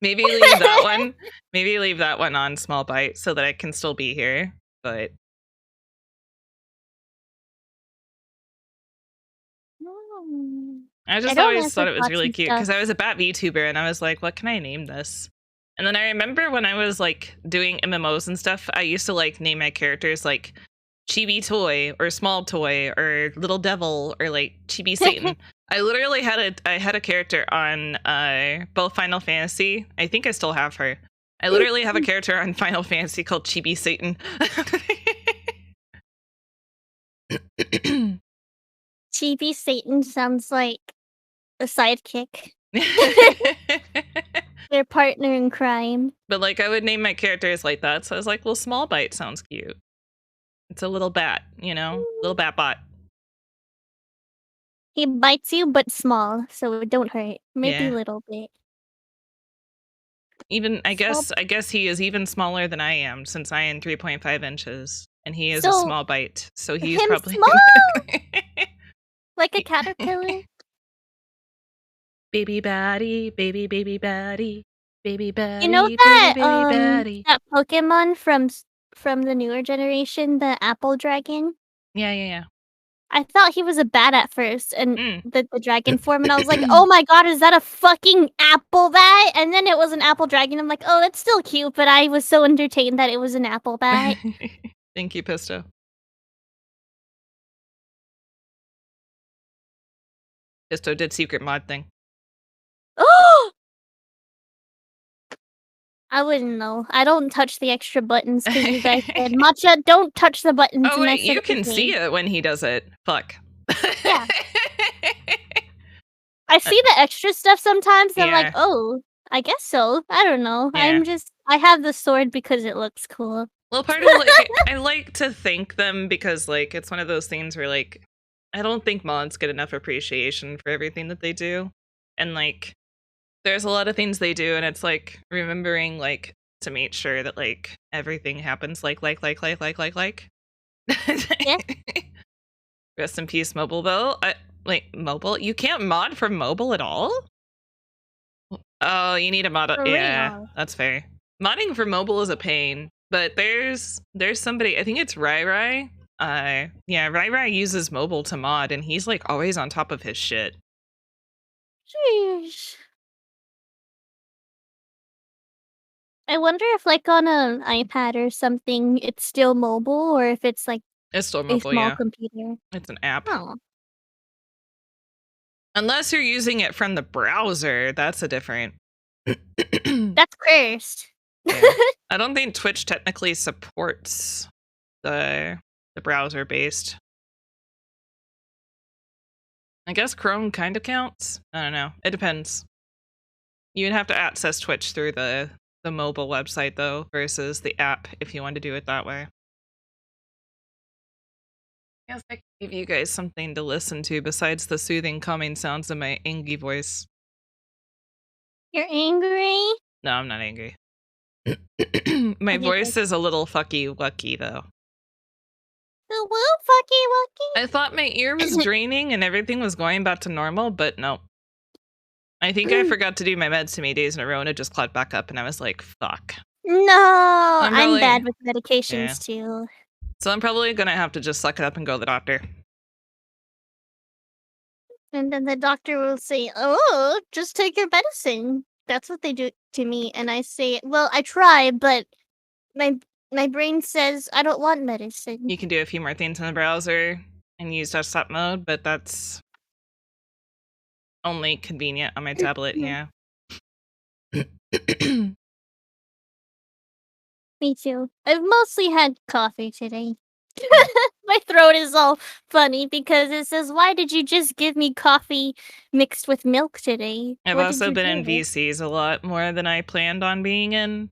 Maybe leave that one. Maybe leave that one on Small Byte so that I can still be here. But I just always thought it was really cute because I was a Bat VTuber and I was like, what can I name this? And then I remember when I was like doing MMOs and stuff, I used to like name my characters like Chibi Toy or Small Toy or Little Devil or like Chibi Satan. I literally had a character on both Final Fantasy. I think I still have her. I literally have a character on Final Fantasy called Chibi Satan. Chibi Satan sounds like a sidekick. Their partner in crime. But like I would name my characters like that, so I was like, well, Small Byte sounds cute. It's a little bat, you know? Little bat bot. He bites you, but small, so it don't hurt. Maybe a little bit. Even I guess he is even smaller than I am, since I am 3.5 inches. And he is a small bite. So he's probably small! Like a caterpillar. Baby baddie, baby baddie, baby baddie. You know that that Pokemon from the newer generation, the Apple Dragon? Yeah. I thought he was a bat at first, and Mm. the dragon form, and I was like, "Oh my god, is that a fucking apple bat?" And then it was an apple dragon. I'm like, "Oh, that's still cute," but I was so entertained that it was an apple bat. Thank you, Pisto. Pisto did secret mod thing. Oh! I wouldn't know. I don't touch the extra buttons because you guys said, "Matcha, don't touch the buttons." Oh and I wait, said, you can see "Okay." it when he does it. Fuck. Yeah. I see the extra stuff sometimes, and I'm like, Yeah. "Oh, I guess so." I don't know. Yeah. I have the sword because it looks cool. Well, part of like I like to thank them because like it's one of those things where like I don't think mods get enough appreciation for everything that they do. And like there's a lot of things they do and it's like remembering like to make sure that like everything happens like. Yeah. Rest in peace, Mobile Bill. Mobile? You can't mod from mobile at all? Oh, you need a mod. For Yeah, real. that's fair. Modding for mobile is a pain, but there's somebody. I think it's Rai. Yeah, Rai uses mobile to mod, and he's like always on top of his shit. Sheesh. I wonder if, like, on an iPad or something, it's still mobile, or if it's like It's still a mobile, small yeah. computer. It's an app. Oh, Unless you're using it from the browser, that's a different. that's cursed. Yeah. I don't think Twitch technically supports the browser based. I guess Chrome kind of counts. I don't know. It depends. You'd have to access Twitch through the mobile website though, versus the app if you want to do it that way. I guess I can give you guys something to listen to besides the soothing, calming sounds of my angry voice. You're angry? No, I'm not angry. My Okay, voice good. is a little fucky wucky though. The woo fucky wucky? I thought my ear was draining and everything was going back to normal, but no. I think I forgot to do my meds too many days in a row and it just clogged back up and I was like, fuck. No, I'm really- bad with medications too. So I'm probably gonna have to just suck it up and go to the doctor. And then the doctor will say, "Oh, just take your medicine." That's what they do to me, and I say, "Well, I try, but my brain says I don't want medicine." You can do a few more things in the browser and use desktop mode, but that's only convenient on my tablet, yeah. Me too. I've mostly had coffee today. My throat is all funny because it says, "Why did you just give me coffee mixed with milk today?" I've What did also you been in do? VCs a lot more than I planned on being in.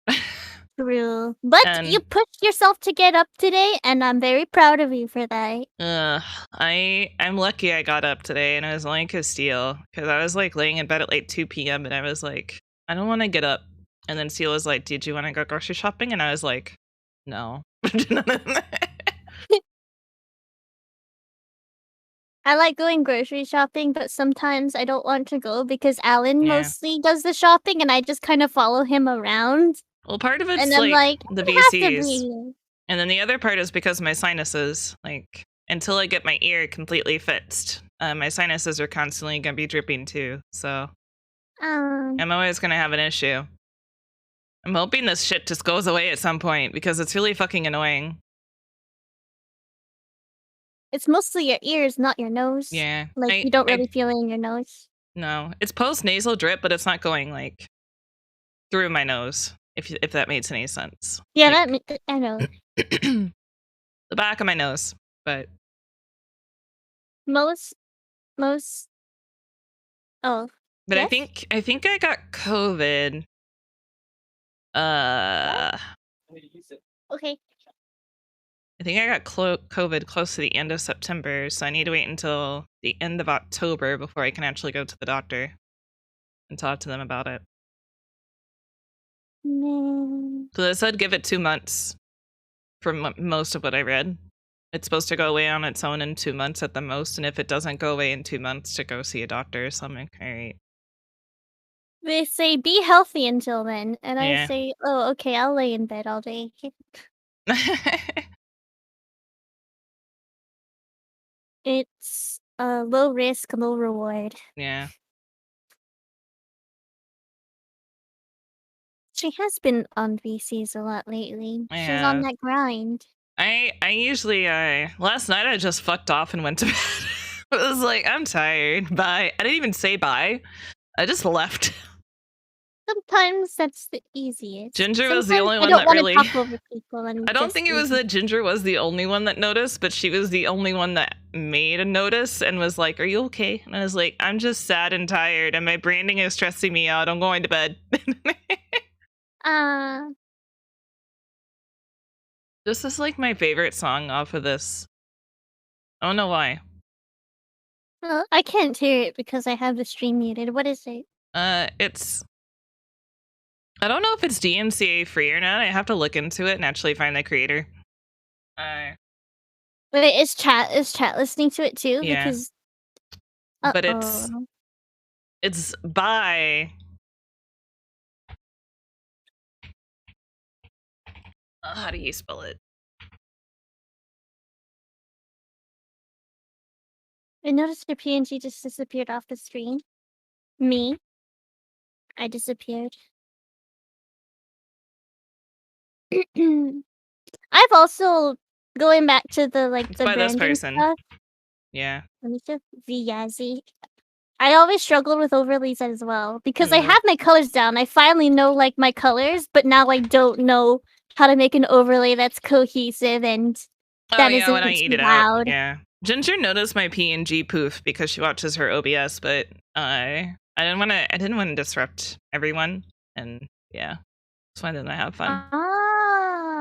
True. But And- you pushed yourself to get up today, and I'm very proud of you for that. I'm lucky I got up today and it was only Castile because I was like laying in bed at like 2 p.m. and I was like, I don't want to get up. And then Steele was like, did you want to go grocery shopping? And I was like, no. I like going grocery shopping, but sometimes I don't want to go because Alan Yeah. mostly does the shopping, and I just kind of follow him around. Well, part of it's And I'm like, the "You have to VCs. be here." And then the other part is because of my sinuses. Like, until I get my ear completely fixed, my sinuses are constantly going to be dripping too. So I'm always going to have an issue. I'm hoping this shit just goes away at some point because it's really fucking annoying. It's mostly your ears, not your nose. Yeah. Like, you don't really feel it in your nose. No, it's post nasal drip, but it's not going like through my nose. If that makes any sense. Yeah, Like, I know. the back of my nose, but Most. Oh, but yes? I think I got COVID. I'm gonna use it. Okay. I think I got COVID close to the end of September, so I need to wait until the end of October before I can actually go to the doctor and talk to them about it. Man. So they said give it 2 months from most of what I read. It's supposed to go away on its own in 2 months at the most, and if it doesn't go away in 2 months, to go see a doctor. So I'm like, all right. They say be healthy until then, and Yeah. I say, "Oh, okay, I'll lay in bed all day." It's low risk, low reward. Yeah. She has been on VCs a lot lately. I She's on have. that grind. I usually last night I just fucked off and went to bed. I was like, I'm tired. Bye. I didn't even say bye. I just left. Sometimes that's the easiest. Ginger was the Sometimes only I one don't that wanna really. talk over people and I don't just think it was leave. that Ginger was the only one that noticed, but she was the only one that made a notice and was like, "Are you okay?" And I was like, "I'm just sad and tired, and my branding is stressing me out. I'm going to bed." This is like my favorite song off of this. I don't know why. Well, I can't hear it because I have the stream muted. What is it? It's. I don't know if it's DMCA free or not. I have to look into it and actually find the creator. Wait, is chat listening to it too? Yeah. Because But it's by. How do you spell it? I noticed your PNG just disappeared off the screen. Me. I disappeared. I've also going back to the It's the by this branding person. stuff. Yeah. Let me just Viazzi. I always struggled with overlays as well because I Mhm. have my colors down. I finally know like my colors, but now I don't know how to make an overlay that's cohesive and that yeah, when I isn't eat too it out. loud. Yeah. Ginger noticed my PNG poof because she watches her OBS, but I didn't want to disrupt everyone, and yeah, just wanted to have fun.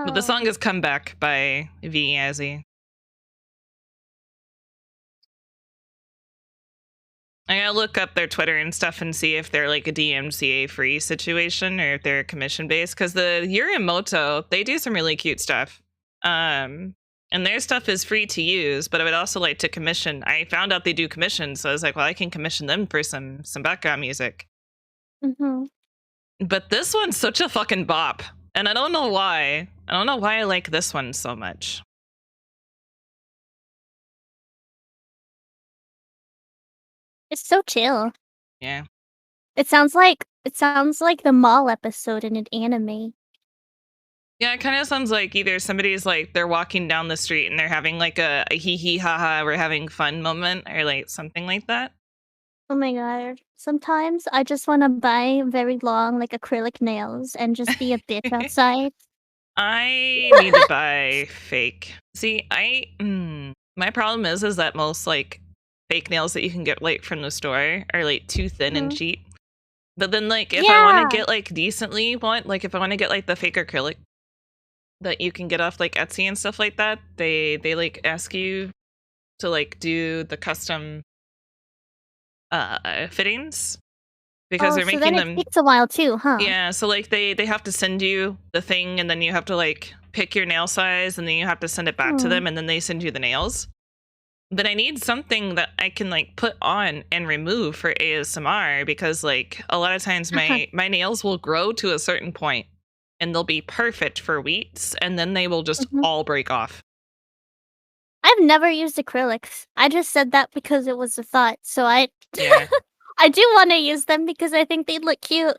But the song is "Come Back" by Viazzi. I gotta look up their Twitter and stuff and see if they're like a DMCA free situation or if they're commission based. Because the Yurimoto, they do some really cute stuff. And their stuff is free to use, but I would also like to commission. I found out they do commissions, so I was like, well, I can commission them for some background music. Mm-hmm. But this one's such a fucking bop, and I don't know why. I don't know why I like this one so much. It's so chill. Yeah. It sounds like the mall episode in an anime. Yeah, it kind of sounds like either somebody's like they're walking down the street and they're having like a hee hee ha ha we're having fun moment or like something like that. Oh my god. Sometimes I just want to buy very long like acrylic nails and just be a bitch outside. I need to buy fake. See, my problem is that most like fake nails that you can get like from the store are like too thin and cheap. But then like if I want to get like decently like if I want to get like the fake acrylic that you can get off like Etsy and stuff like that, they like ask you to like do the custom fittings because they're making them. It takes a while too, huh? Yeah, so like they have to send you the thing and then you have to like pick your nail size and then you have to send it back to them and then they send you the nails. But I need something that I can like put on and remove for ASMR because like a lot of times my nails will grow to a certain point and they'll be perfect for weeks and then they will just all break off. I've never used acrylics. I just said that because it was a thought. So I I do want to use them because I think they look cute.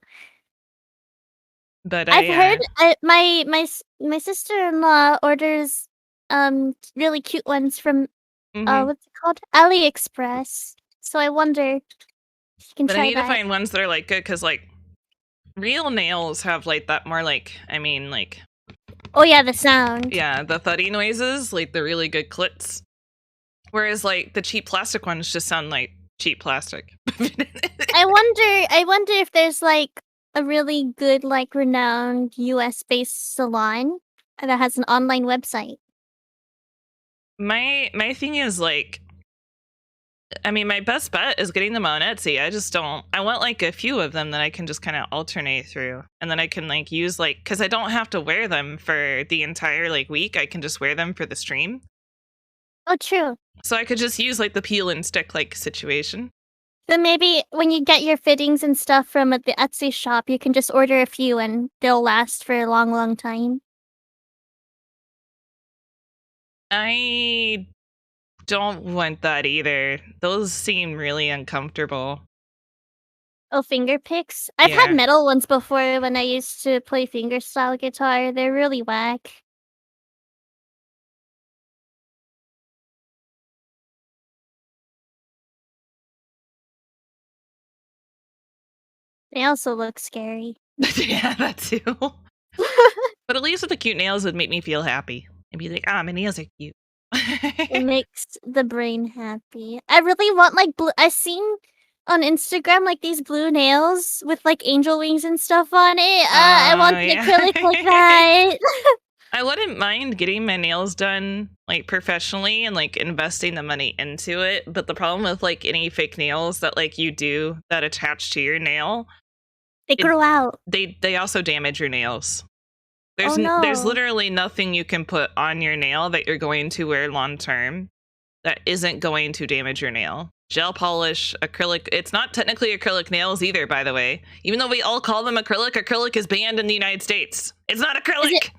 But I've heard my sister-in-law orders really cute ones from what's it called? AliExpress. So I wonder if you can but try I need that. to find ones that are like good because like real nails have like that more like like oh yeah, the sound. Yeah, the thuddy noises, like the really good clits. Whereas like the cheap plastic ones just sound like cheap plastic. I wonder if there's like a really good like renowned US based salon that has an online website. My thing is like my best bet is getting them on Etsy. I want like a few of them that I can just kind of alternate through. And then I can like use like, because I don't have to wear them for the entire like week. I can just wear them for the stream. Oh, true. So I could just use like the peel and stick like situation. So maybe when you get your fittings and stuff from the Etsy shop, you can just order a few and they'll last for a long, long time. I don't want that either. Those seem really uncomfortable. Oh, finger picks? I've Yeah. had metal ones before when I used to play fingerstyle guitar. They're really whack. They also look scary. Yeah, that too. But at least with the cute nails, it would make me feel happy. And be like, my nails are cute. It makes the brain happy. I really want like blue. I've seen on Instagram like these blue nails with like angel wings and stuff on it. I want the yeah. acrylic like that. I wouldn't mind getting my nails done like professionally and like investing the money into it. But the problem with like any fake nails that like you do that attach to your nail, They grow out. they also damage your nails. Oh, There's no. literally nothing you can put on your nail that you're going to wear long term that isn't going to damage your nail. Gel polish, acrylic. It's not technically acrylic nails either, by the way. Even though we all call them acrylic, acrylic is banned in the United States. It's not acrylic.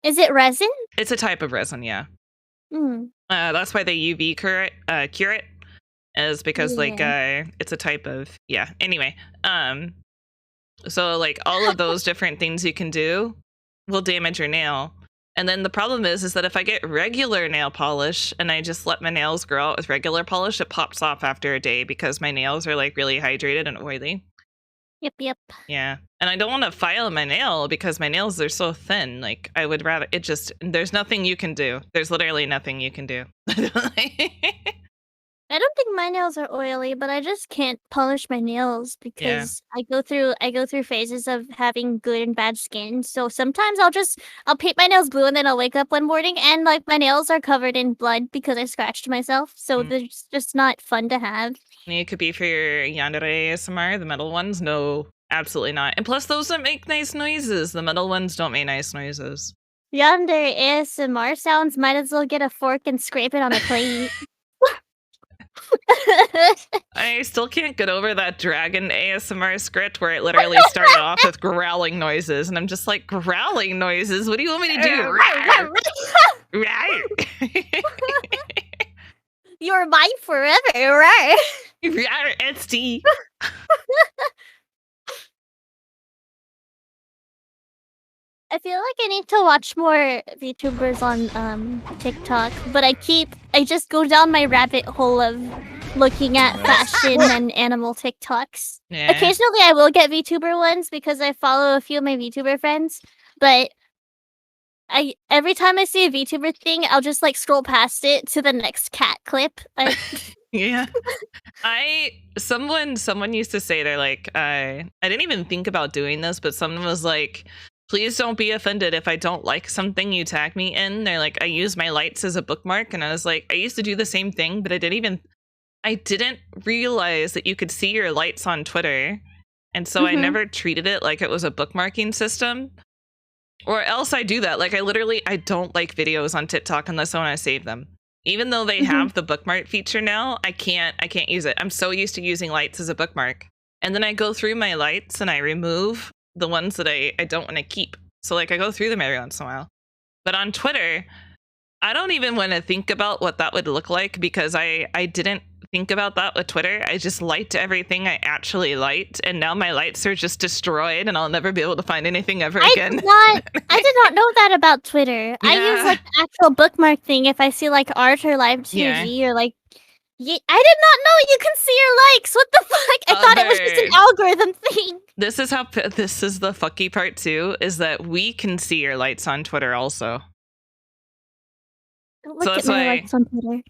Is it resin? It's a type of resin, yeah. Hmm. That's why they UV cure it, is because like it's a type of Anyway, so like all of those different things you can do will damage your nail. And then the problem is that if I get regular nail polish and I just let my nails grow out with regular polish, it pops off after a day because my nails are like really hydrated and oily. Yep. Yeah. And I don't want to file my nail because my nails are so thin. Like I would rather there's nothing you can do. There's literally nothing you can do. I don't think my nails are oily, but I just can't polish my nails because I go through phases of having good and bad skin. So sometimes I'll paint my nails blue and then I'll wake up one morning and like my nails are covered in blood because I scratched myself. So they're just not fun to have. It could be for your yandere ASMR, the metal ones. No, absolutely not. And plus those don't make nice noises. The metal ones don't make nice noises. Yandere ASMR sounds might as well get a fork and scrape it on a plate. I still can't get over that dragon ASMR script where it literally started off with growling noises, and I'm just like, growling noises? What do you want me to do? You're mine forever, right? SD. I feel like I need to watch more VTubers on TikTok, but I just go down my rabbit hole of looking at fashion and animal TikToks. Yeah. Occasionally I will get VTuber ones because I follow a few of my VTuber friends, but every time I see a VTuber thing, I'll just like scroll past it to the next cat clip. Yeah. Someone used to say, they're like, I didn't even think about doing this, but someone was like, please don't be offended if I don't like something you tag me in. They're like, I use my lights as a bookmark. And I was like, I used to do the same thing, but I didn't realize that you could see your lights on Twitter. And so I never treated it like it was a bookmarking system. Or else I do that. Like I don't like videos on TikTok unless I want to save them. Even though they have the bookmark feature now, I can't use it. I'm so used to using lights as a bookmark. And then I go through my lights and I remove the ones that I don't want to keep. So like I go through them every once in a while. But on Twitter, I don't even want to think about what that would look like because I didn't think about that with Twitter. I just liked everything I actually liked, and now my lights are just destroyed and I'll never be able to find anything ever again. I did not know that about Twitter. I use like the actual bookmark thing if I see like art or live TG or like I did not know you can see your likes. What the fuck? I thought it was just an algorithm thing. This is the fucky part too, is that we can see your lights on Twitter also. Look at my likes on Twitter.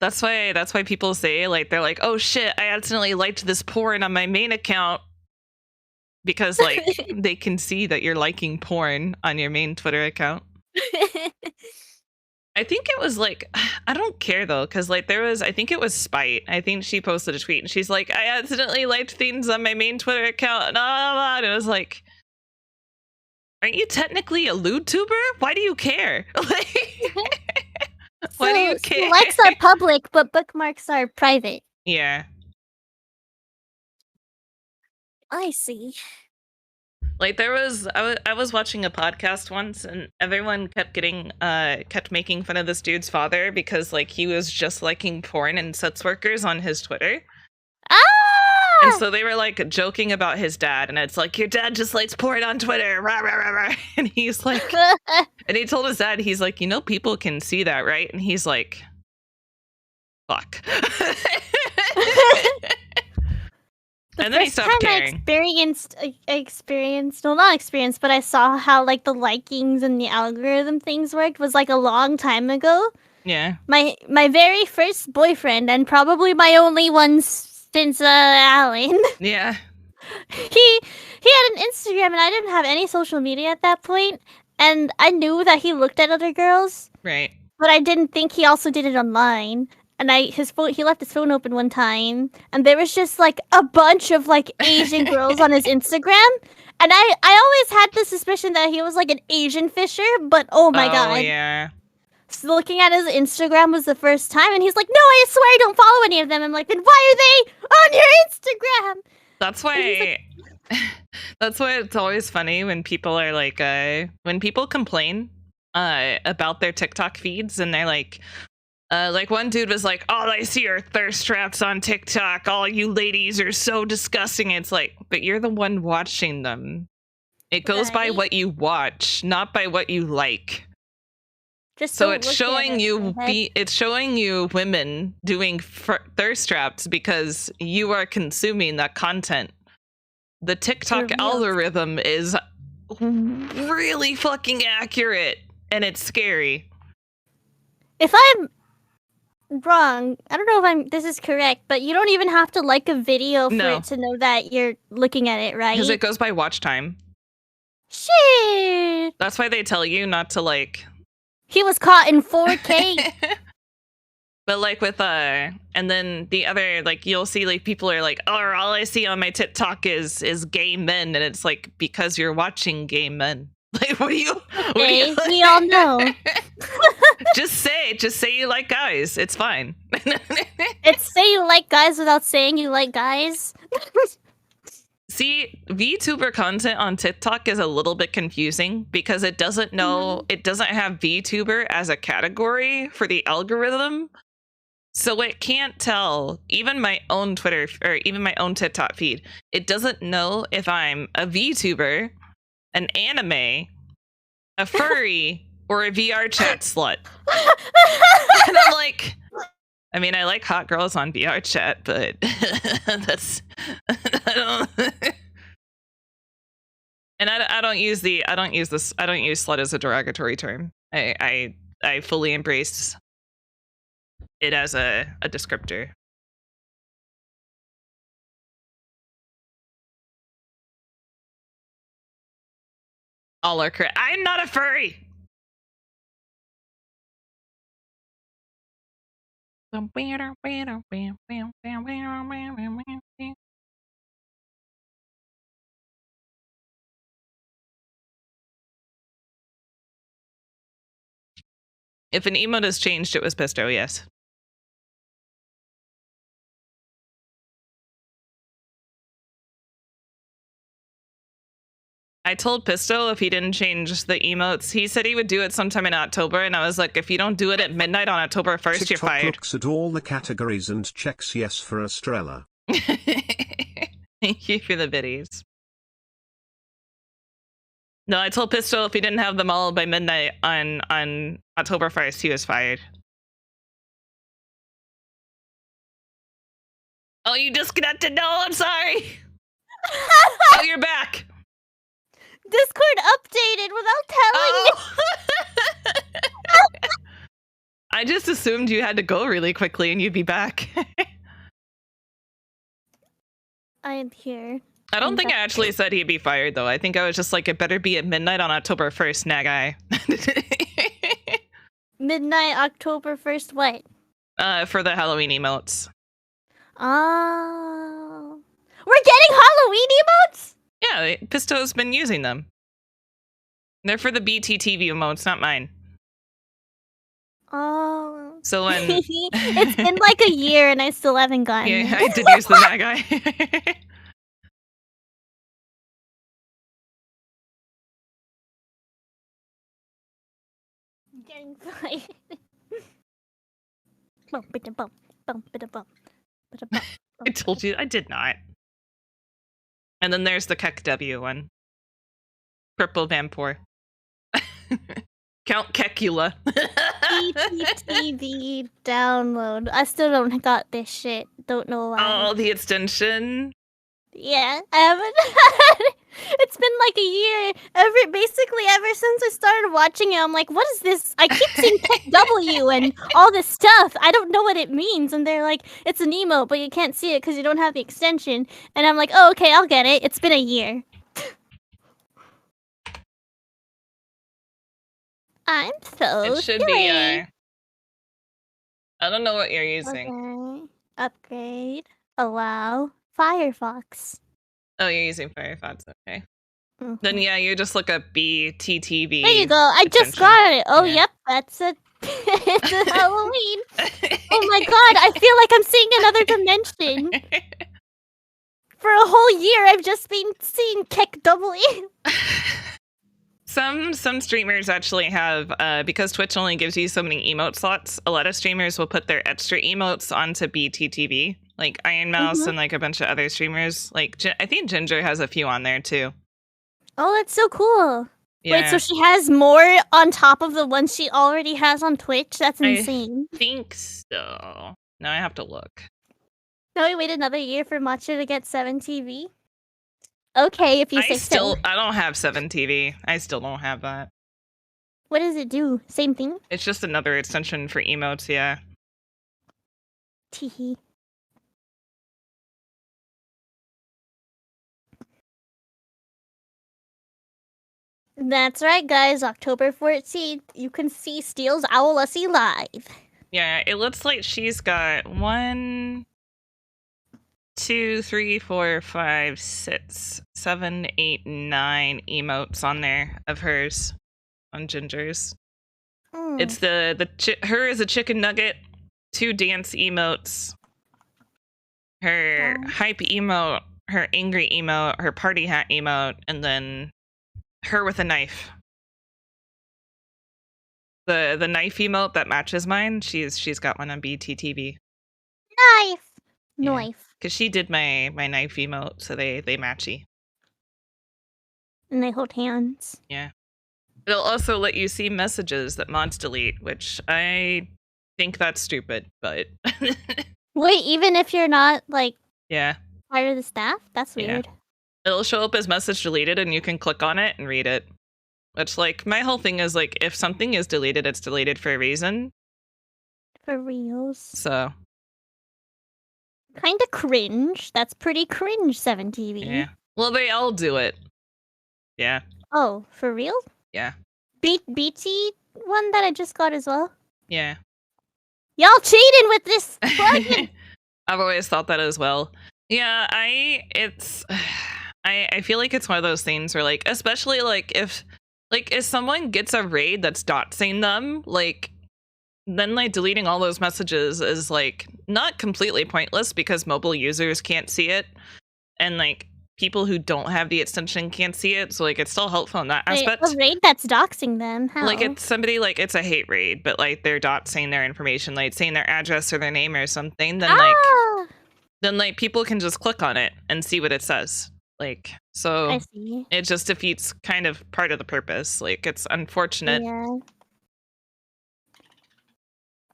That's why people say, like, they're like, oh shit, I accidentally liked this porn on my main account. Because like they can see that you're liking porn on your main Twitter account. I think it was like, I don't care though, because like I think it was Spite. I think she posted a tweet and she's like, I accidentally liked things on my main Twitter account. And it was like, aren't you technically a lewd tuber? Why do you care? Why do you care? Likes are public, but bookmarks are private. Yeah. I see. Like I was watching a podcast once, and everyone kept making fun of this dude's father because like he was just liking porn and sex workers on his Twitter. And Ah! so they were like joking about his dad, and it's like, your dad just likes porn on Twitter, rah, rah, rah, rah. And he's like, and he told his dad, he's like, people can see that, right? And he's like, fuck. And then he stopped caring. Well, not experienced, but I saw how like the likings and the algorithm things worked was like a long time ago. Yeah. My very first boyfriend, and probably my only one since Alan. Yeah. He had an Instagram, and I didn't have any social media at that point, and I knew that he looked at other girls, Right. but I didn't think he also did it online. And he left his phone open one time, and there was just like a bunch of like Asian girls on his Instagram, and I always had the suspicion that he was like an Asian fisher, but oh my god. Yeah. So looking at his Instagram was the first time, and he's like, "No, I swear I don't follow any of them." I'm like, "Then why are they on your Instagram?" That's why. That's why it's always funny when people are like, when people complain, about their TikTok feeds, and they're like one dude was like, "All I see are thirst traps on TikTok. All you ladies are so disgusting." It's like, but you're the one watching them. It goes by Right. what you watch, not by what you like. Just So don't it's look at showing it, you okay? it's showing you women doing thirst traps because you are consuming that content. The TikTok Revealed. algorithm is really fucking accurate, and it's scary. If I'm wrong, I don't know if this is correct, but you don't even have to like a video for No. it to know that you're looking at it, right? Because it goes by watch time. Shit! That's why they tell you not to like. He was caught in 4K. But like with and then the other, like, you'll see like people are like, "Oh, all I see on my TikTok is gay men," and it's like, because you're watching gay men. Like, what do you? Okay, we all know. just say you like guys. It's fine. It's say you like guys without saying you like guys. See, VTuber content on TikTok is a little bit confusing because it doesn't know, it doesn't have VTuber as a category for the algorithm. So it can't tell, even my own Twitter or even my own TikTok feed, it doesn't know if I'm a VTuber, an anime, a furry, or a VR chat slut. And I'm like, I mean, I like hot girls on VR chat, but that's I don't. And I don't use slut as a derogatory term. I fully embrace it as a descriptor. All are correct. I'm not a furry. If an emote has changed, it was Pisto, yes. I told Pisto if he didn't change the emotes, he said he would do it sometime in October, and I was like, if you don't do it at midnight on October 1st, you're TikTok fired. looks at all the categories and checks yes for Estrella. Thank you for the biddies. No, I told Pisto if he didn't have them all by midnight on October 1st, he was fired. Oh, you disconnected? No, I'm sorry. Oh, you're back. Discord updated without telling me. Oh. I just assumed you had to go really quickly and you'd be back. I'm here. I don't I'm think I back. actually said he'd be fired, though. I think I was just like, it better be at midnight on October 1st, Nagai. Midnight, October 1st, what? For the Halloween emotes. Oh. We're getting Halloween emotes? Yeah, Pisto's been using them. They're for the BTTV emotes, not mine. Oh. So when... It's been like a year and I still haven't gotten Yeah, it. I did use the Nagai. I'm fine. Bump, bida, bump, bump, bida, bump, bida, bump, I bump, told you I did not. And then there's the KEKW one. Purple Vampire. Count Kekula. PPTV download. I still don't got this shit. Don't know why. Oh, the extension. Yeah, I haven't. It's been like a year. Basically ever since I started watching it, I'm like, what is this? I keep seeing W and all this stuff. I don't know what it means. And they're like, it's an emote, but you can't see it because you don't have the extension. And I'm like, oh, okay, I'll get it. It's been a year. I'm so It should silly. be. I don't know what you're using. Okay. Upgrade. Allow. Firefox. Oh, you're using Firefox. Okay. Mhm. Then yeah, you just look up BTTV. There you go. I just extension. got it. Oh, Yeah. yep. That's a. It's a Halloween. Oh my god, I feel like I'm seeing another dimension. For a whole year, I've just been seeing KEKW. Some streamers actually have, because Twitch only gives you so many emote slots, a lot of streamers will put their extra emotes onto BTTV, like Iron Mouse and like a bunch of other streamers. Like I think Ginger has a few on there too. Oh, that's so cool. Yeah, Wait, so she has more on top of the ones she already has on Twitch? That's I- insane. think so. Now I have to look. Now we wait another year for Matcha to get 7TV? Okay, if you say so. I don't have 7TV. I still don't have that. What does it do? Same thing? It's just another extension for emotes, yeah. Teehee. That's right, guys. October 14th, you can see Steel's Owlussie live. Yeah, it looks like she's got 1, 2, 3, 4, 5, 6, 7, 8, 9 emotes on there of hers on Ginger's. Mm. It's her is a chicken nugget, 2 dance emotes, her Oh. hype emote, her angry emote, her party hat emote, and then her with a knife. The knife emote that matches mine, she's got one on BTTV. Knife! Yeah. Knife. Because she did my knife emote, so they matchy. And they hold hands. Yeah. It'll also let you see messages that mods delete, which I think that's stupid, but Wait, even if you're not, like, yeah. part of the staff? That's Yeah. weird. It'll show up as message deleted and you can click on it and read it. Which, like, my whole thing is, like, if something is deleted, it's deleted for a reason. For reals. So, Kinda cringe. That's pretty cringe, 7TV. yeah. Well, they all do it. Yeah. Oh, for real? Yeah. BT one that I just got as well? Yeah. Y'all cheating with this plugin! I've always thought that as well. Yeah, I feel like it's one of those things where, like, especially like if someone gets a raid that's doxing them, like, then like deleting all those messages is like not completely pointless because mobile users can't see it, and like people who don't have the extension can't see it, so like it's still helpful in that Wait, aspect. a raid that's doxing them? How? Like it's somebody, like it's a hate raid, but like they're doxing their information, like saying their address or their name or something, then like people can just click on it and see what it says. Like, so I see. it just defeats kind of part of the purpose. Like, it's unfortunate. Yeah.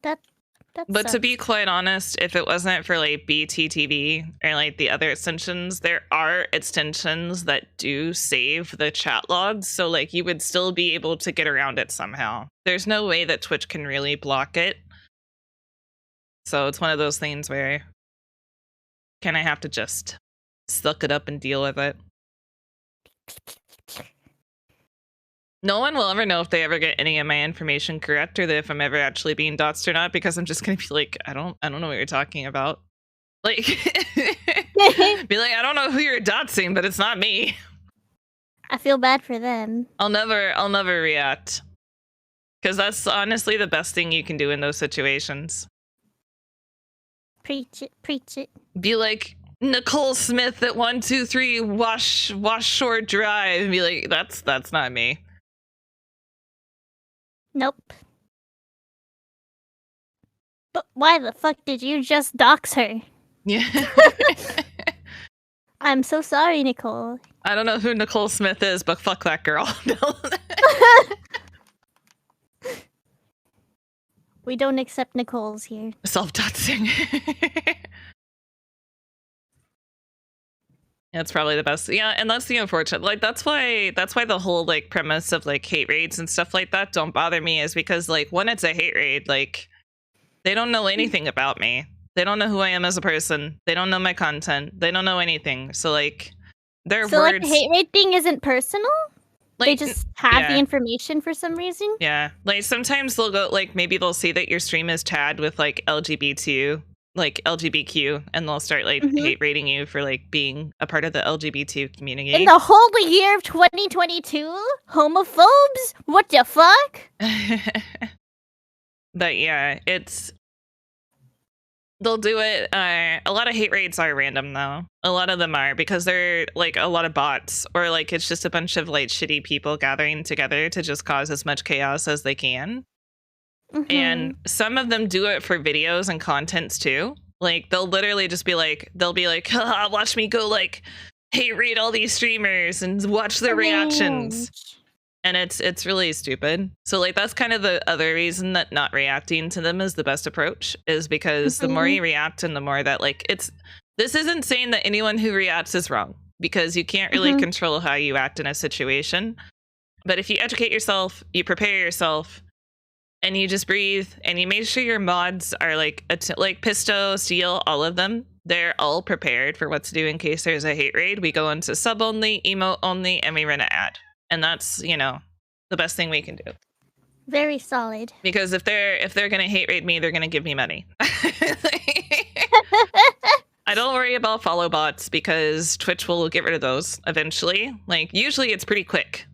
That But to sucks. be quite honest, if it wasn't for like BTTV or like the other extensions, there are extensions that do save the chat logs. So like you would still be able to get around it somehow. There's no way that Twitch can really block it. So it's one of those things where kind of have to just suck it up and deal with it. No one will ever know if they ever get any of my information correct, or if I'm ever actually being doxed or not, because I'm just gonna be like, I don't know what you're talking about. Like, be like, I don't know who you're doxing, but it's not me. I feel bad for them. I'll never react, because that's honestly the best thing you can do in those situations. Preach it, preach it. Be like Nicole Smith at 123 Wash Shore Drive. And be like, that's not me. Nope. But why the fuck did you just dox her? Yeah. I'm so sorry, Nicole. I don't know who Nicole Smith is, but fuck that girl. We don't accept Nicoles here. Self-doxing. That's probably the best. Yeah, and that's the unfortunate. Like that's why the whole like premise of like hate raids and stuff like that don't bother me, is because like when it's a hate raid, like they don't know anything about me. They don't know who I am as a person. They don't know my content. They don't know anything. So like their So words like the hate raid thing isn't personal? They like just have yeah. the information for some reason? Yeah, like sometimes they'll go like maybe they'll see that your stream is tagged with like LGBTQ, and they'll start like hate rating you for like being a part of the LGBT community. In the whole year of 2022? Homophobes? What the fuck? But yeah, they'll do it. A lot of hate raids are random though. A lot of them are because they're like a lot of bots, or like it's just a bunch of like shitty people gathering together to just cause as much chaos as they can. And some of them do it for videos and contents too. Like they'll literally just be like, haha, watch me go like hate raid all these streamers and watch their reactions. And it's really stupid. So like that's kind of the other reason that not reacting to them is the best approach, is because the more you react and the more that like this isn't saying that anyone who reacts is wrong, because you can't really control how you act in a situation. But if you educate yourself, you prepare yourself, and you just breathe, and you make sure your mods are like Pisto, Steel, all of them, they're all prepared for what to do in case there's a hate raid. We go into sub only, emote only, and we run an ad. And that's, you know, the best thing we can do. Very solid. Because if they're gonna hate raid me, they're gonna give me money. I don't worry about follow bots because Twitch will get rid of those eventually. Like usually it's pretty quick,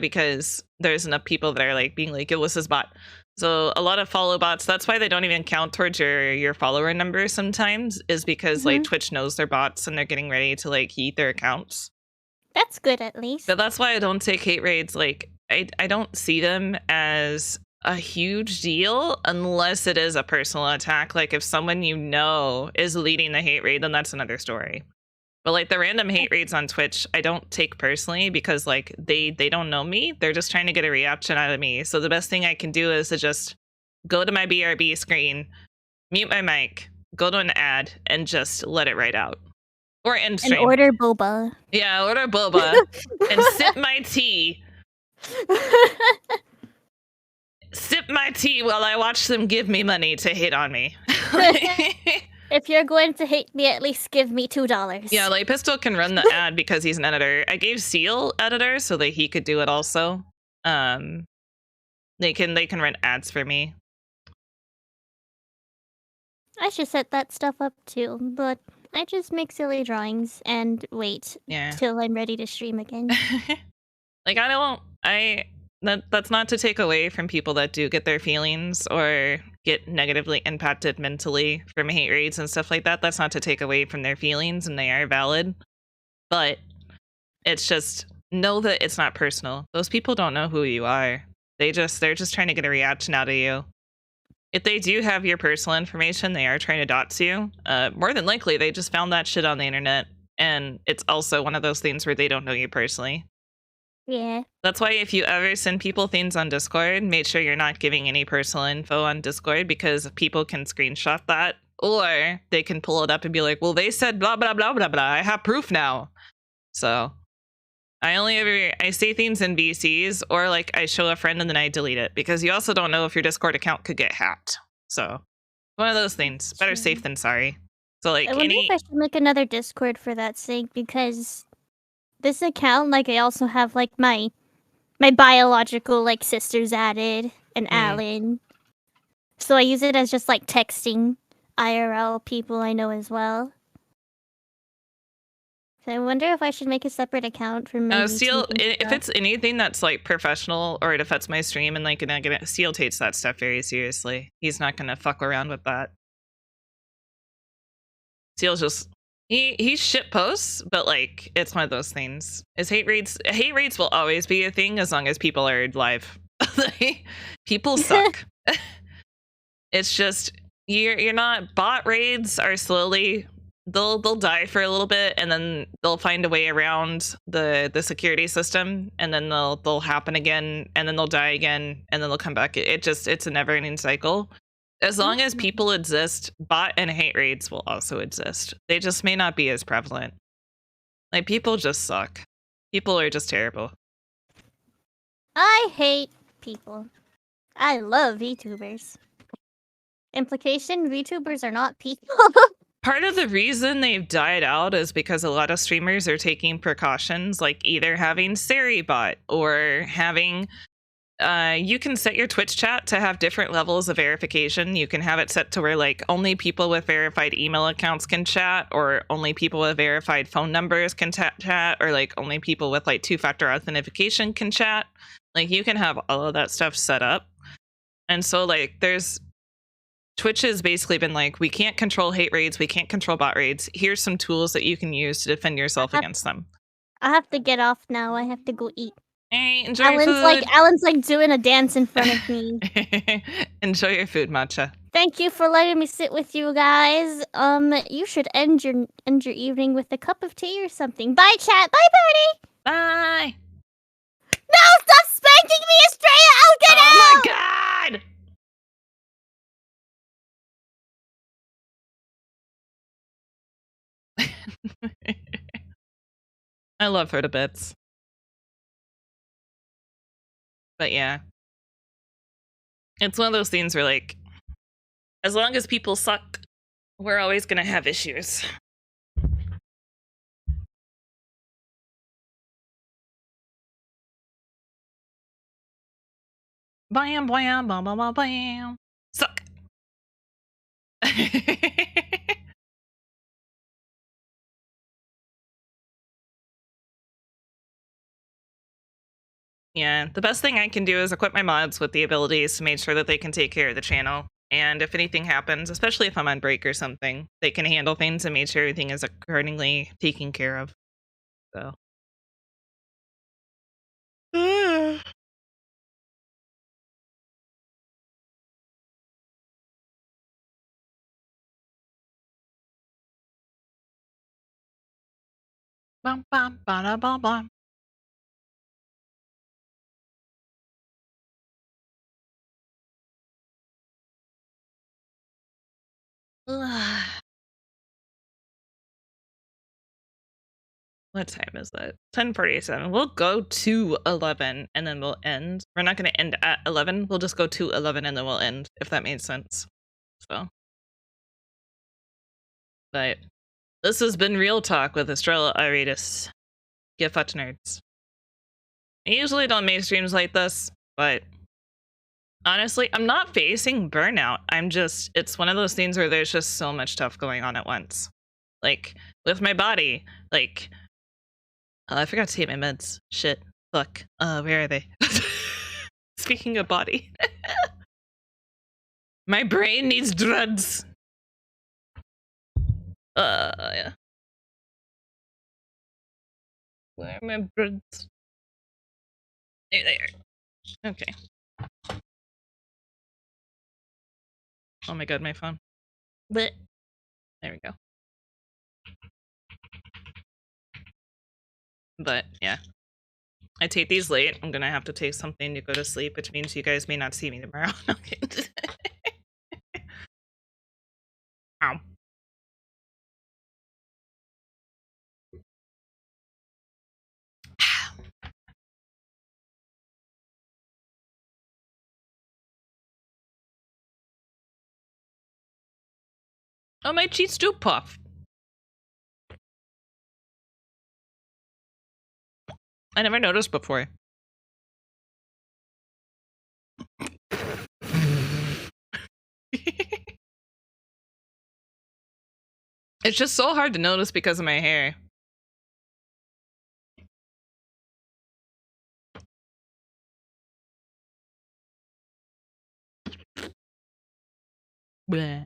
because there's enough people that are like being like, yo, what's this bot? So a lot of follow bots, that's why they don't even count towards your follower number sometimes, is because like Twitch knows they're bots and they're getting ready to like heat their accounts. That's good at least. But that's why I don't take hate raids. Like I don't see them as a huge deal unless it is a personal attack. Like if someone you know is leading the hate raid, then that's another story. But like the random hate raids on Twitch, I don't take personally because like they don't know me. They're just trying to get a reaction out of me. So the best thing I can do is to just go to my BRB screen, mute my mic, go to an ad, and just let it right out. Or end stream. And order boba. Yeah, order boba and sip my tea. Sip my tea while I watch them give me money to hate on me. If you're going to hate me, at least give me $2. Yeah, like Pistol can run the ad because he's an editor. I gave Seal editor so that he could do it also. They can run ads for me. I should set that stuff up too, but I just make silly drawings and wait till I'm ready to stream again. Like that's not to take away from people that do get their feelings or get negatively impacted mentally from hate raids and stuff like that. That's not to take away from their feelings, and they are valid. But it's just know that it's not personal. Those people don't know who you are. They're just trying to get a reaction out of you. If they do have your personal information, they are trying to dox you. More than likely, they just found that shit on the internet. And it's also one of those things where they don't know you personally. Yeah. That's why if you ever send people things on Discord, make sure you're not giving any personal info on Discord, because people can screenshot that, or they can pull it up and be like, well, they said blah, blah, blah, blah, blah. I have proof now. So I say things in VCs, or like I show a friend and then I delete it, because you also don't know if your Discord account could get hacked. So one of those things. Better safe than sorry. So like I wonder if I should make another Discord for that sake, because this account, like I also have like my biological like sisters added and Alan. So I use it as just like texting IRL people I know as well. So I wonder if I should make a separate account for my Seal, if it's anything that's like professional or it affects my stream and like Seal takes that stuff very seriously. He's not gonna fuck around with that. Seal's just he shit posts, but like it's one of those things. Hate raids will always be a thing as long as people are live. People suck. It's just you're not. Bot raids are slowly, they'll die for a little bit, and then they'll find a way around the security system, and then they'll happen again, and then they'll die again, and then they'll come back. It's a never ending cycle. As long as people exist, bot and hate raids will also exist. They just may not be as prevalent. Like, people just suck. People are just terrible. I hate people. I love VTubers. Implication, VTubers are not people. Part of the reason they've died out is because a lot of streamers are taking precautions, like either having SariBot or having... you can set your Twitch chat to have different levels of verification. You can have it set to where, like, only people with verified email accounts can chat, or only people with verified phone numbers can chat, or, like, only people with, like, two-factor authentication can chat. Like, you can have all of that stuff set up. And so, like, Twitch has basically been like, we can't control hate raids, we can't control bot raids. Here's some tools that you can use to defend yourself against them. I have to get off now. I have to go eat. Hey, enjoy your food. Alan's like doing a dance in front of me. Enjoy your food, Matcha. Thank you for letting me sit with you guys. You should end your evening with a cup of tea or something. Bye, chat. Bye, party. Bye. No, stop spanking me, Estrella. I'll get out. Oh my god. I love her to bits. But yeah. It's one of those things where, like, as long as people suck, we're always gonna have issues. Bam, bam, bam, bam, bam, bam. Suck. Yeah, the best thing I can do is equip my mods with the abilities to make sure that they can take care of the channel. And if anything happens, especially if I'm on break or something, they can handle things and make sure everything is accordingly taken care of. So. Bum, bum, ba, bum, bum. What time is it? 10:47. We'll go to 11 and then we'll end. We're not going to end at 11. We'll just go to 11 and then we'll end, if that made sense. So. But this has been Real Talk with Estrella Iritis. Get fucked, nerds. I usually don't make streams like this, but honestly, I'm not facing burnout. It's one of those things where there's just so much stuff going on at once. Like, with my body, like, I forgot to take my meds. Shit. Fuck. Where are they? Speaking of body. My brain needs drugs. Yeah. Where are my drugs? There they are. Okay. Oh my god, my phone. But there we go. But yeah, I take these late. I'm gonna have to take something to go to sleep, which means you guys may not see me tomorrow. Okay. Ow. Oh, my cheeks do puff. I never noticed before. It's just so hard to notice because of my hair. Bleh.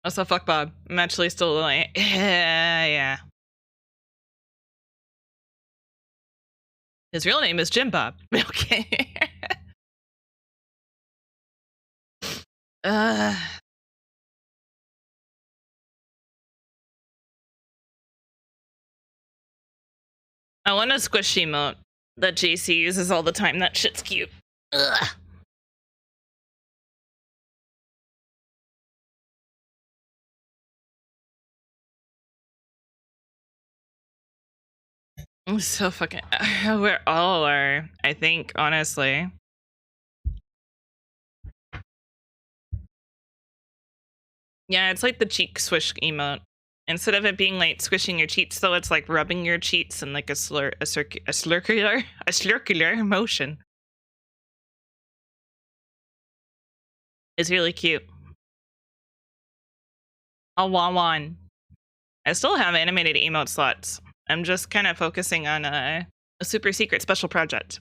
What's the fuck, Bob? I'm actually still like, yeah. His real name is Jim Bob. Okay. I want a squish emote that JC uses all the time. That shit's cute. Ugh. I'm so fucking. We all are, I think, honestly. Yeah, it's like the cheek swish emote. Instead of it being like squishing your cheeks, though, it's like rubbing your cheeks in like a circular motion. It's really cute. A Wawan. I still have animated emote slots. I'm just kind of focusing on a super secret special project.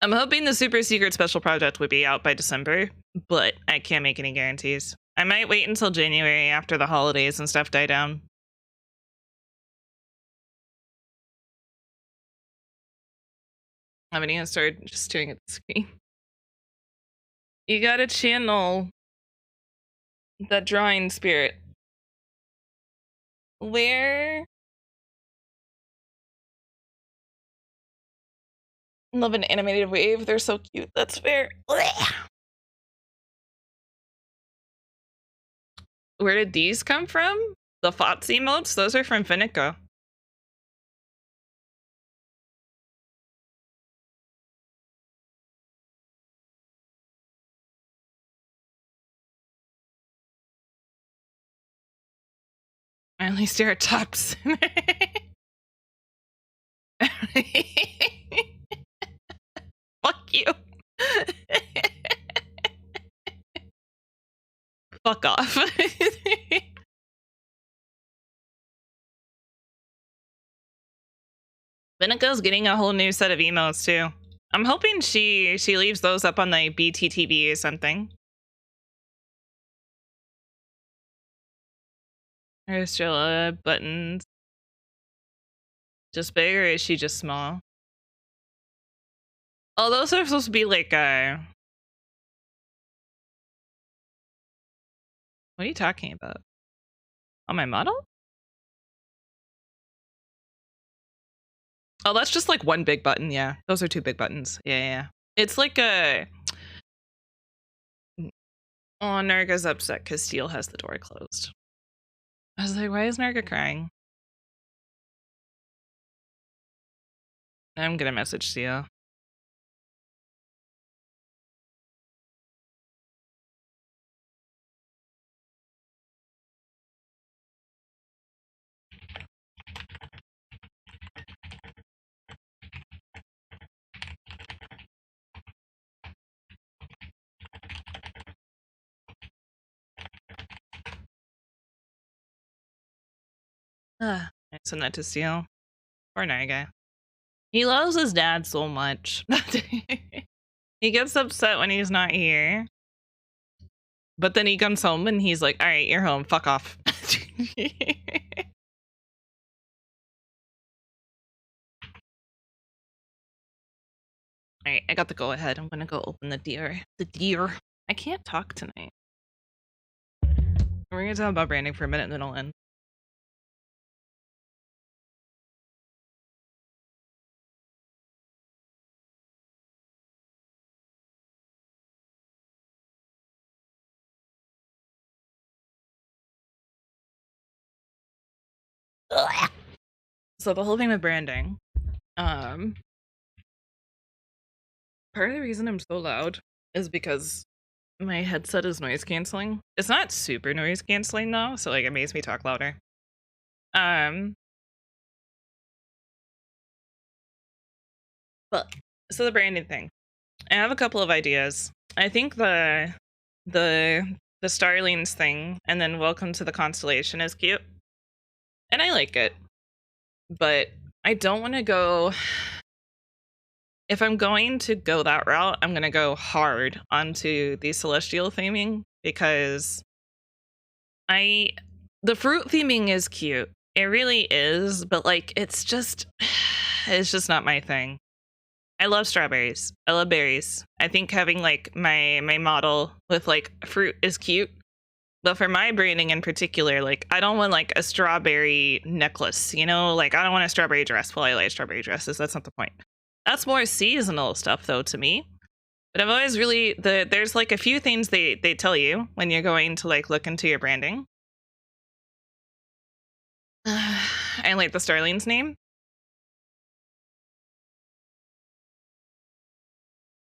I'm hoping the super secret special project would be out by December, but I can't make any guarantees. I might wait until January after the holidays and stuff die down. I'm gonna start just staring at the screen. You gotta channel that drawing spirit. Where? Love an animated wave. They're so cute. That's fair. Where did these come from? The FOTS emotes? Those are from Finico. I only stare at tops. Fuck you. Fuck off. Vinica's getting a whole new set of emotes too. I'm hoping she leaves those up on the BTTV or something. There's still buttons. Just big, or is she just small? Oh, those are supposed to be like what are you talking about? On my model? Oh, that's just like one big button. Yeah, those are two big buttons. Yeah. It's like a. Oh, Narga's upset because Steel has the door closed. I was like, why is Narga crying? I'm gonna message Steel. I send that to Steel. Poor Narga. He loves his dad so much. He gets upset when he's not here. But then he comes home and he's like, alright, you're home. Fuck off. Alright, I got the go ahead. I'm gonna go open the deer. I can't talk tonight. We're gonna talk about branding for a minute and then I'll end. So the whole thing with branding, part of the reason I'm so loud is because my headset is noise canceling. It's not super noise canceling though, so like it makes me talk louder. But so the branding thing, I have a couple of ideas. I think the Starlings thing and then welcome to the constellation is cute, and I like it, but I don't want to go. If I'm going to go that route, I'm going to go hard onto the celestial theming because the fruit theming is cute. It really is, but like it's just not my thing. I love strawberries. I love berries. I think having like my model with like fruit is cute. But for my branding in particular, like I don't want like a strawberry necklace, you know? Like I don't want a strawberry dress. Well, I like strawberry dresses. That's not the point. That's more seasonal stuff though to me. But I've always really there's like a few things they tell you when you're going to like look into your branding. I like the Starling's name.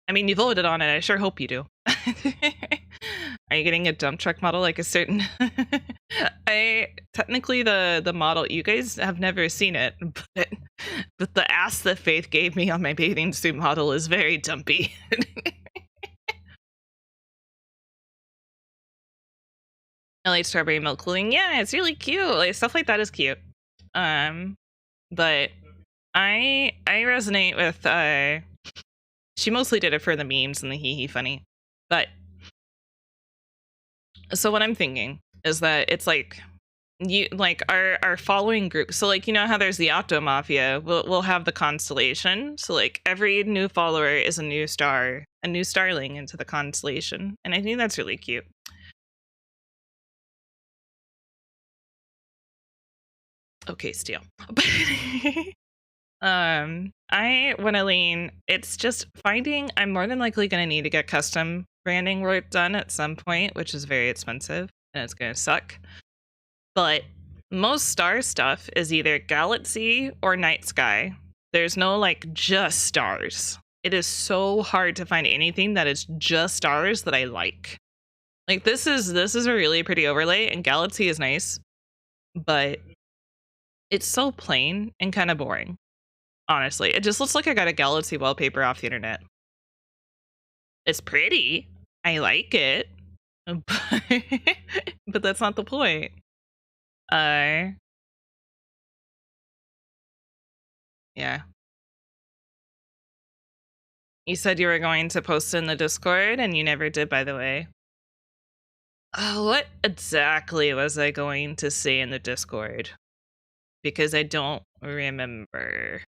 I mean, you voted on it. I sure hope you do. Are you getting a dump truck model like a certain? Technically the model. You guys have never seen it, but the ass that Faith gave me on my bathing suit model is very dumpy. I like strawberry milk cooling. Yeah, it's really cute. Like stuff like that is cute. But I resonate with she mostly did it for the memes and the hee hee funny. But so what I'm thinking is that it's like you like our following group. So like you know how there's the Octo Mafia, we'll have the constellation. So like every new follower is a new star, a new starling into the constellation. And I think that's really cute. Okay, Steel. I want to lean. It's just finding. I'm more than likely going to need to get custom branding work done at some point, which is very expensive and it's going to suck. But most star stuff is either galaxy or night sky. There's no like just stars. It is so hard to find anything that is just stars that I like. Like this is a really pretty overlay, and galaxy is nice, but it's so plain and kind of boring. Honestly, it just looks like I got a galaxy wallpaper off the internet. It's pretty. I like it. But that's not the point. Yeah. You said you were going to post in the Discord and you never did, by the way. What exactly was I going to say in the Discord? Because I don't remember.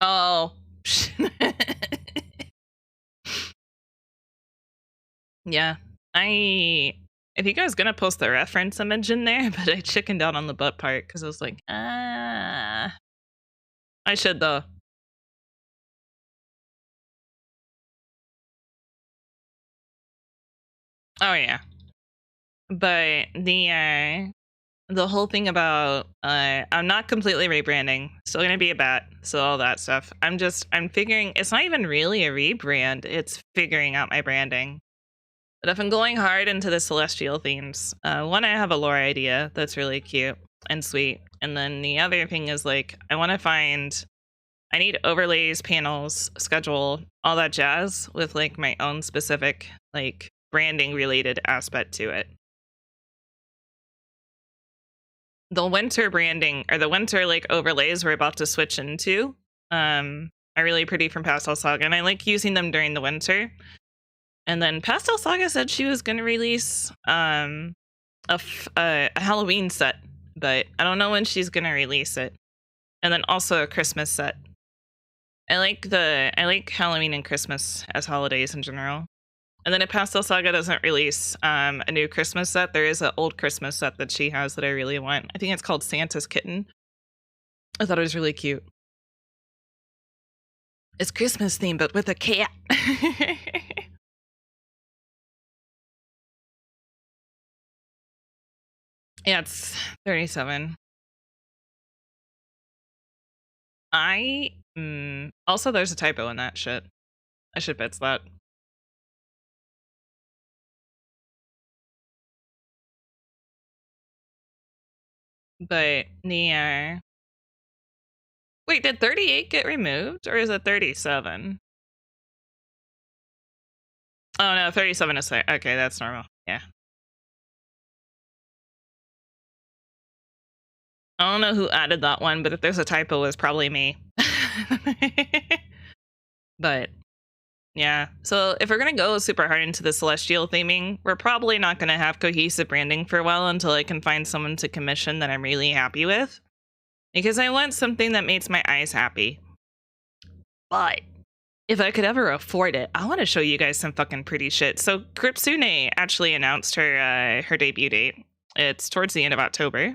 Oh. Yeah. I think I was gonna post the reference image in there, but I chickened out on the butt part because I was like, I should though. Oh yeah. But the whole thing about I'm not completely rebranding, still gonna be a bat, so all that stuff. I'm figuring it's not even really a rebrand, it's figuring out my branding. But if I'm going hard into the celestial themes, one, I have a lore idea that's really cute and sweet, and then the other thing is like I need overlays, panels, schedule, all that jazz with like my own specific like branding related aspect to it. The winter branding or the winter like overlays we're about to switch into are really pretty from Pastel Saga, and I like using them during the winter. And then Pastel Saga said she was gonna release a Halloween set, but I don't know when she's gonna release it. And then also a Christmas set. I like Halloween and Christmas as holidays in general. And then if Pastel Saga doesn't release a new Christmas set, there is an old Christmas set that she has that I really want. I think it's called Santa's Kitten. I thought it was really cute. It's Christmas themed, but with a cat. Yeah, it's 37. Also, there's a typo in that shit. I should fix that. But the wait, did 38 get removed or is it 37? Oh no, 37 is there. Okay, that's normal. Yeah. I don't know who added that one, but if there's a typo, it's probably me. But Yeah. So if we're gonna go super hard into the celestial theming, we're probably not gonna have cohesive branding for a while until I can find someone to commission that I'm really happy with. Because I want something that makes my eyes happy. But if I could ever afford it, I want to show you guys some fucking pretty shit. So Kripsune actually announced her her debut date. It's towards the end of October.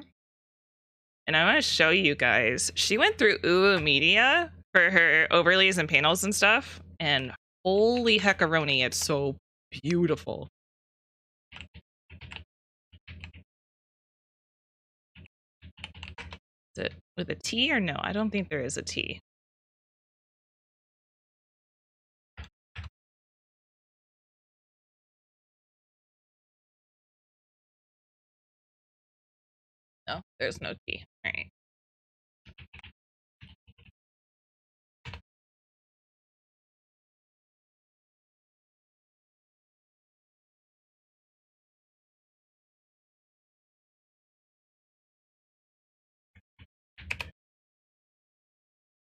And I want to show you guys. She went through Uwu Media for her overlays and panels and stuff. And holy heckaroni, it's so beautiful. Is it with a T or no? I don't think there is a T. No, there's no T. All right.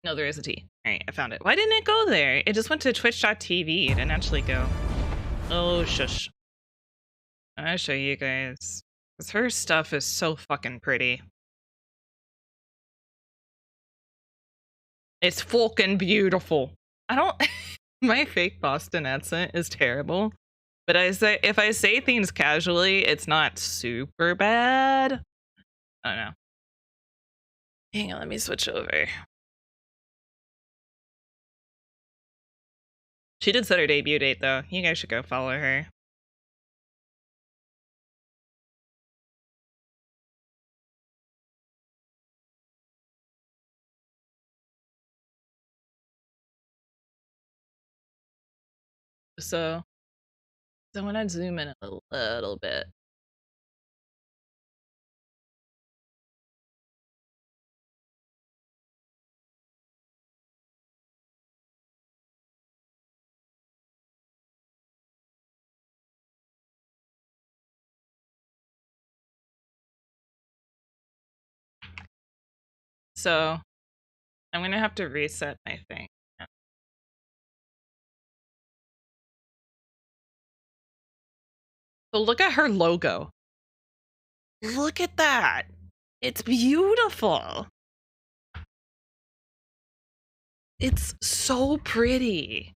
No, there is a T. All right, I found it. Why didn't it go there? It just went to twitch.tv. It didn't actually go. Oh, shush. I'll show you guys. Because her stuff is so fucking pretty. It's fucking beautiful. I don't... My fake Boston accent is terrible. But if I say things casually, it's not super bad. I don't know. Hang on, let me switch over. She did set her debut date, though. You guys should go follow her. So I want to zoom in a little bit. So I'm gonna have to reset my thing. So look at her logo. Look at that. It's beautiful. It's so pretty.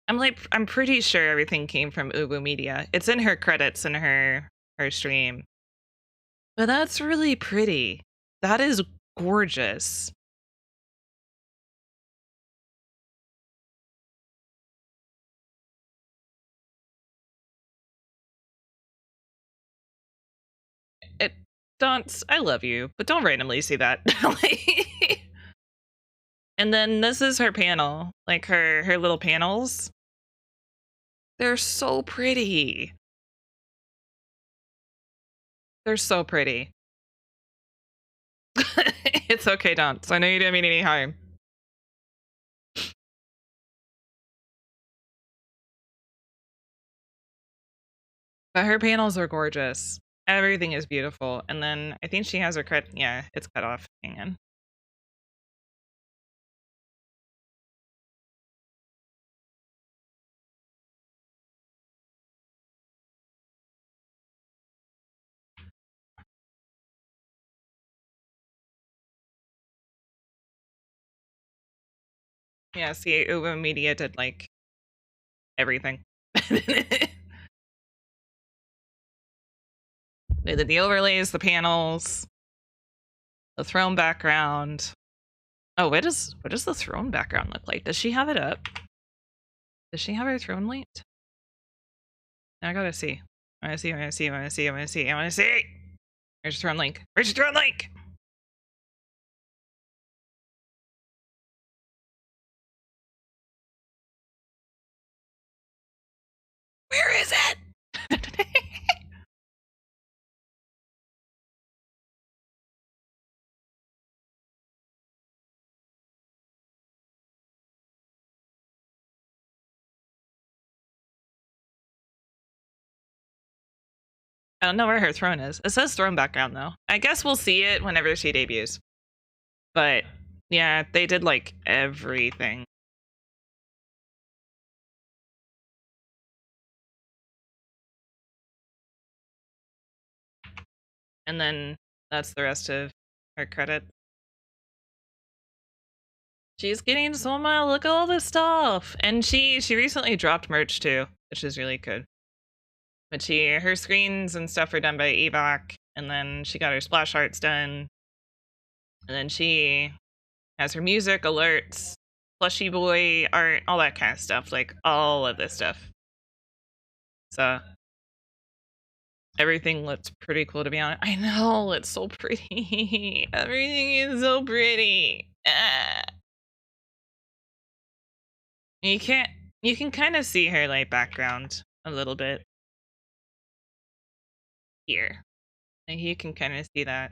I'm pretty sure everything came from Uwu Media. It's in her credits in her stream. But that's really pretty. That is gorgeous. I love you, but don't randomly see that. And then this is her panel, like her little panels. They're so pretty. They're so pretty. It's okay, Dance. I know you didn't mean any harm. But her panels are gorgeous. Everything is beautiful. And then I think she has her cut. Yeah, it's cut off. Hang on. Yeah, see, Uwu Media did like everything. They did the overlays, the panels, the throne background. Oh, what does the throne background look like? Does she have it up? Does she have her throne linked? I gotta see. I wanna see. Where's your throne link? Where's your throne link? Where is it? I don't know where her throne is. It says throne background though. I guess we'll see it whenever she debuts. But yeah, they did like everything. And then that's the rest of her credit. She's getting so much. Look at all this stuff. And she recently dropped merch too, which is really good. But her screens and stuff are done by Evoc, and then she got her splash arts done. And then she has her music, alerts, plushy boy art, all that kind of stuff. Like all of this stuff. So everything looks pretty cool, to be honest. I know, it's so pretty. Everything is so pretty. You can kind of see her like background a little bit here. Like you can kind of see that.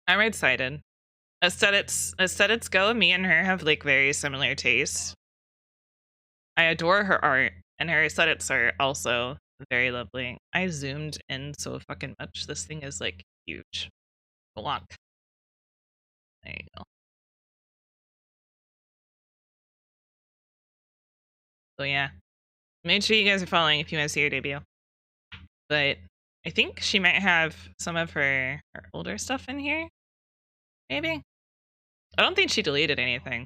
I'm excited. Aesthetics go. Me and her have like very similar tastes. I adore her art, and her aesthetics are also very lovely. I zoomed in so fucking much. This thing is like huge. Block. There you go. So yeah, make sure you guys are following if you want to see her debut. But I think she might have some of her older stuff in here. Maybe. I don't think she deleted anything.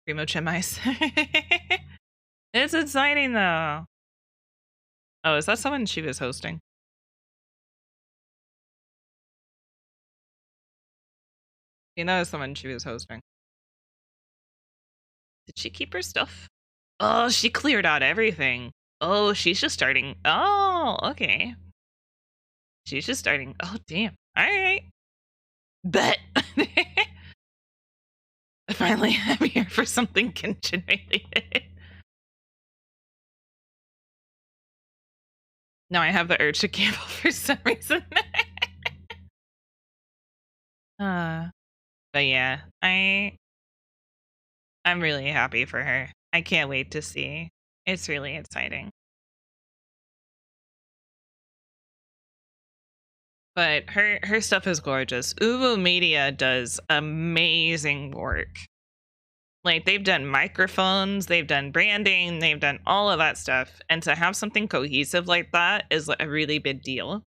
Primo Chemice. It's exciting though. Oh, is that someone she was hosting? You know, someone she was hosting. Did she keep her stuff? Oh, she cleared out everything. Oh, she's just starting. Oh, okay. She's just starting. Oh, damn. All right. Bet. Finally, I'm here for something Genshin related. Now I have the urge to gamble for some reason. But yeah, I'm really happy for her. I can't wait to see. It's really exciting. But her stuff is gorgeous. Uwu Media does amazing work. Like, they've done microphones, they've done branding, they've done all of that stuff. And to have something cohesive like that is a really big deal.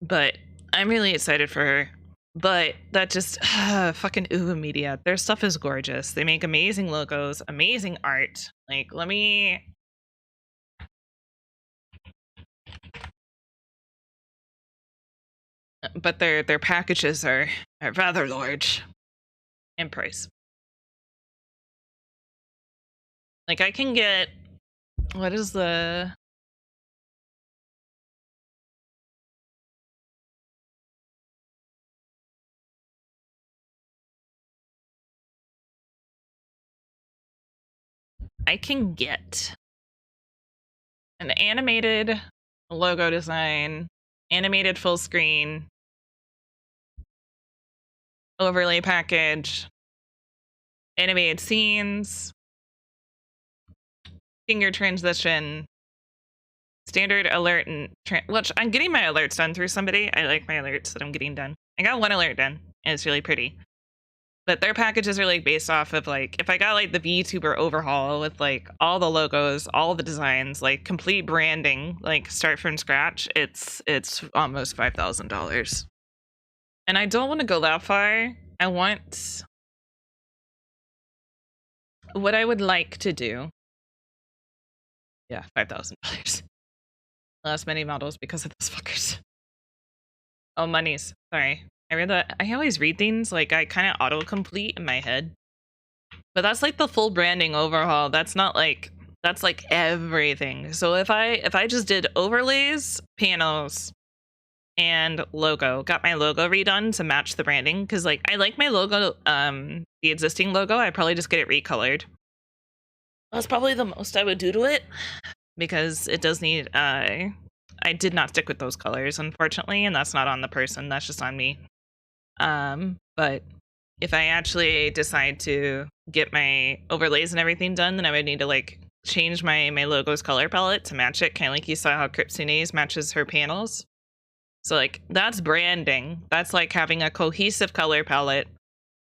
But I'm really excited for her. But that just, fucking Uwu Media. Their stuff is gorgeous. They make amazing logos, amazing art. Like, let me... But their packages are rather large in price. Like, I can get... What is the... I can get an animated logo design, animated full screen, overlay package, animated scenes, finger transition, standard alert, and which I'm getting my alerts done through somebody. I like my alerts that I'm getting done. I got one alert done, and it's really pretty. But their packages are like based off of like, if I got like the VTuber overhaul with like all the logos, all the designs, like complete branding, like start from scratch, it's almost $5,000. And I don't want to go that far. I want... What I would like to do... Yeah, $5,000. Less many models because of those fuckers. Oh, monies. Sorry. I read that. I always read things like I kind of autocomplete in my head. But that's like the full branding overhaul. That's not like... That's like everything. So if I just did overlays, panels, and logo, got my logo redone to match the branding, because like I like my logo, the existing logo, I'd probably just get it recolored. That's probably the most I would do to it, because it does need, I did not stick with those colors, unfortunately, and that's not on the person, that's just on me. But if I actually decide to get my overlays and everything done, then I would need to like change my logo's color palette to match it, kind of like you saw how Cryptsune's matches her panels. So like that's branding. That's like having a cohesive color palette,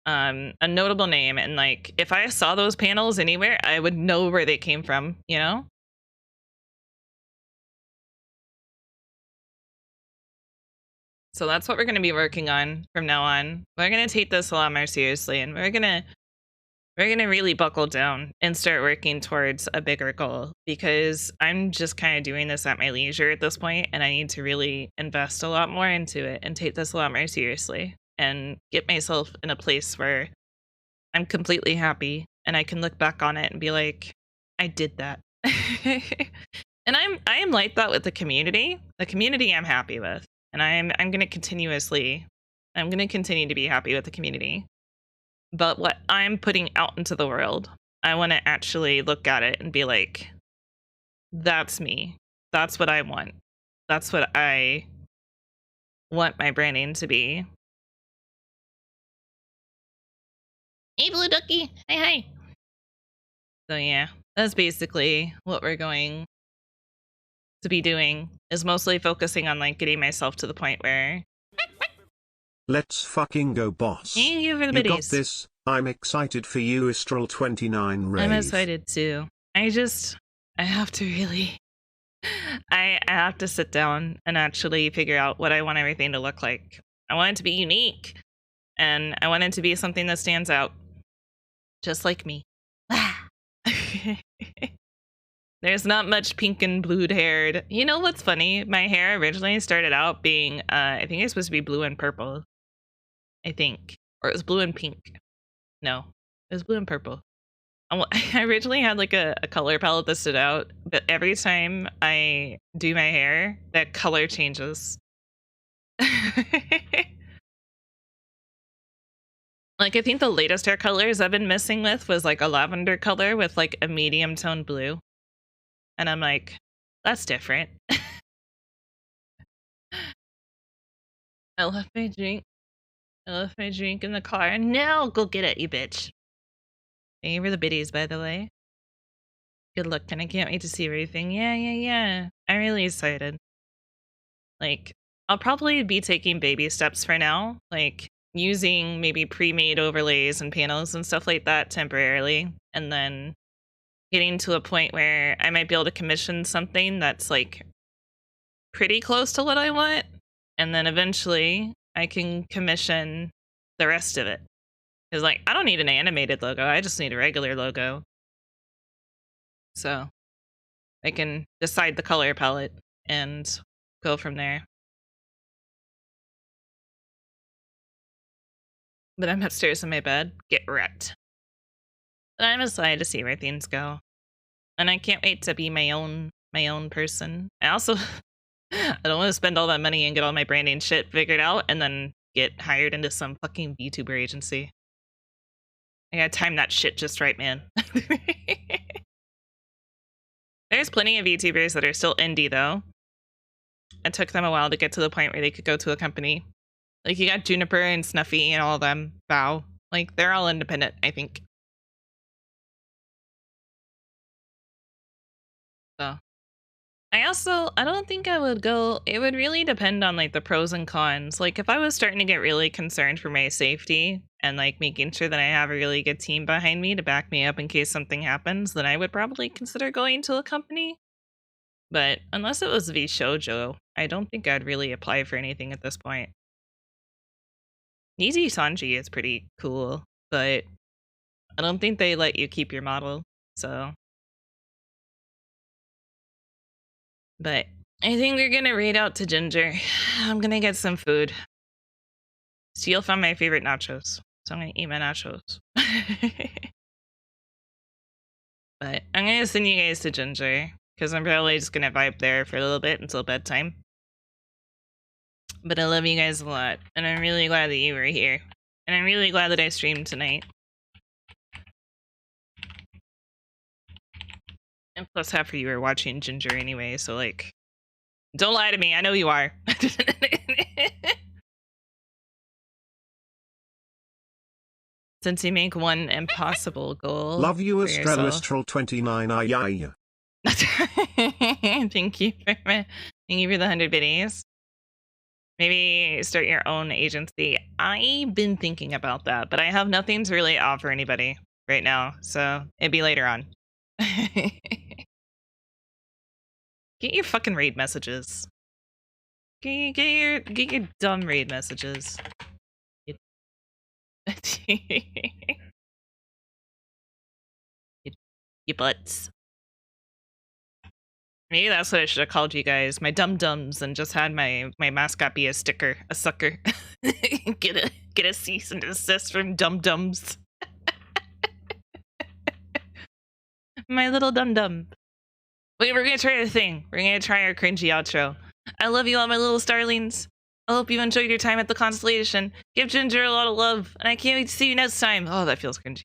a notable name, and like if I saw those panels anywhere, I would know where they came from, you know? So that's what we're going to be working on from now on. We're going to take this a lot more seriously, and we're going to really buckle down and start working towards a bigger goal, because I'm just kind of doing this at my leisure at this point, and I need to really invest a lot more into it and take this a lot more seriously and get myself in a place where I'm completely happy and I can look back on it and be like, I did that. And I am like that with the community. The community I'm happy with. And I'm going to continue to be happy with the community. But what I'm putting out into the world, I want to actually look at it and be like, that's me. That's what I want. That's what I want my branding to be. Hey, Blue Ducky. Hi. So yeah, that's basically what we're going to be doing, is mostly focusing on like getting myself to the point where Let's fucking go, boss. thank you for the You got biddies. this. I'm excited for you, Astral29 Rave. I'm excited too. I have to really I have to sit down and actually figure out what I want everything to look like. I want it to be unique, and I want it to be something that stands out, just like me. There's not much pink and blue haired. You know what's funny? My hair originally started out being, I think it was supposed to be blue and purple. I think. Or it was blue and pink. No, it was blue and purple. I originally had like a color palette that stood out, but every time I do my hair, that color changes. Like, I think the latest hair colors I've been messing with was like a lavender color with like a medium tone blue. And I'm like, that's different. I left my drink. I left my drink in the car. No, go get it, you bitch. Thank you for the biddies, by the way. Good luck, and I can't wait to see everything. Yeah. I'm really excited. Like, I'll probably be taking baby steps for now. Like, using maybe pre-made overlays and panels and stuff like that temporarily. And then getting to a point where I might be able to commission something that's like pretty close to what I want, and then eventually I can commission the rest of it. Because like, I don't need an animated logo, I just need a regular logo. So I can decide the color palette and go from there. But I'm upstairs in my bed. Get wrecked. But I'm excited to see where things go. And I can't wait to be my own person. I also I don't want to spend all that money and get all my branding shit figured out and then get hired into some fucking VTuber agency. I gotta time that shit just right, man. There's plenty of VTubers that are still indie though. It took them a while to get to the point where they could go to a company. Like, you got Juniper and Snuffy and all of them. Bow. Like, they're all independent, I think. So. I don't think I would go. It would really depend on, like, the pros and cons. Like, if I was starting to get really concerned for my safety and, like, making sure that I have a really good team behind me to back me up in case something happens, then I would probably consider going to a company. But unless it was VShojo, I don't think I'd really apply for anything at this point. Nizi Sanji is pretty cool, but I don't think they let you keep your model, so. But I think we're gonna raid out to Ginger. I'm gonna get some food. Steal found my favorite nachos, so I'm gonna eat my nachos. But I'm gonna send you guys to Ginger, because I'm probably just gonna vibe there for a little bit until bedtime. But I love you guys a lot, and I'm really glad that you were here. And I'm really glad that I streamed tonight. And plus half of you are watching Ginger anyway, so like, don't lie to me, I know you are. Since you make one impossible goal. Love you, for yourself. Astral29. Thank you for the 100 biddies. Maybe start your own agency. I've been thinking about that, but I have nothing to really offer anybody right now, so it'd be later on. Get your fucking raid messages. Get your dumb raid messages. You butts. Maybe that's what I should have called you guys, my dum-dums, and just had my mascot be a sticker, a sucker. get a cease and desist from dum-dums. My little dum-dum. Wait, we're gonna try a thing. We're gonna try our cringy outro. I love you all, my little starlings. I hope you enjoyed your time at the Constellation. Give Ginger a lot of love, and I can't wait to see you next time. Oh, that feels cringy.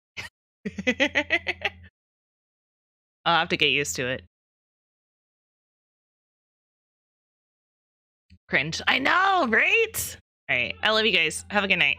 I'll have to get used to it. Cringe. I know, right? All right. I love you guys. Have a good night.